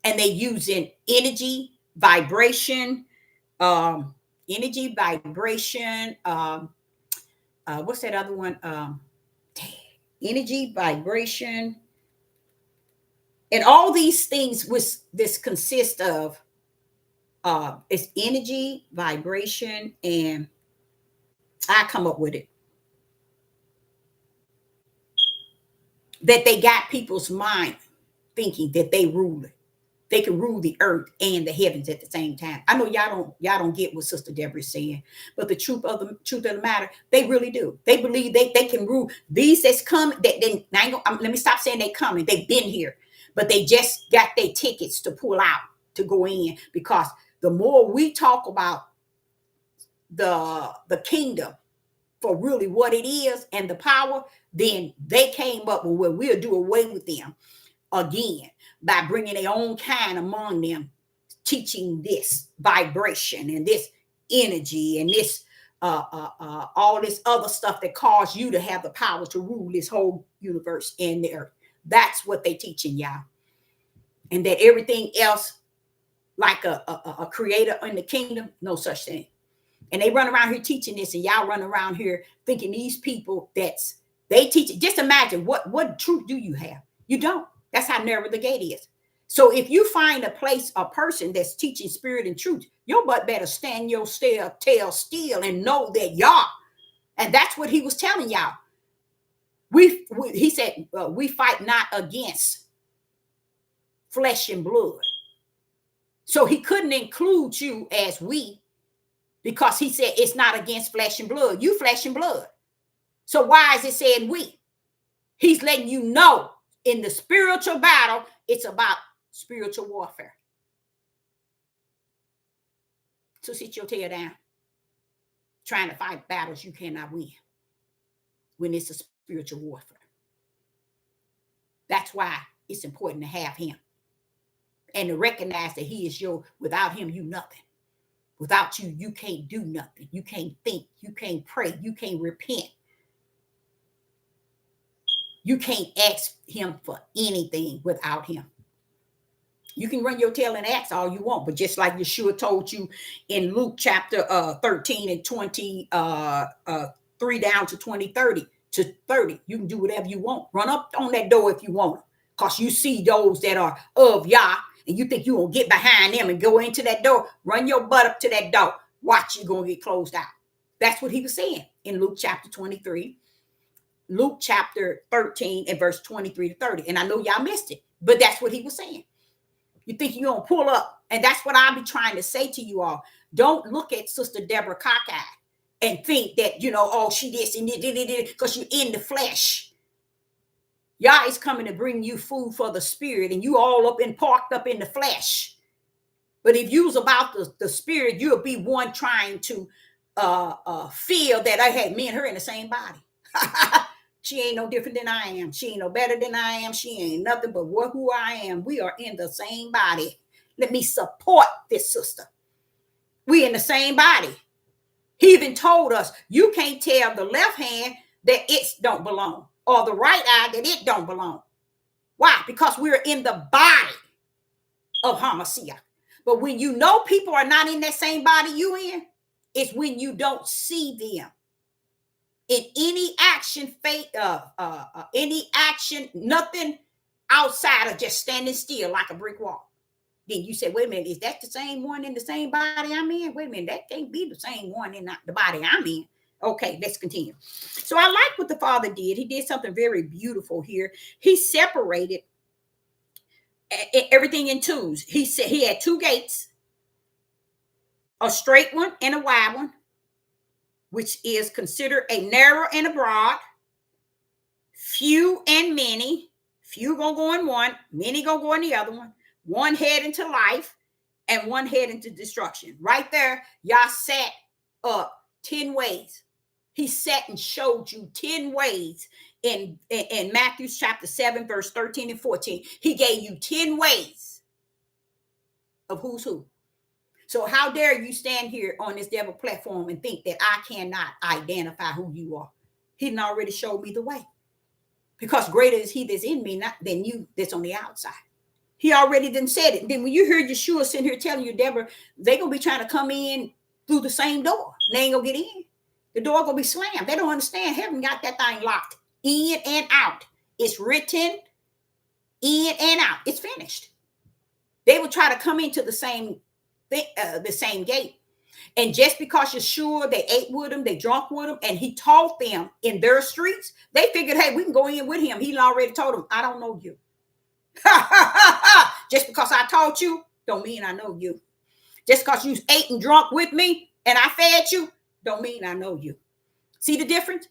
And they using energy, vibration, what's that other one? Energy, vibration, and all these things which this consists of is energy, vibration, and I come up with it. That they got people's mind thinking that they rule it. They can rule the earth and the heavens at the same time. I know y'all don't get what Sister Deborah is saying, but the truth of the matter, they really do. They believe they can rule these that's coming. Let me stop saying they coming. They've been here, but they just got their tickets to pull out to go in, because the more we talk about the kingdom for really what it is and the power, then they came up with where we'll do away with them again by bringing their own kind among them teaching this vibration and this energy and this all this other stuff that caused you to have the power to rule this whole universe and the earth. That's what they teaching y'all. And that everything else, like a creator in the kingdom, no such thing. And they run around here teaching this, and y'all run around here thinking these people they teach it. Just imagine what truth do you have? You don't. That's how narrow the gate is. So if you find a person that's teaching spirit and truth, your butt better stand your tail still and know that y'all. And that's what he was telling y'all. He said, we fight not against flesh and blood. So he couldn't include you as we, because he said it's not against flesh and blood. You flesh and blood. So why is it saying we? He's letting you know in the spiritual battle, it's about spiritual warfare. So sit your tail down. Trying to fight battles you cannot win when it's a spiritual warfare. That's why it's important to have him and to recognize that he is without him, you nothing. Without you, you can't do nothing. You can't think. You can't pray. You can't repent. You can't ask him for anything without him. You can run your tail and ask all you want, but just like Yeshua told you in Luke chapter 13 and 23 down to 30, you can do whatever you want. Run up on that door if you want, because you see those that are of Yah, and you think you're going to get behind them and go into that door. Run your butt up to that door. Watch, you're going to get closed out. That's what he was saying in Luke chapter 23. Luke chapter 13 and verse 23 to 30. And I know y'all missed it, but that's what he was saying. You think you're going to pull up. And that's what I'll be trying to say to you all. Don't look at Sister Deborah cockeyed and think that, oh, she this and this, because you're in the flesh. Yah is coming to bring you food for the spirit, and you all up and parked up in the flesh. But if you was about the spirit, you'll be one trying to feel that I had me and her in the same body. She ain't no different than I am. She ain't no better than I am. She ain't nothing but who I am. We are in the same body. Let me support this sister. We in the same body. He even told us, you can't tell the left hand that it don't belong, or the right eye that it don't belong. Why? Because we're in the body of Hamashiach. But when you know people are not in that same body you in, it's when you don't see them in any action, nothing outside of just standing still like a brick wall. Then you say, wait a minute, is that the same one in the same body I'm in? Wait a minute, that can't be the same one in the body I'm in. Okay, let's continue. So I like what the Father did. He did something very beautiful here. He separated everything in twos. He said he had two gates, a straight one and a wide one, which is considered a narrow and a broad, few and many. Few gonna go in one, many gonna go in the other one. One head into life and one head into destruction. Right there, Yah set up 10 ways. He sat and showed you 10 ways in Matthew chapter 7, verse 13 and 14. He gave you 10 ways of who's who. So how dare you stand here on this devil platform and think that I cannot identify who you are? He done already showed me the way. Because greater is he that's in me than you that's on the outside. He already done said it. Then when you hear Yeshua sitting here telling you, Deborah, they're going to be trying to come in through the same door. They ain't going to get in. The door going to be slammed. They don't understand. Heaven got that thing locked in and out. It's written in and out. It's finished. They will try to come into the same gate. And just because Yeshua, they ate with him, they drunk with him, and he taught them in their streets, they figured, hey, we can go in with him. He already told them, I don't know you. Just because I taught you, don't mean I know you. Just because you ate and drunk with me and I fed you, don't mean I know you. See the difference?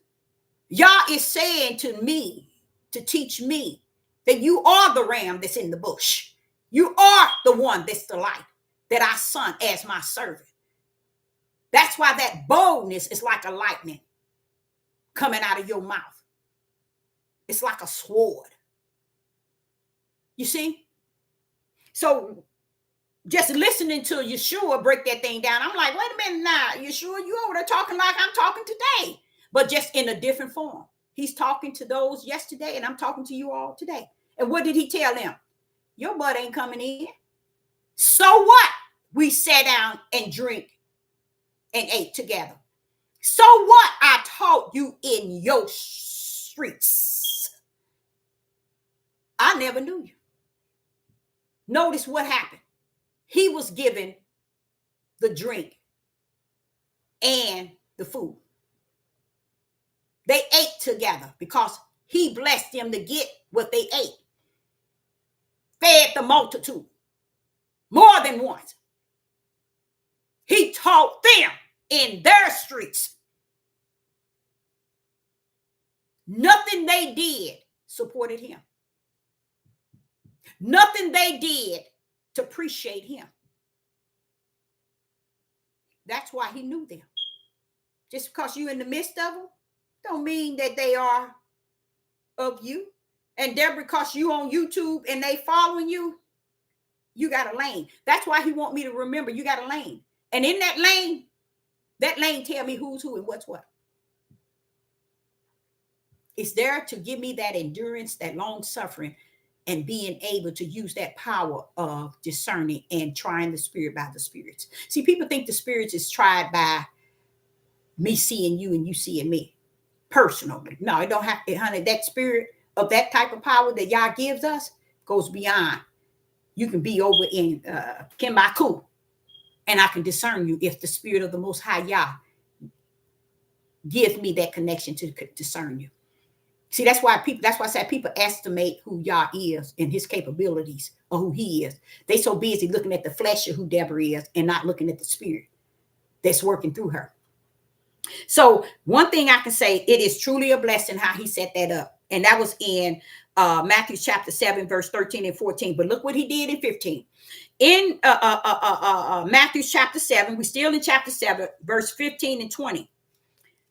Yah is saying to me, to teach me, that you are the ram that's in the bush. You are the one that's the light that I sent as my servant. That's why that boldness is like a lightning coming out of your mouth. It's like a sword. You see? So Just listening to Yeshua break that thing down, I'm like, wait a minute now, Yeshua, you over there talking like I'm talking today, but just in a different form. He's talking to those yesterday, and I'm talking to you all today. And what did he tell them? Your butt ain't coming in. So what? We sat down and drink and ate together. So what? I taught you in your streets. I never knew you. Notice what happened. He was given the drink and the food. They ate together because he blessed them to get what they ate. Fed the multitude more than once. He taught them in their streets. Nothing they did supported him. Nothing they did to appreciate him. That's why he knew them. Just because you're in the midst of them, don't mean that they are of you. And Deborah, because you on YouTube and they following you, you got a lane. That's why he want me to remember you got a lane. And in that lane tell me who's who and what's what. It's there to give me that endurance, that long suffering, and being able to use that power of discerning and trying the spirit by the spirits. See, people think the spirits is tried by me seeing you and you seeing me personally. No, it don't have to, honey. That spirit of that type of power that Yah gives us goes beyond. You can be over in Kimbaku, and I can discern you if the spirit of the Most High Yah gives me that connection to discern you. See, that's why I said people estimate who Yah is and his capabilities or who he is. They so busy looking at the flesh of who Deborah is and not looking at the spirit that's working through her. So one thing I can say, it is truly a blessing how he set that up. And that was in Matthew chapter 7, verse 13 and 14. But look what he did in 15. In Matthew chapter 7, we're still in chapter 7, verse 15 and 20.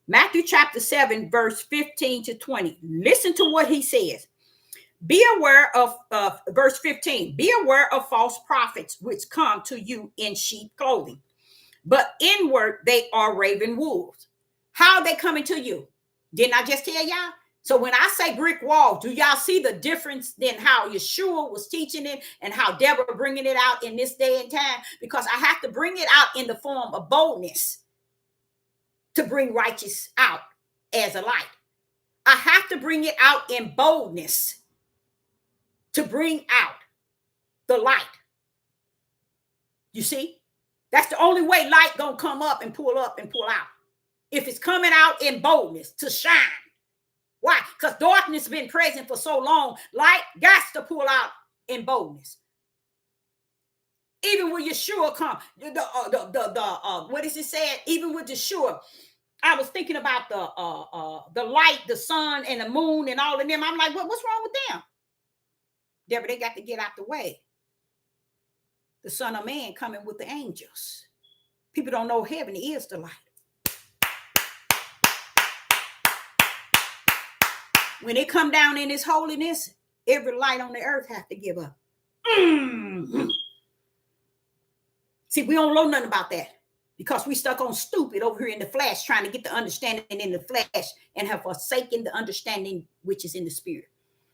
Matthew chapter 7, verse 15 to 20. Listen to what he says. Be aware of, verse 15, be aware of false prophets which come to you in sheep clothing, but inward they are raven wolves. How are they coming to you? Didn't I just tell y'all? So when I say brick wall, do y'all see the difference than how Yeshua was teaching it and how Deborah bringing it out in this day and time? Because I have to bring it out in the form of boldness to bring righteous out as a light. I have to bring it out in boldness to bring out the light. You see? That's the only way light gonna come up and pull out. If it's coming out in boldness to shine. Why? Because darkness has been present for so long. Light got to pull out in boldness. Even when Yeshua come, what is it said? Even with Yeshua, I was thinking about the light, the sun, and the moon, and all of them. I'm like, what's wrong with them? Deborah, they got to get out the way. The Son of Man coming with the angels. People don't know heaven is the light. When it come down in its holiness, every light on the earth has to give up. Mm-hmm. See, we don't know nothing about that because we stuck on stupid over here in the flesh, trying to get the understanding in the flesh and have forsaken the understanding which is in the spirit.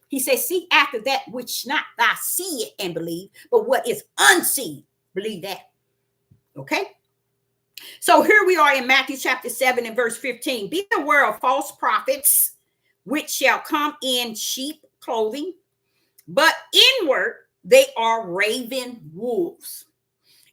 He says, seek after that which not thou see it and believe, but what is unseen, believe that. Okay? So here we are in Matthew chapter 7 and verse 15. Be aware of false prophets, which shall come in sheep clothing, but inward they are raven wolves.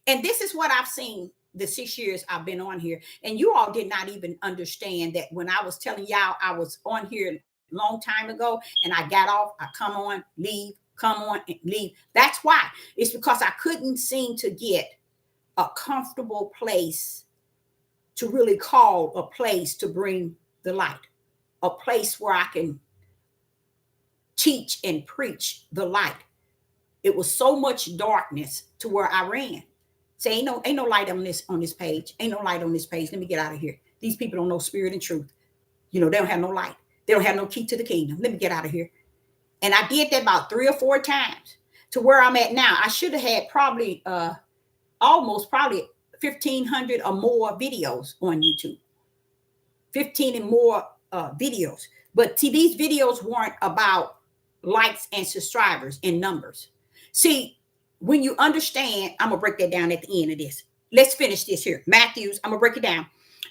And this is what I've seen the 6 years I've been on here. And you all did not even understand that when I was telling y'all I was on here a long time ago and I got off, I come on, leave, come on and leave. That's why. It's because I couldn't seem to get a comfortable place to really call a place to bring the light. A place where I can teach and preach the light. It was so much darkness to where I ran. Say, ain't no light on this page. Ain't no light on this page. Let me get out of here. These people don't know spirit and truth. You know, they don't have no light. They don't have no key to the kingdom. Let me get out of here. And I did that about 3 or 4 times to where I'm at now. I should have had probably almost probably 1,500 or more videos on YouTube. 15 and more videos. But see, these videos weren't about likes and subscribers and numbers. See, when you understand, I'm going to break that down at the end of this. Let's finish this here. Matthew's, I'm going to break it down.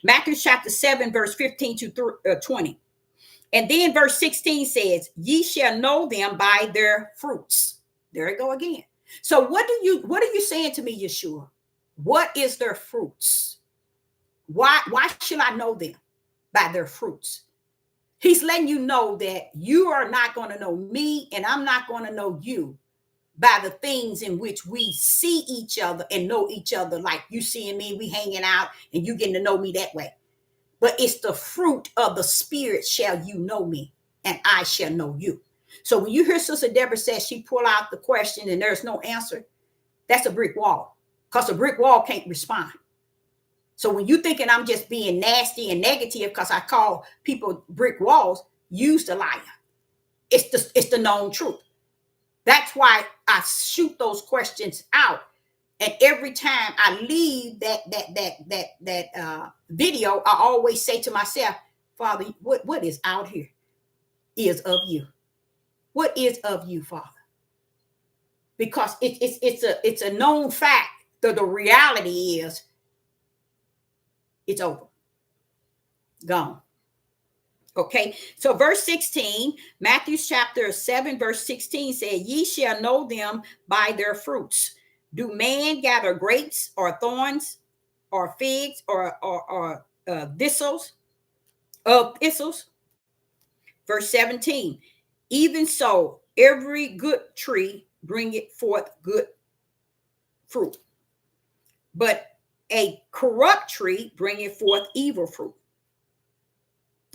Matthew chapter 7, verse 15 to 20. And then verse 16 says, ye shall know them by their fruits. There you go again. So what are you saying to me, Yeshua? What is their fruits? Why should I know them? By their fruits. He's letting you know that you are not going to know me, and I'm not going to know you by the things in which we see each other and know each other, like you seeing me, we hanging out, and you getting to know me that way. But it's the fruit of the Spirit shall you know me, and I shall know you. So when you hear Sister Deborah say she pull out the question and there's no answer, that's a brick wall, because a brick wall can't respond. So when you thinking I'm just being nasty and negative because I call people brick walls, use the liar. It's the known truth. That's why I shoot those questions out. And every time I leave that video, I always say to myself, Father, what is out here is of you. What is of you, Father? Because it's a known fact that the reality is it's over. Gone. Okay. So verse 16, Matthew chapter 7, verse 16 said, ye shall know them by their fruits. Do man gather grapes or thorns or figs or thistles of thistles? Verse 17, even so, every good tree bringeth forth good fruit, but a corrupt tree bringeth forth evil fruit.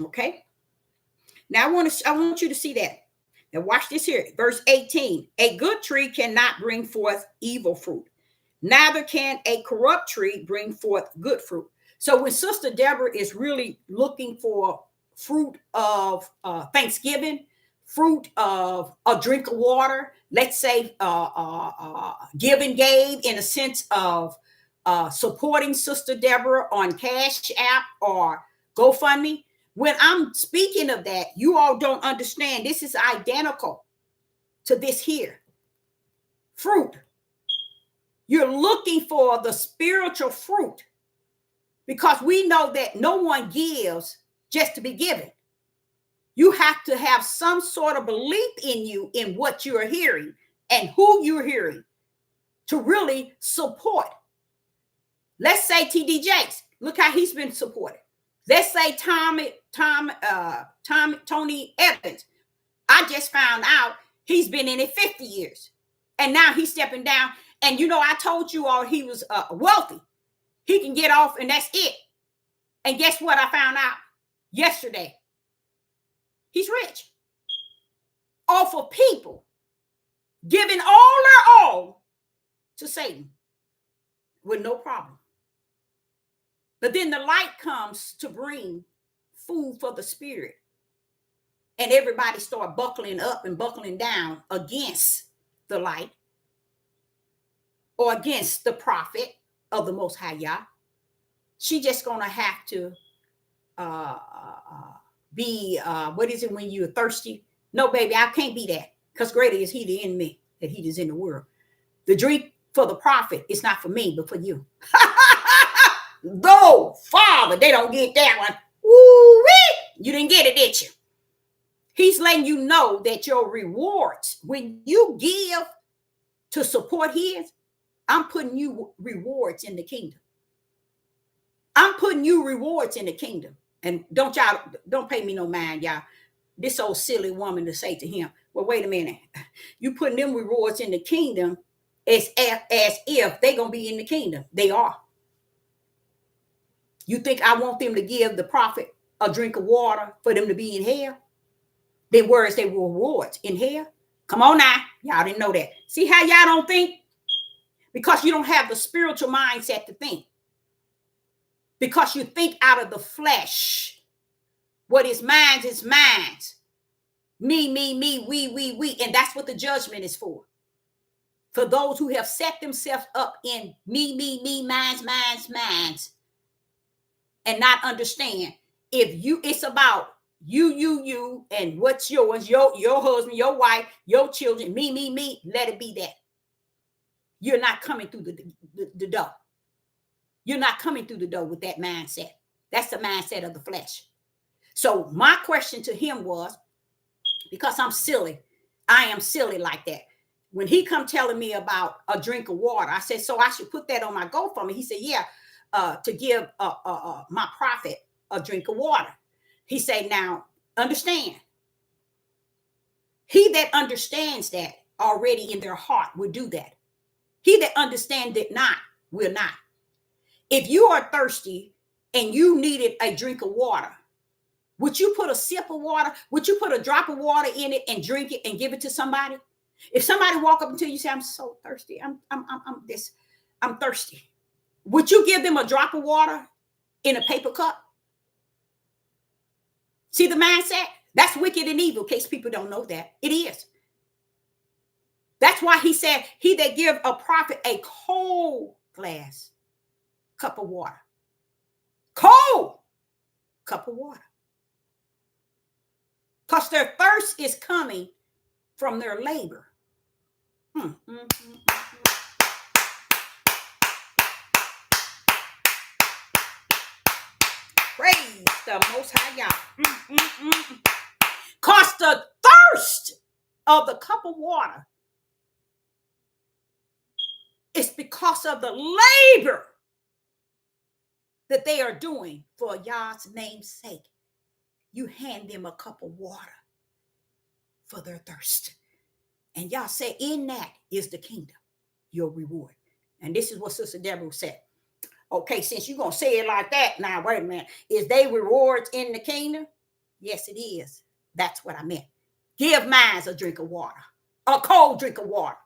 Okay. Now I want you to see that. Now watch this here. Verse 18. A good tree cannot bring forth evil fruit. Neither can a corrupt tree bring forth good fruit. So when Sister Deborah is really looking for fruit of Thanksgiving, fruit of a drink of water, let's say give and gave in a sense of supporting Sister Deborah on Cash App or GoFundMe. When I'm speaking of that, you all don't understand. This is identical to this here. Fruit. You're looking for the spiritual fruit because we know that no one gives just to be given. You have to have some sort of belief in you in what you're hearing and who you're hearing to really support. Let's say TD Jakes. Look how he's been supported. Let's say Tony Evans. I just found out he's been in it 50 years. And now he's stepping down. And you know, I told you all he was wealthy. He can get off and that's it. And guess what I found out yesterday? He's rich. Off of people giving all their all to Satan with no problem. But then the light comes to bring food for the spirit. And everybody start buckling up and buckling down against the light or against the prophet of the Most High Yah. She just going to have to be, what is it when you're thirsty? No, baby, I can't be that because greater is he in me than he is in the world. The drink for the prophet is not for me, but for you. Though, Father, they don't get that one. Woo-wee! You didn't get it, did you? He's letting you know that your rewards, when you give to support his, I'm putting you rewards in the kingdom. I'm putting you rewards in the kingdom. And don't pay me no mind, y'all. This old silly woman to say to him, well, wait a minute. You putting them rewards in the kingdom as if they're going to be in the kingdom. They are. You think I want them to give the prophet a drink of water for them to be in hell? Then where is their rewards? In hell? Come on now. Y'all didn't know that. See how y'all don't think? Because you don't have the spiritual mindset to think. Because you think out of the flesh. What is mine is mine. Me, we. And that's what the judgment is for. for those who have set themselves up in me, mine's, and not understand. It's about you, and what's yours, your husband, your wife, your children, me, let it be that. You're not coming through the door. You're not coming through the door with that mindset. That's the mindset of the flesh. So my question to him was, because I'm silly, I am silly like that. When he come telling me about a drink of water, I said, so I should put that on my GoFundMe. He said, yeah, to give my prophet a drink of water. He said, now, understand, he that understands that already in their heart will do that. He that understands it not will not. If you are thirsty and you needed a drink of water, would you put a sip of water? Would you put a drop of water in it and drink it and give it to somebody? If somebody walk up until you say, I'm so thirsty, I'm thirsty. Would you give them a drop of water in a paper cup? See the mindset? That's wicked and evil, in case people don't know that. It is. That's why he said, he that give a prophet a cold glass cup of water. Cold cup of water. Because their thirst is coming from their labor. Praise the Most High God. Because the thirst of the cup of water is because of the labor that they are doing for Yah's name's sake. You hand them a cup of water for their thirst. And Yah said, in that is the kingdom, your reward. And this is what Sister Deborah said. Okay, since you're going to say it like that, now, wait a minute. Is they rewards in the kingdom? Yes, it is. That's what I meant. Give minds a drink of water, a cold drink of water.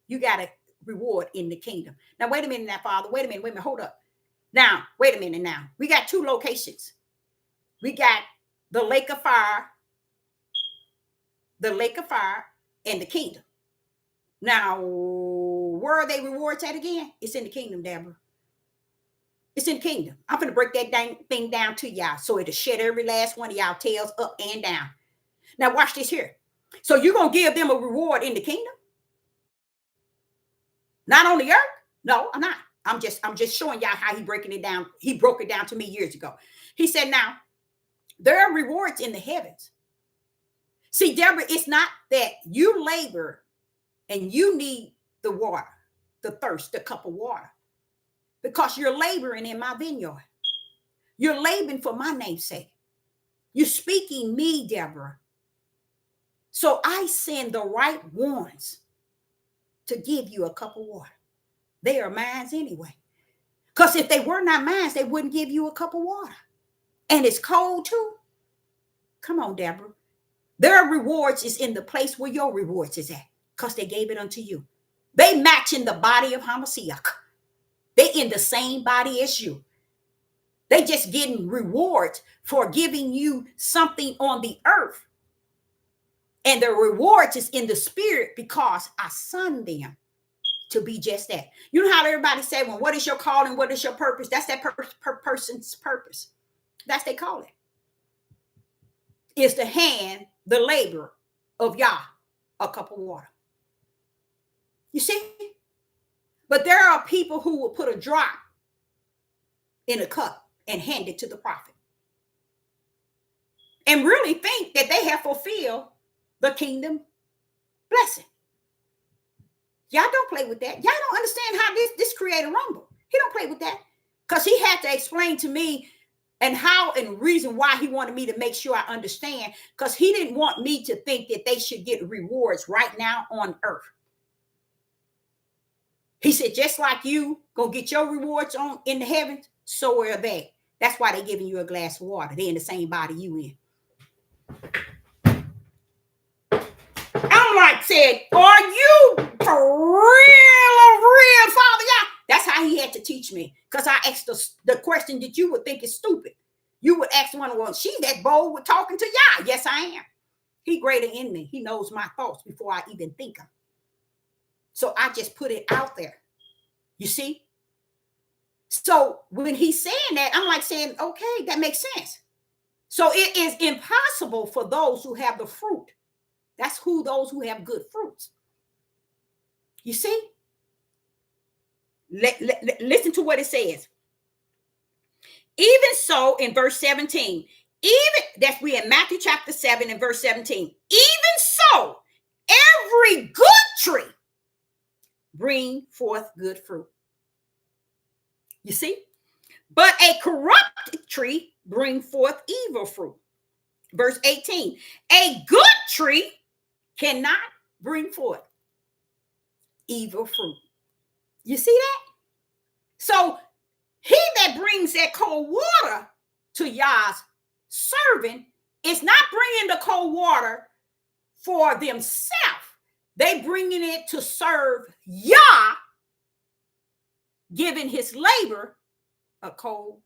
You got a reward in the kingdom. Now, wait a minute now, Father. Wait a minute, hold up. Now, wait a minute now. We got two locations. We got the lake of fire, and the kingdom. Now, where are they rewards at again? It's in the kingdom, Deborah. It's in the kingdom. I'm going to break that thing down to y'all so it'll shed every last one of y'all tails up and down. Now, watch this here. So you're going to give them a reward in the kingdom? Not on the earth? No, I'm not. I'm just showing y'all how he breaking it down. He broke it down to me years ago. He said, now, there are rewards in the heavens. See, Deborah, it's not that you labor and you need the water, the thirst, the cup of water, because you're laboring in my vineyard. You're laboring for my name's sake. You're speaking me, Deborah. So I send the right ones to give you a cup of water. They are mine anyway. Because if they were not mine, they wouldn't give you a cup of water. And it's cold too. Come on, Deborah. Their rewards is in the place where your rewards is at, because they gave it unto you. They match in the body of Hamashiach. They in the same body as you. They just getting rewards for giving you something on the earth. And the rewards is in the spirit because I son them to be just that. You know how everybody say, well, what is your calling? What is your purpose? That's that person's purpose. That's they call it. Is to hand the labor of Yah a cup of water. You see? But there are people who will put a drop in a cup and hand it to the prophet and really think that they have fulfilled the kingdom blessing. Y'all don't play with that. Y'all don't understand how this created rumble. He don't play with that, because he had to explain to me and how and reason why he wanted me to make sure I understand, because he didn't want me to think that they should get rewards right now on earth. He said, just like you gonna get your rewards on in the heavens, so are they. That's why they're giving you a glass of water. They're in the same body you in. I'm like, said, are you for real, Father? Yeah. That's how he had to teach me, because I asked the question that you would think is stupid. You would ask one, well, she's that bold with talking to Yah. Yes, I am. He greater in me. He knows my thoughts before I even think them. So I just put it out there. You see? So when he's saying that, I'm like saying, okay, that makes sense. So it is impossible for those who have the fruit. That's who those who have good fruits. You see? Listen to what it says. Even so, in verse 17, we in Matthew chapter 7 and verse 17. Even so, every good tree bring forth good fruit. You see? But a corrupt tree bring forth evil fruit. Verse 18. A good tree cannot bring forth evil fruit. You see that? So he that brings that cold water to Yah's servant is not bringing the cold water for themselves. They bringing it to serve Yah, giving his labor a cold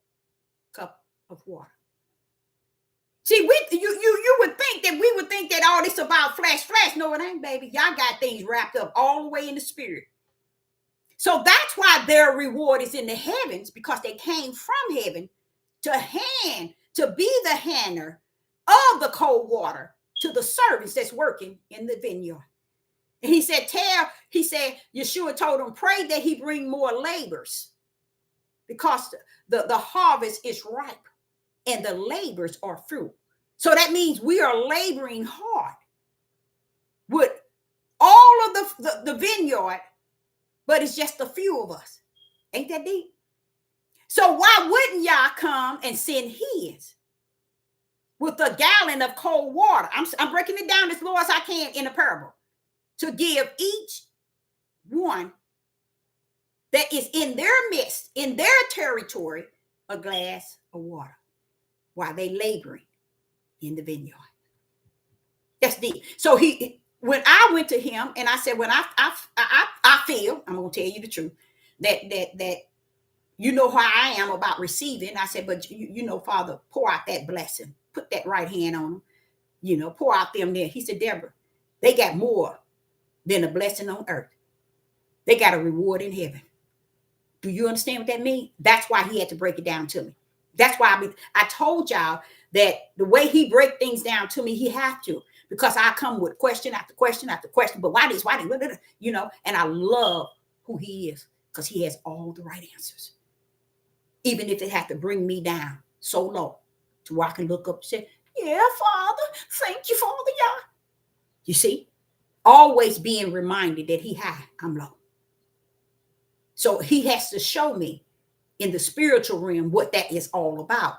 cup of water. See, you would think that we would think that all this about flesh. No, it ain't, baby. Y'all got things wrapped up all the way in the spirit. So that's why their reward is in the heavens, because they came from heaven to be the hander of the cold water to the servants that's working in the vineyard. And he said, Yeshua told him, pray that he bring more labors, because the harvest is ripe and the labors are fruit. So that means we are laboring hard with all of the vineyard, but it's just a few of us. Ain't that deep? So why wouldn't Yah come and send his with a gallon of cold water? I'm breaking it down as low as I can in a parable, to give each one that is in their midst, in their territory, a glass of water while they laboring in the vineyard. That's deep. So when I went to him and I said, when I feel, I'm going to tell you the truth, that you know how I am about receiving. I said, but you know, Father, pour out that blessing. Put that right hand on them. Pour out them there. He said, Deborah, they got more than a blessing on earth. They got a reward in heaven. Do you understand what that means? That's why he had to break it down to me. That's why I told y'all that the way he break things down to me, he have to, because I come with question after question after question. But why this? And I love who he is, because he has all the right answers. Even if it had to bring me down so low to where I can look up and say, yeah, Father, thank you, Father, Yah. You see, always being reminded that he high, I'm low. So he has to show me in the spiritual realm what that is all about,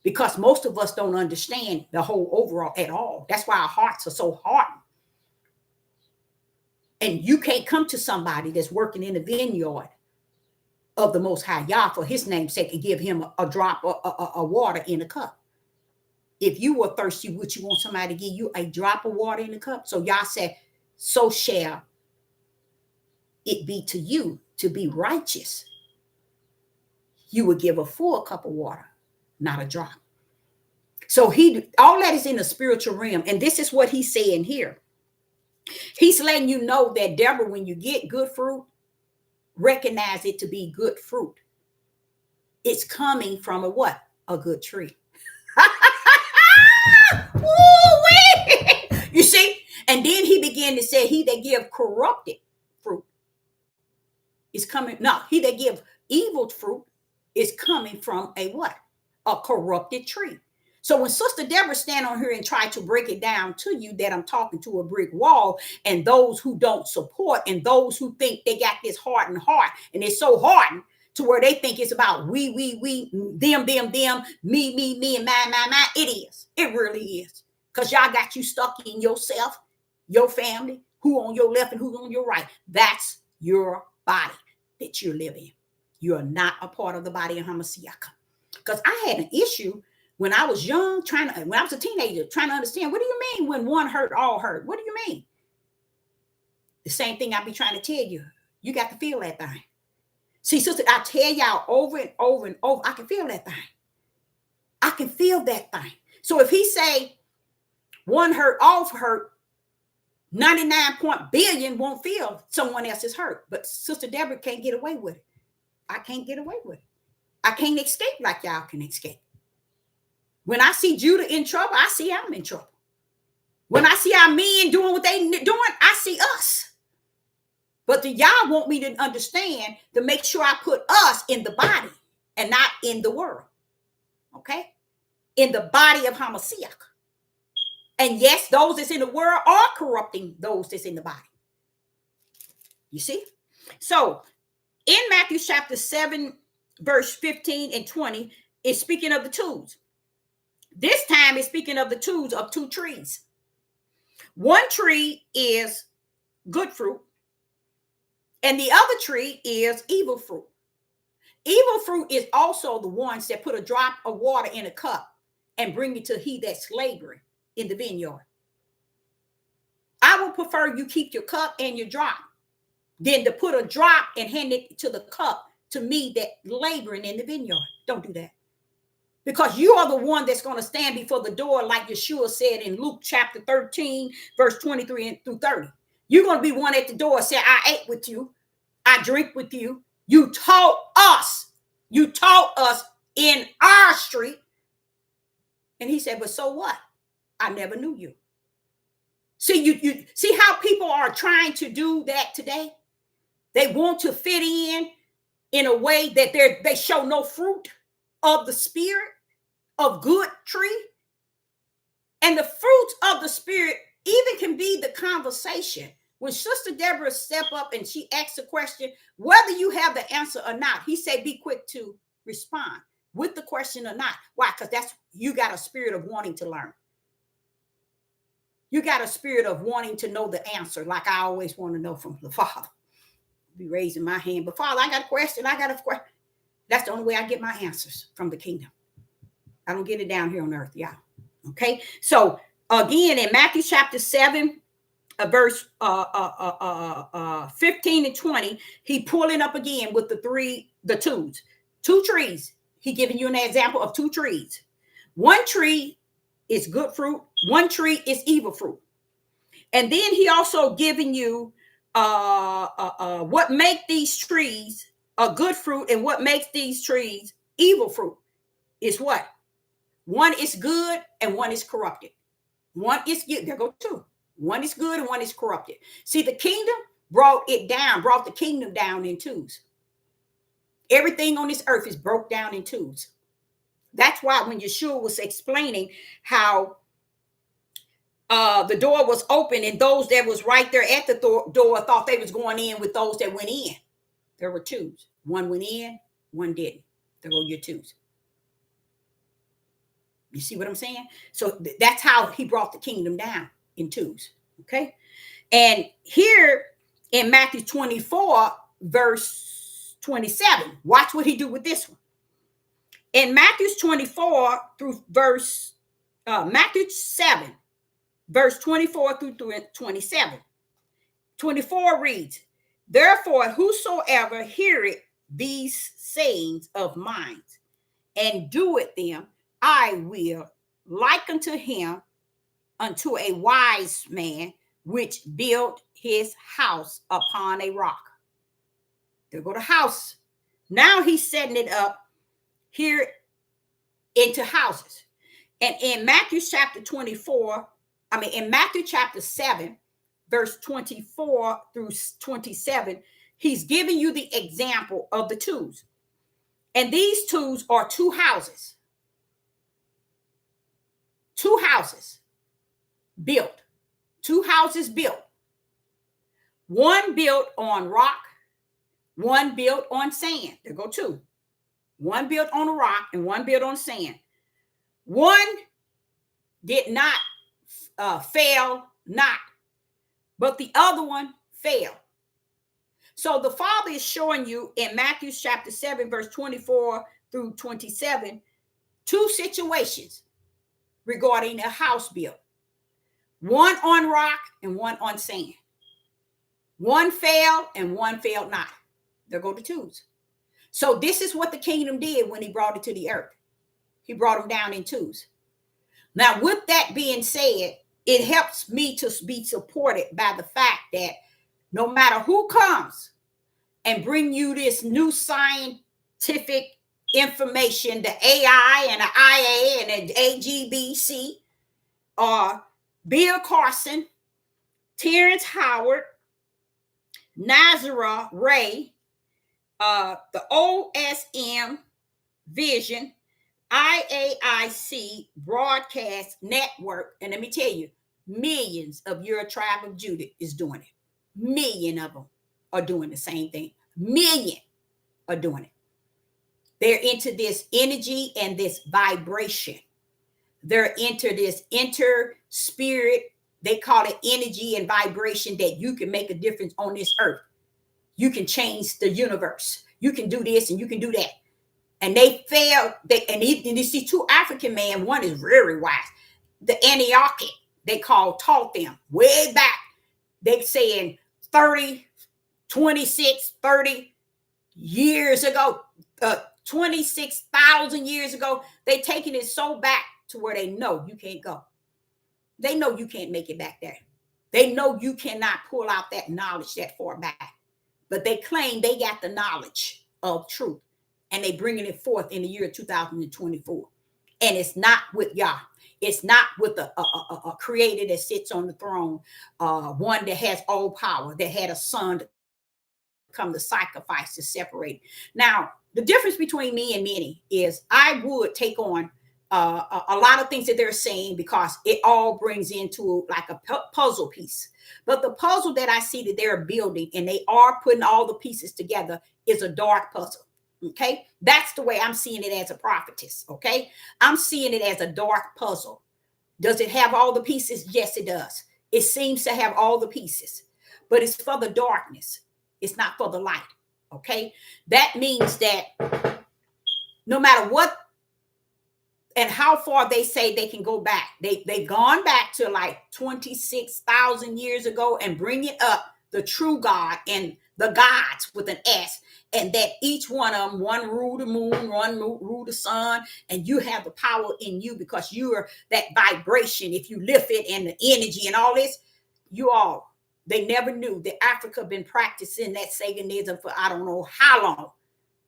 because most of us don't understand the whole overall at all. That's why our hearts are so hardened. And you can't come to somebody that's working in the vineyard of the Most High Yah for his name's sake and give him a drop of water in a cup. If you were thirsty, would you want somebody to give you a drop of water in a cup? So Yah said, so shall it be to you to be righteous. You would give a full cup of water, not a drop. So all that is in the spiritual realm. And this is what he's saying here. He's letting you know that, Deborah, when you get good fruit, recognize it to be good fruit. It's coming from a good tree. You see? And then he began to say, he that give corrupted fruit is coming. No, he that give evil fruit is coming from a corrupted tree. So when Sister Deborah stand on here and try to break it down to you that I'm talking to a brick wall, and those who don't support, and those who think they got this hardened heart, and it's so hardened to where they think it's about we, them, me, and mine. It is. It really is. Because y'all got you stuck in yourself, your family, who on your left and who on your right. That's your body that you're living. You're not a part of the body of Hamashiach. Because I had an issue when I was young, when I was a teenager, trying to understand, what do you mean when one hurt, all hurt? What do you mean? The same thing I be trying to tell you. You got to feel that thing. See, sister, I tell y'all over and over and over, I can feel that thing. I can feel that thing. So if he say one hurt, all hurt, 99 billion won't feel someone else is hurt. But Sister Deborah can't get away with it. I can't get away with it. I can't escape like y'all can escape. When I see Judah in trouble, I see I'm in trouble. When I see our men doing what they doing, I see us. But the y'all want me to understand to make sure I put us in the body and not in the world. Okay? In the body of Hamashiach. And yes, those that's in the world are corrupting those that's in the body. You see? So in Matthew chapter 7, verse 15 and 20, it's speaking of the tools. This time it's speaking of the tools of two trees. One tree is good fruit, and the other tree is evil fruit. Evil fruit is also the ones that put a drop of water in a cup and bring it to he that's laboring in the vineyard. I would prefer you keep your cup and your drop than to put a drop and hand it to the cup to me that laboring in the vineyard. Don't do that. Because you are the one that's going to stand before the door, like Yeshua said in Luke chapter 13, verse 23 through 30. You're going to be one at the door say, I ate with you. I drink with you. You taught us. You taught us in our street. And he said, but so what? I never knew you. See, you see how people are trying to do that today? They want to fit in a way that they show no fruit of the spirit of good tree. And the fruits of the spirit even can be the conversation. When Sister Deborah step up and she asks a question, whether you have the answer or not, he said, be quick to respond with the question or not. Why? Because that's, you got a spirit of wanting to learn. You got a spirit of wanting to know the answer, like I always want to know from the Father. I'll be raising my hand, but Father, I got a question. That's the only way I get my answers from the kingdom. I don't get it down here on earth, y'all. Okay. So again, in Matthew chapter 7, verse 15 and 20, he pulling up again with the two trees. He giving you an example of two trees. One tree is good fruit. One tree is evil fruit. And then he also giving you what make these trees a good fruit and what makes these trees evil fruit is what? One is good and one is corrupted. One is good. There go two. One is good and one is corrupted. See, the kingdom brought the kingdom down in twos. Everything on this earth is broke down in twos. That's why when Yeshua was explaining how the door was open and those that was right there at the door thought they was going in with those that went in. There were twos. One went in, one didn't. There go your twos. You see what I'm saying? So that's how he brought the kingdom down in twos. Okay. And here in Matthew 24, verse 27, watch what he do with this one. In Matthew 24 through Matthew 7, verse 24 through 27. 24 reads, therefore, whosoever heareth these sayings of mine and doeth them, I will liken to him unto a wise man which built his house upon a rock. There go the house. Now he's setting it up here into houses. And in Matthew chapter 7, verse 24 through 27, he's giving you the example of the twos. And these twos are two houses. Two houses built. Two houses built. One built on rock, one built on sand. There go two. One built on a rock and one built on sand. One did not fail not, but the other one failed. So the Father is showing you in Matthew chapter 7, verse 24 through 27, two situations regarding a house built. One on rock and one on sand. One failed and one failed not. There go the twos. So this is what the kingdom did when he brought it to the earth. He brought them down in twos. Now, with that being said, it helps me to be supported by the fact that no matter who comes and bring you this new scientific information, the AI and the IA and the AGBC, or Bill Carson, Terrence Howard, Nazareth Ray, the OSM Vision, IAIC Broadcast Network, and let me tell you, millions of your tribe of Judah is doing it. Million of them are doing the same thing. Million are doing it. They're into this energy and this vibration. They're into this inter spirit. They call it energy and vibration, that you can make a difference on this earth. You can change the universe. You can do this and you can do that. And they failed. And you see two African men, one is very wise. The Antiochic, they taught them way back. They saying 30 years ago, 26,000 years ago. They taking it so back to where they know you can't go. They know you can't make it back there. They know you cannot pull out that knowledge that far back. But they claim they got the knowledge of truth. And they bringing it forth in the year 2024. And it's not with Yah. It's not with a creator that sits on the throne, one that has all power, that had a son to come to sacrifice to separate. Now, the difference between me and many is I would take on a lot of things that they're saying, because it all brings into like a puzzle piece. But the puzzle that I see that they're building, and they are putting all the pieces together, is a dark puzzle. Okay, that's the way I'm seeing it as a prophetess. Okay, I'm seeing it as a dark puzzle. Does it have all the pieces? Yes, it does. It seems to have all the pieces, but it's for the darkness. It's not for the light. Okay, that means that no matter what and how far they say they can go back, they've gone back to like 26,000 years ago and bring it up, the true God and the gods with an S, and that each one of them, one rule the moon, one rule the sun, and you have the power in you because you are that vibration. If you lift it and the energy and all this, they never knew that Africa been practicing that Satanism for I don't know how long.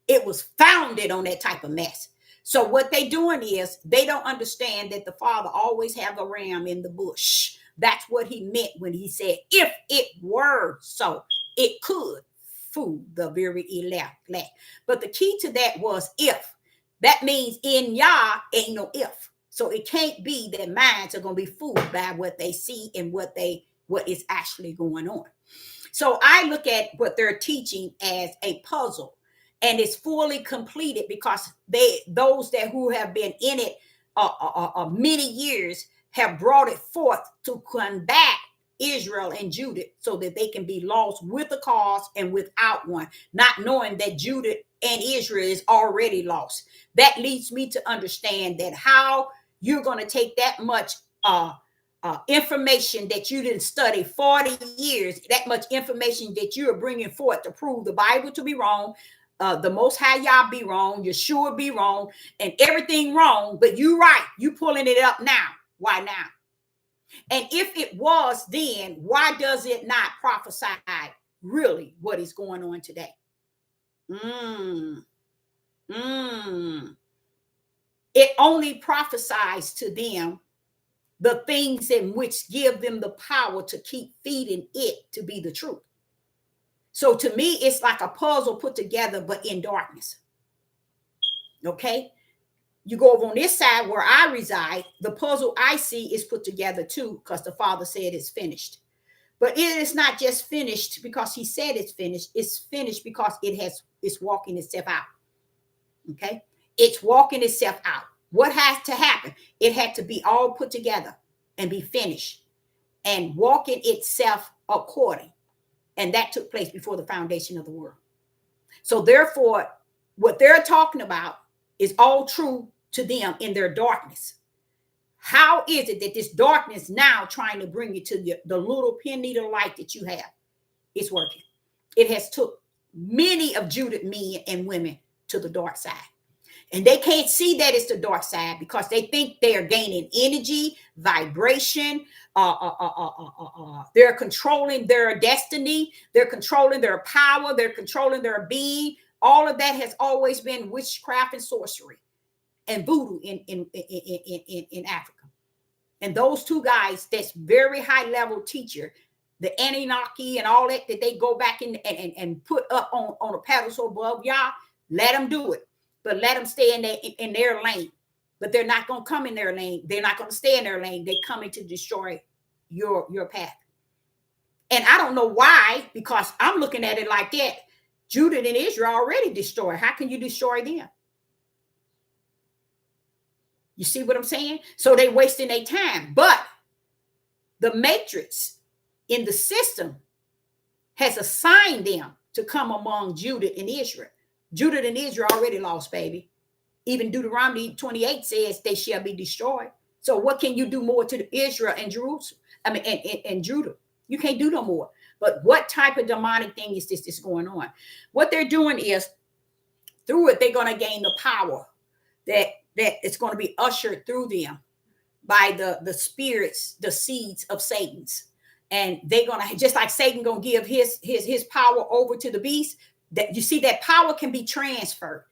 It was founded on that type of mess. So what they doing is they don't understand that the Father always have a ram in the bush. That's what he meant when he said, if it were so, it could fool the very elect. But the key to that was if. That means in Yah ain't no if. So it can't be that minds are going to be fooled by what they see and what is actually going on. So I look at what they're teaching as a puzzle. And it's fully completed because those who have been in it many years have brought it forth to combat Israel and Judah so that they can be lost with a cause and without one, not knowing that Judah and Israel is already lost. That leads me to understand that how you're going to take that much information that you didn't study 40 years, that much information that you are bringing forth to prove the Bible to be wrong, the Most High Yah be wrong, Yeshua be wrong, and everything wrong, but you right. You pulling it up now. Why now? And if it was then, why does it not prophesy really what is going on today? It only prophesies to them the things in which give them the power to keep feeding it to be the truth. So to me, it's like a puzzle put together, but in darkness. Okay. You go over on this side where I reside, the puzzle I see is put together too, because the Father said it's finished. But it is not just finished because he said it's finished. It's finished because it's walking itself out. Okay. It's walking itself out. What has to happen? It had to be all put together and be finished and walking itself according. And that took place before the foundation of the world. So therefore, what they're talking about is all true to them in their darkness. How is it that this darkness now trying to bring you to the little pin needle light that you have? It's working. It has took many of Judah men and women to the dark side. And they can't see that it's the dark side because they think they are gaining energy, vibration. They're controlling their destiny. They're controlling their power. They're controlling their being. All of that has always been witchcraft and sorcery and voodoo in Africa. And those two guys, that's very high level teacher, the Anunnaki and all that they go back and put up on a pedestal above y'all, let them do it. But let them stay in their lane. But they're not going to come in their lane. They're not going to stay in their lane. They're coming to destroy your path. And I don't know why, because I'm looking at it like that. Judah and Israel already destroyed. How can you destroy them? You see what I'm saying? So they're wasting their time. But the matrix in the system has assigned them to come among Judah and Israel. Judah and Israel already lost, baby. Even Deuteronomy 28 says they shall be destroyed. So what can you do more to Israel and Jerusalem? I mean, and Judah? You can't do no more. But what type of demonic thing is this that's going on? What they're doing is, through it, they're going to gain the power that it's going to be ushered through them by the spirits, the seeds of Satan's. And they're going to, just like Satan going to give his power over to the beast, that you see that power can be transferred.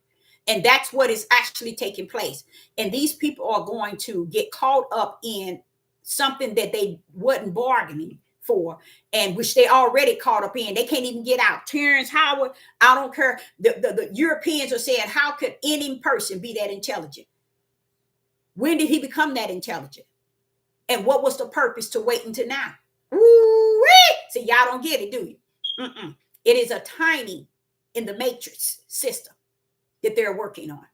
And that's what is actually taking place. And these people are going to get caught up in something that they wasn't bargaining for, and which they already caught up in. They can't even get out. Terrence Howard, I don't care. The Europeans are saying, how could any person be that intelligent? When did he become that intelligent? And what was the purpose to wait until now? Ooh-wee! So y'all don't get it, do you? It is a tiny in the matrix system that they're working on.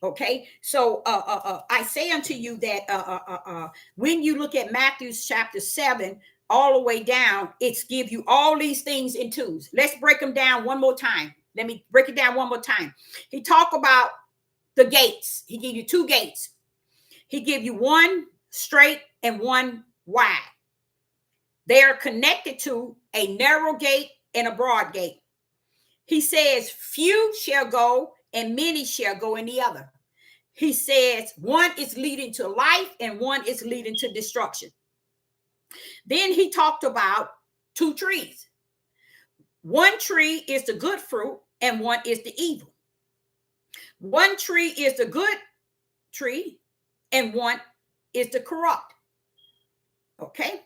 Okay, so I say unto you that when you look at Matthew chapter 7 all the way down, it's give you all these things in twos. Let's break them down one more time. Let me break it down one more time. He talk about the gates. He give you two gates. He give you one straight and one wide. They are connected to a narrow gate and a broad gate. He says, few shall go and many shall go in the other. He says, one is leading to life and one is leading to destruction. Then he talked about two trees. One tree is the good fruit and one is the evil. One tree is the good tree and one is the corrupt. Okay.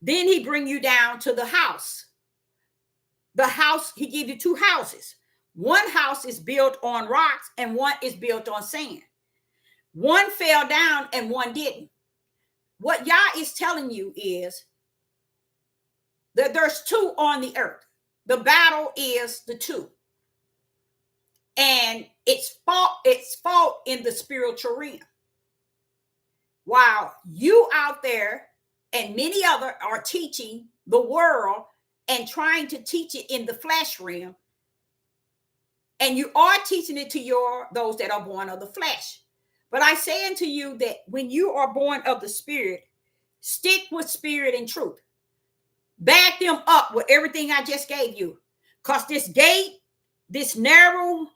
Then he bring you down to the house. The house, he give you two houses. One house is built on rocks and one is built on sand. One fell down and one didn't. What Yah is telling you is that there's two on the earth. The battle is the two. And it's fought in the spiritual realm. While you out there and many other are teaching the world and trying to teach it in the flesh realm, and you are teaching it to those that are born of the flesh. But I say unto you that when you are born of the spirit, stick with spirit and truth. Back them up with everything I just gave you. Because this gate, this narrow,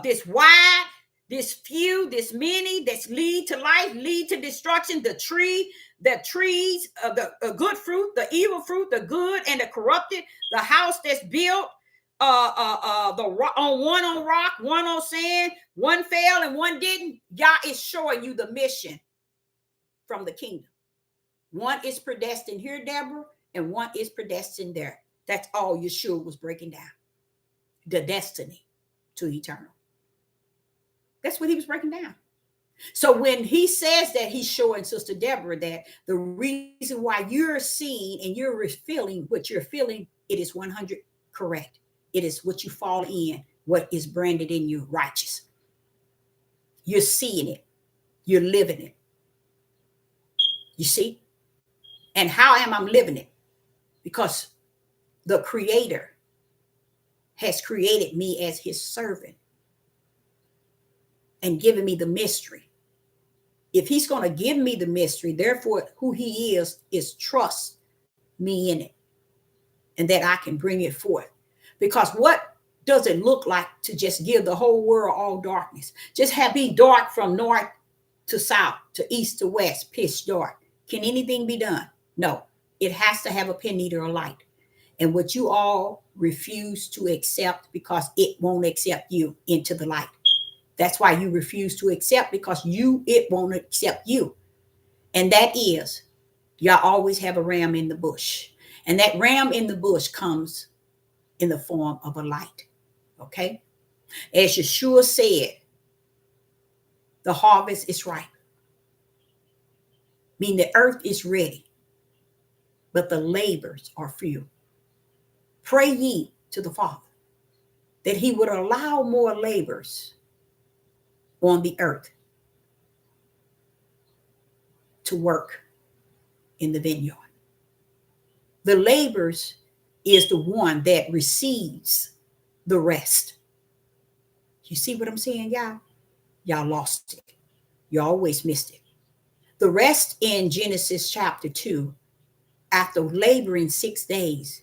this wide, this few, this many, that's lead to life, lead to destruction, the trees, the good fruit, the evil fruit, the good and the corrupted, the house that's built one on rock, one on sand, one fell and one didn't. Yah is showing you the mission from the kingdom. One is predestined here, Deborah, and one is predestined there. That's all Yeshua was breaking down. The destiny to eternal. That's what he was breaking down. So when he says that, he's showing Sister Deborah that the reason why you're seeing and you're feeling what you're feeling, it is 100 correct. It is what you fall in, what is branded in you righteous. You're seeing it. You're living it. You see? And how am I living it? Because the Creator has created me as his servant and given me the mystery. If he's going to give me the mystery, therefore who he is trust me in it and that I can bring it forth. Because what does it look like to just give the whole world all darkness? Just have be dark from north to south, to east to west, pitch dark. Can anything be done? No. It has to have a pen needle or light. And what you all refuse to accept because it won't accept you into the light. That's why you refuse to accept, because it won't accept you. And that is, y'all always have a ram in the bush. And that ram in the bush comes in the form of a light. Okay? As Yeshua said, the harvest is ripe. Meaning the earth is ready, but the labors are few. Pray ye to the Father that he would allow more labors on the earth to work in the vineyard. The labors is the one that receives the rest. You see what I'm saying, y'all? Y'all lost it. You always missed it. The rest in Genesis chapter 2, after laboring 6 days,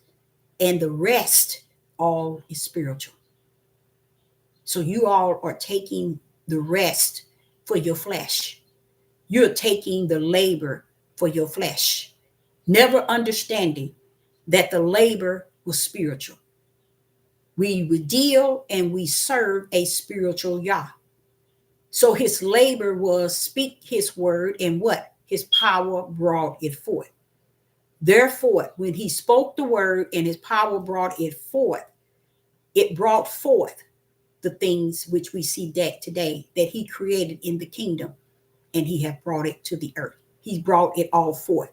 and the rest all is spiritual. So you all are taking the rest for your flesh. You're taking the labor for your flesh, never understanding that the labor was spiritual. We would deal and we serve a spiritual Yah. So his labor was speak his word, and what? His power brought it forth. Therefore, when he spoke the word and his power brought it brought forth the things which we see today that he created in the kingdom, and he have brought it to the earth. He brought it all forth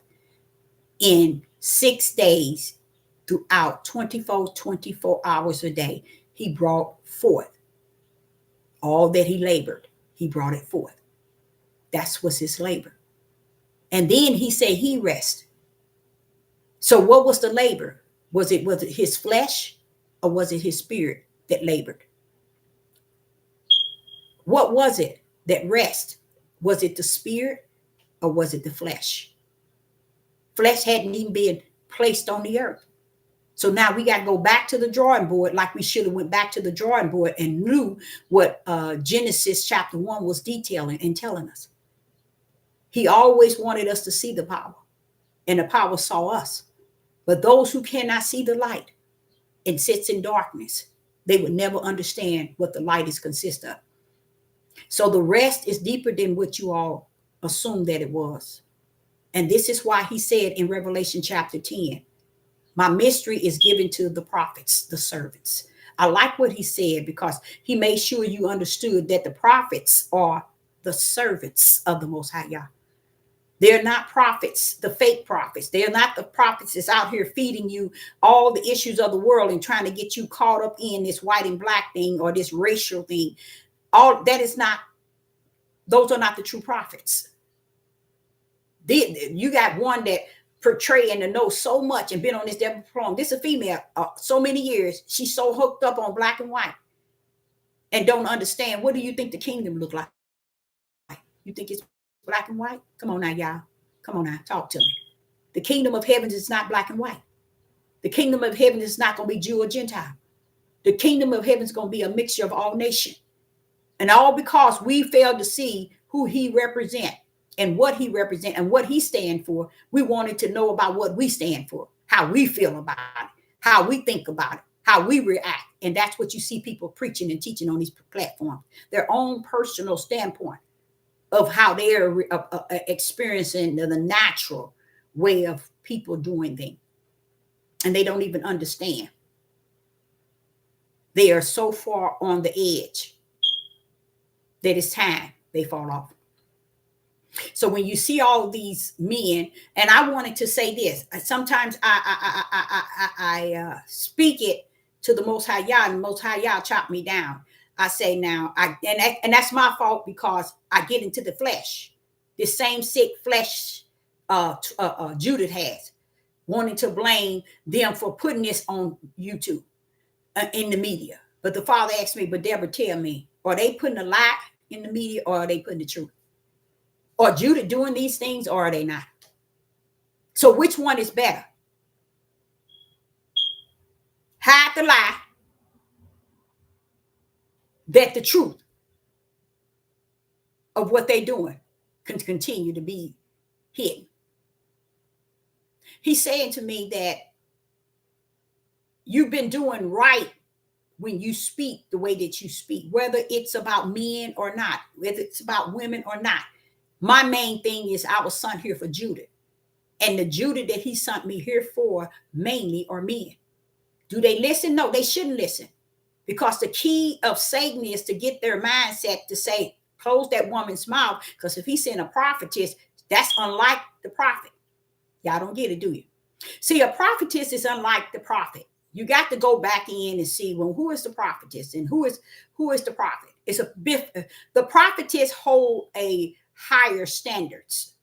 in 6 days throughout 24 hours a day. He brought forth all that he labored. He brought it forth. That's was his labor. And then he said he rest. So what was the labor? Was it his flesh, or was it his spirit that labored? What was it that rest? Was it the spirit, or was it the flesh? Flesh hadn't even been placed on the earth. So now we got to go back to the drawing board, like we should have went back to the drawing board and knew what Genesis chapter 1 was detailing and telling us. He always wanted us to see the power, and the power saw us. But those who cannot see the light and sits in darkness, they would never understand what the light is consist of. So the rest is deeper than what you all assumed that it was. And this is why he said in Revelation chapter 10, my mystery is given to the prophets, the servants. I like what he said, because he made sure you understood that the prophets are the servants of the Most High Yah. They're not prophets, the fake prophets. They're not the prophets that's out here feeding you all the issues of the world and trying to get you caught up in this white and black thing or this racial thing. All that is not, those are not the true prophets. You got one that portraying to know so much and been on this devil prong. This is a female, so many years. She's so hooked up on black and white and don't understand. What do you think the kingdom look like? You think it's black and white? Come on now, y'all. Come on now, talk to me. The kingdom of heaven is not black and white. The kingdom of heaven is not going to be Jew or Gentile. The kingdom of heaven is going to be a mixture of all nations. And all because we failed to see who he represent and what he represent and what he stand for. We wanted to know about what we stand for, how we feel about it, how we think about it, how we react. And that's what you see people preaching and teaching on these platforms, their own personal standpoint of how they're experiencing the natural way of people doing things. And they don't even understand. They are so far on the edge that it's time they fall off. So when you see all these men, and I wanted to say this, sometimes I speak it to the Most High Yah, and the Most High Yah chop me down. I say now, and that's my fault, because I get into the flesh, this same sick flesh Judith has, wanting to blame them for putting this on YouTube in the media. But the Father asked me, but Deborah, tell me, are they putting a lie in the media, or are they putting the truth? Are Judith doing these things, or are they not? So which one is better? Hide the lie, that the truth of what they're doing can continue to be hidden. He's saying to me that you've been doing right when you speak the way that you speak, whether it's about men or not, whether it's about women or not. My main thing is I was sent here for Judah. And the Judah that he sent me here for mainly are men. Do they listen? No, they shouldn't listen. Because the key of Satan is to get their mindset to say, close that woman's mouth. Because if he sent a prophetess, that's unlike the prophet. Y'all don't get it, do you? See, a prophetess is unlike the prophet. You got to go back in and see, well, who is the prophetess and who is the prophet? The prophetess hold a higher standards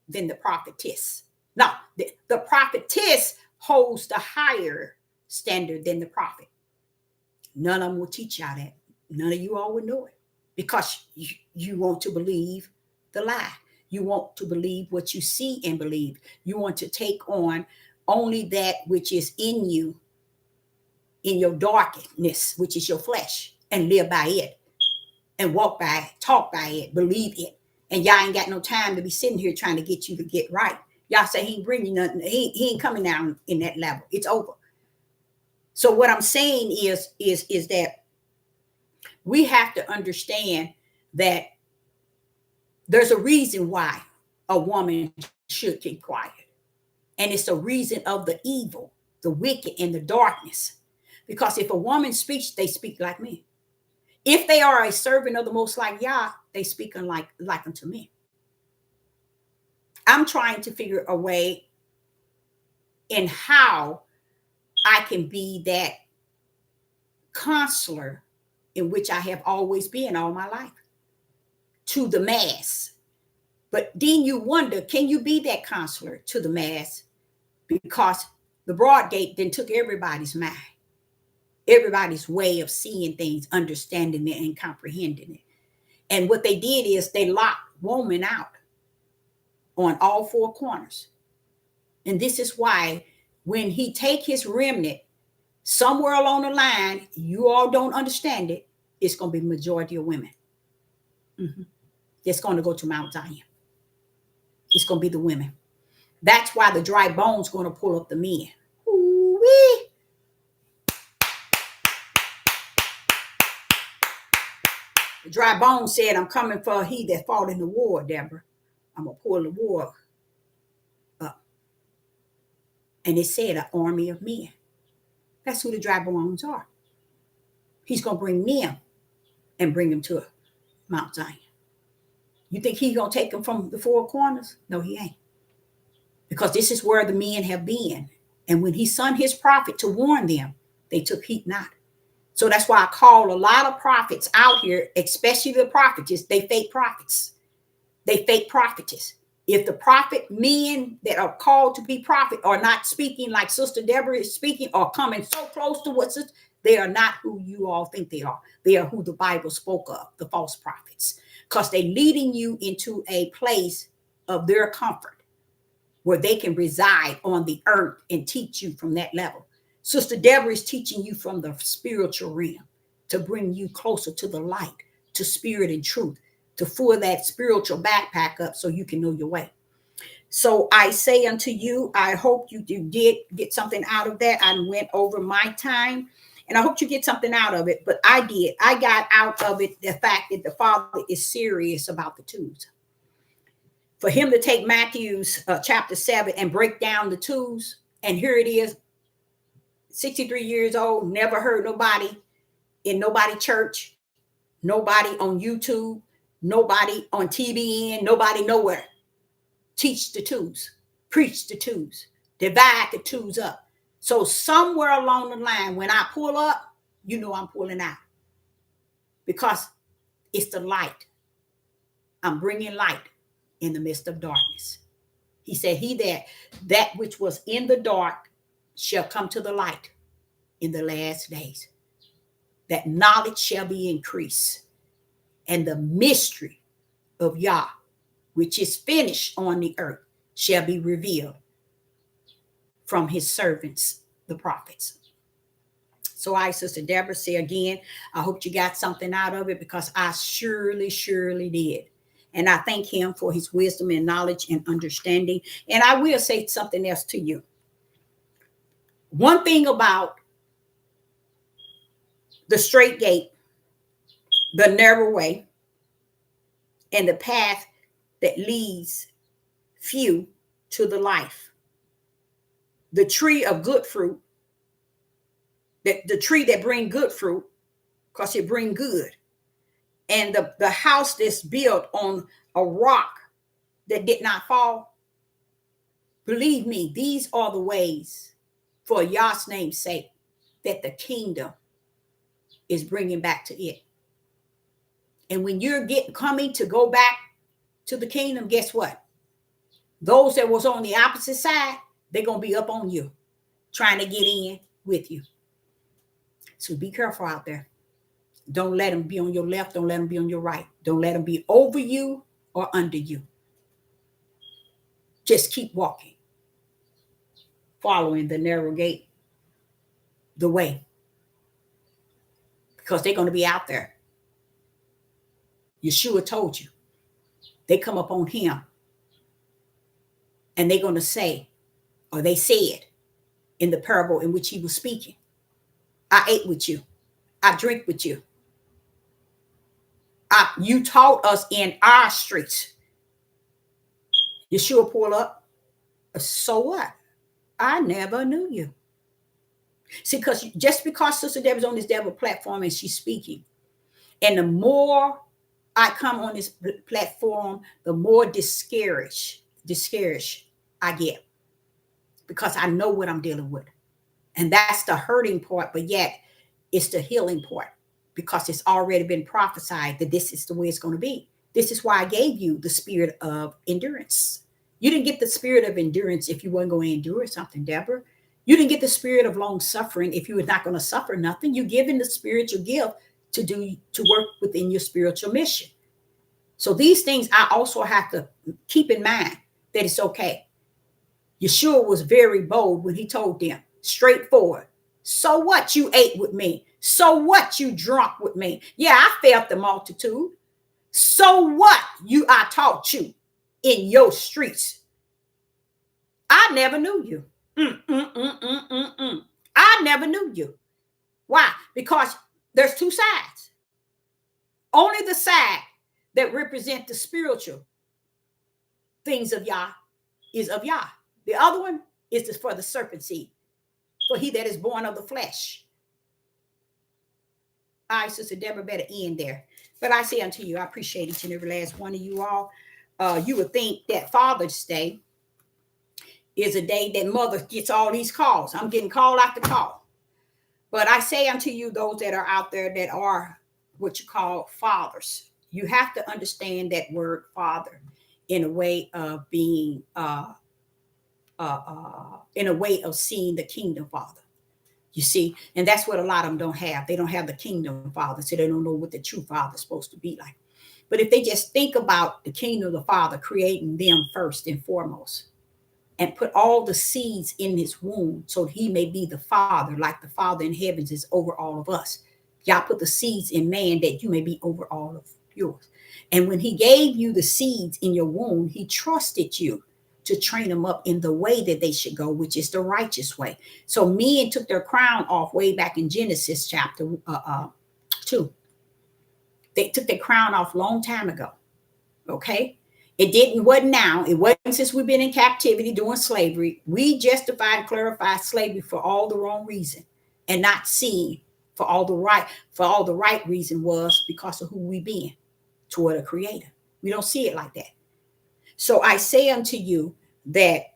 than the prophetess. No, the prophetess holds the higher standard than the prophet. None of them will teach y'all that. None of you all will know it because you want to believe the lie. You want to believe what you see and believe. You want to take on only that which is in you, in your darkness, which is your flesh, and live by it and walk by it, talk by it, believe it. And y'all ain't got no time to be sitting here trying to get you to get right. Y'all say he ain't bringing nothing. He ain't coming down in that level. It's over. So what I'm saying is that we have to understand that there's a reason why a woman should keep quiet. And it's a reason of the evil, the wicked, and the darkness. Because if a woman speaks, they speak like me. If they are a servant of the Most High Yah, they speak like unto me. I'm trying to figure a way in how I can be that counselor in which I have always been all my life to the mass. But then you wonder, can you be that counselor to the mass? Because the broad gate then took everybody's mind, everybody's way of seeing things, understanding it, and comprehending it. And what they did is they locked woman out on all four corners. And this is why when he take his remnant somewhere along the line, you all don't understand it, it's going to be the majority of women. It's going to go to Mount Zion. It's going to be the women. That's why the dry bones going to pull up the men. Ooh-wee. The dry bones said, I'm coming for he that fought in the war, Deborah. I'm going to pull the war up. And it said an army of men. That's who the dry bones are. He's going to bring them and bring them to Mount Zion. You think he's going to take them from the four corners? No, he ain't. Because this is where the men have been. And when he sent his prophet to warn them, they took heed not. So that's why I call a lot of prophets out here, especially the prophetess, they fake prophets. They fake prophetess. If the prophet men that are called to be prophet are not speaking like Sister Deborah is speaking or coming so close to what sister, they are not who you all think they are. They are who the Bible spoke of, the false prophets. Because they're leading you into a place of their comfort where they can reside on the earth and teach you from that level. Sister Deborah is teaching you from the spiritual realm to bring you closer to the light, to spirit and truth, to fill that spiritual backpack up so you can know your way. So I say unto you, I hope you did get something out of that. I went over my time and I hope you get something out of it. But I did. I got out of it the fact that the Father is serious about the twos. For him to take Matthew's chapter 7 and break down the twos, and here it is, 63 years old, never heard nobody in nobody church, nobody on YouTube, nobody on TBN, nobody nowhere. Teach the twos, preach the twos, divide the twos up. So somewhere along the line, when I pull up, you know I'm pulling out. Because it's the light. I'm bringing light in the midst of darkness. He said, that which was in the dark shall come to the light in the last days. That knowledge shall be increased. And the mystery of Yah, which is finished on the earth, shall be revealed from his servants, the prophets. So I, Sister Deborah, say again, I hope you got something out of it, because I surely, surely did. And I thank him for his wisdom and knowledge and understanding. And I will say something else to you. One thing about the straight gate, the narrow way, and the path that leads few to the life, the tree of good fruit, the tree that bring good fruit, because it bring good, and the house that's built on a rock that did not fall. Believe me, these are the ways, for Yah's name's sake, that the kingdom is bringing back to it. And when you're coming to go back to the kingdom, guess what? Those that was on the opposite side, they're going to be up on you, trying to get in with you. So be careful out there. Don't let them be on your left. Don't let them be on your right. Don't let them be over you or under you. Just keep walking, following the narrow gate, the way, because they're going to be out there. Yeshua told you. They come up on him, and they're going to say, or they said in the parable in which he was speaking, I ate with you. I drink with you. You taught us in our streets. Yeshua pull up. So what? I never knew you. See, because just because Sister Deborah's on this devil platform and she's speaking, and the more I come on this platform, the more discouraged I get, because I know what I'm dealing with. And that's the hurting part, but yet it's the healing part, because it's already been prophesied that this is the way it's going to be. This is why I gave you the spirit of endurance. You didn't get the spirit of endurance if you weren't going to endure something, Deborah. You didn't get the spirit of long suffering if you were not going to suffer nothing. You're given the spiritual gift to work within your spiritual mission. So these things I also have to keep in mind, that it's okay. Yeshua was very bold when he told them, straightforward. So what you ate with me? So what you drunk with me? Yeah, I felt the multitude. So what I taught you in your streets? I never knew you. I never knew you. Why? Because there's two sides. Only the side that represent the spiritual things of Yah is of Yah. The other one is for the serpent seed, for he that is born of the flesh. All right, Sister Deborah, better end there. But I say unto you, I appreciate each and every last one of you all. You would think that Father's Day is a day that mother gets all these calls. I'm getting call after call. But I say unto you, those that are out there that are what you call fathers, you have to understand that word father in a way of being, in a way of seeing the kingdom father. You see, and that's what a lot of them don't have. They don't have the kingdom father, so they don't know what the true father is supposed to be like. But if they just think about the kingdom of the Father creating them first and foremost, and put all the seeds in his womb so he may be the Father, like the Father in heavens is over all of us. Y'all put the seeds in man that you may be over all of yours. And when he gave you the seeds in your womb, he trusted you to train them up in the way that they should go, which is the righteous way. So men took their crown off way back in Genesis chapter 2. They took their crown off a long time ago. Okay? Wasn't now. It wasn't since we've been in captivity doing slavery. We justified and clarified slavery for all the wrong reason, and not seeing for all the right reason was because of who we been toward a creator. We don't see it like that. So I say unto you that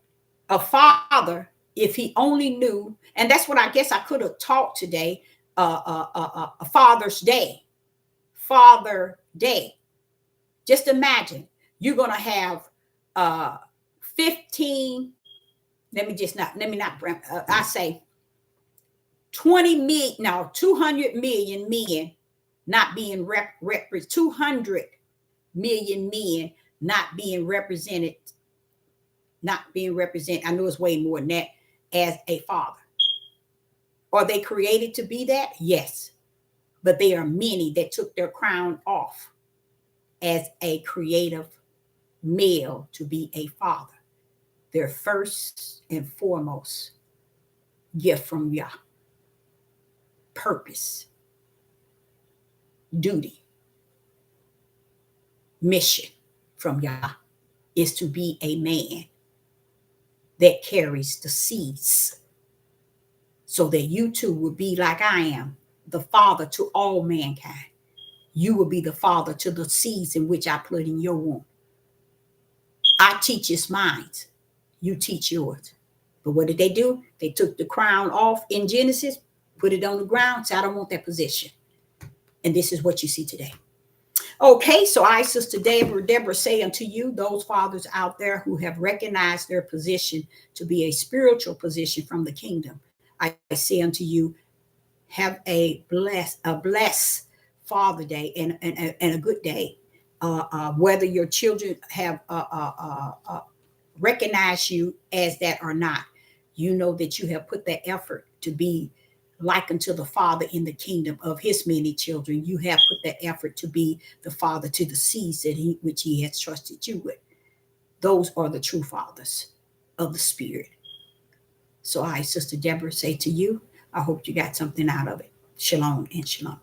a father, if he only knew, and that's what I guess I could have taught today, a Father's Day. Father Day. Just imagine you're going to have 15, I say 20 million, no, 200 million men not being 200 million men not being represented. I know it's way more than that, as a father. Are they created to be that? Yes. But there are many that took their crown off as a creative male to be a father. Their first and foremost gift from Yah, purpose, duty, mission from Yah is to be a man that carries the seeds so that you too will be like I am, the father to all mankind. You will be the father to the seeds in which I put in your womb. I teach his minds. You teach yours. But what did they do? They took the crown off in Genesis, put it on the ground, said, I don't want that position. And this is what you see today. Okay, so I, Sister Deborah, say unto you, those fathers out there who have recognized their position to be a spiritual position from the kingdom, I say unto you, have a blessed Father Day and a good day. Whether your children have recognized you as that or not, you know that you have put that effort to be like unto the Father in the kingdom of his many children. You have put that effort to be the father to the seeds that which he has trusted you with. Those are the true fathers of the Spirit. So I, Sister Deborah, say to you, I hope you got something out of it. Shalom and shalom.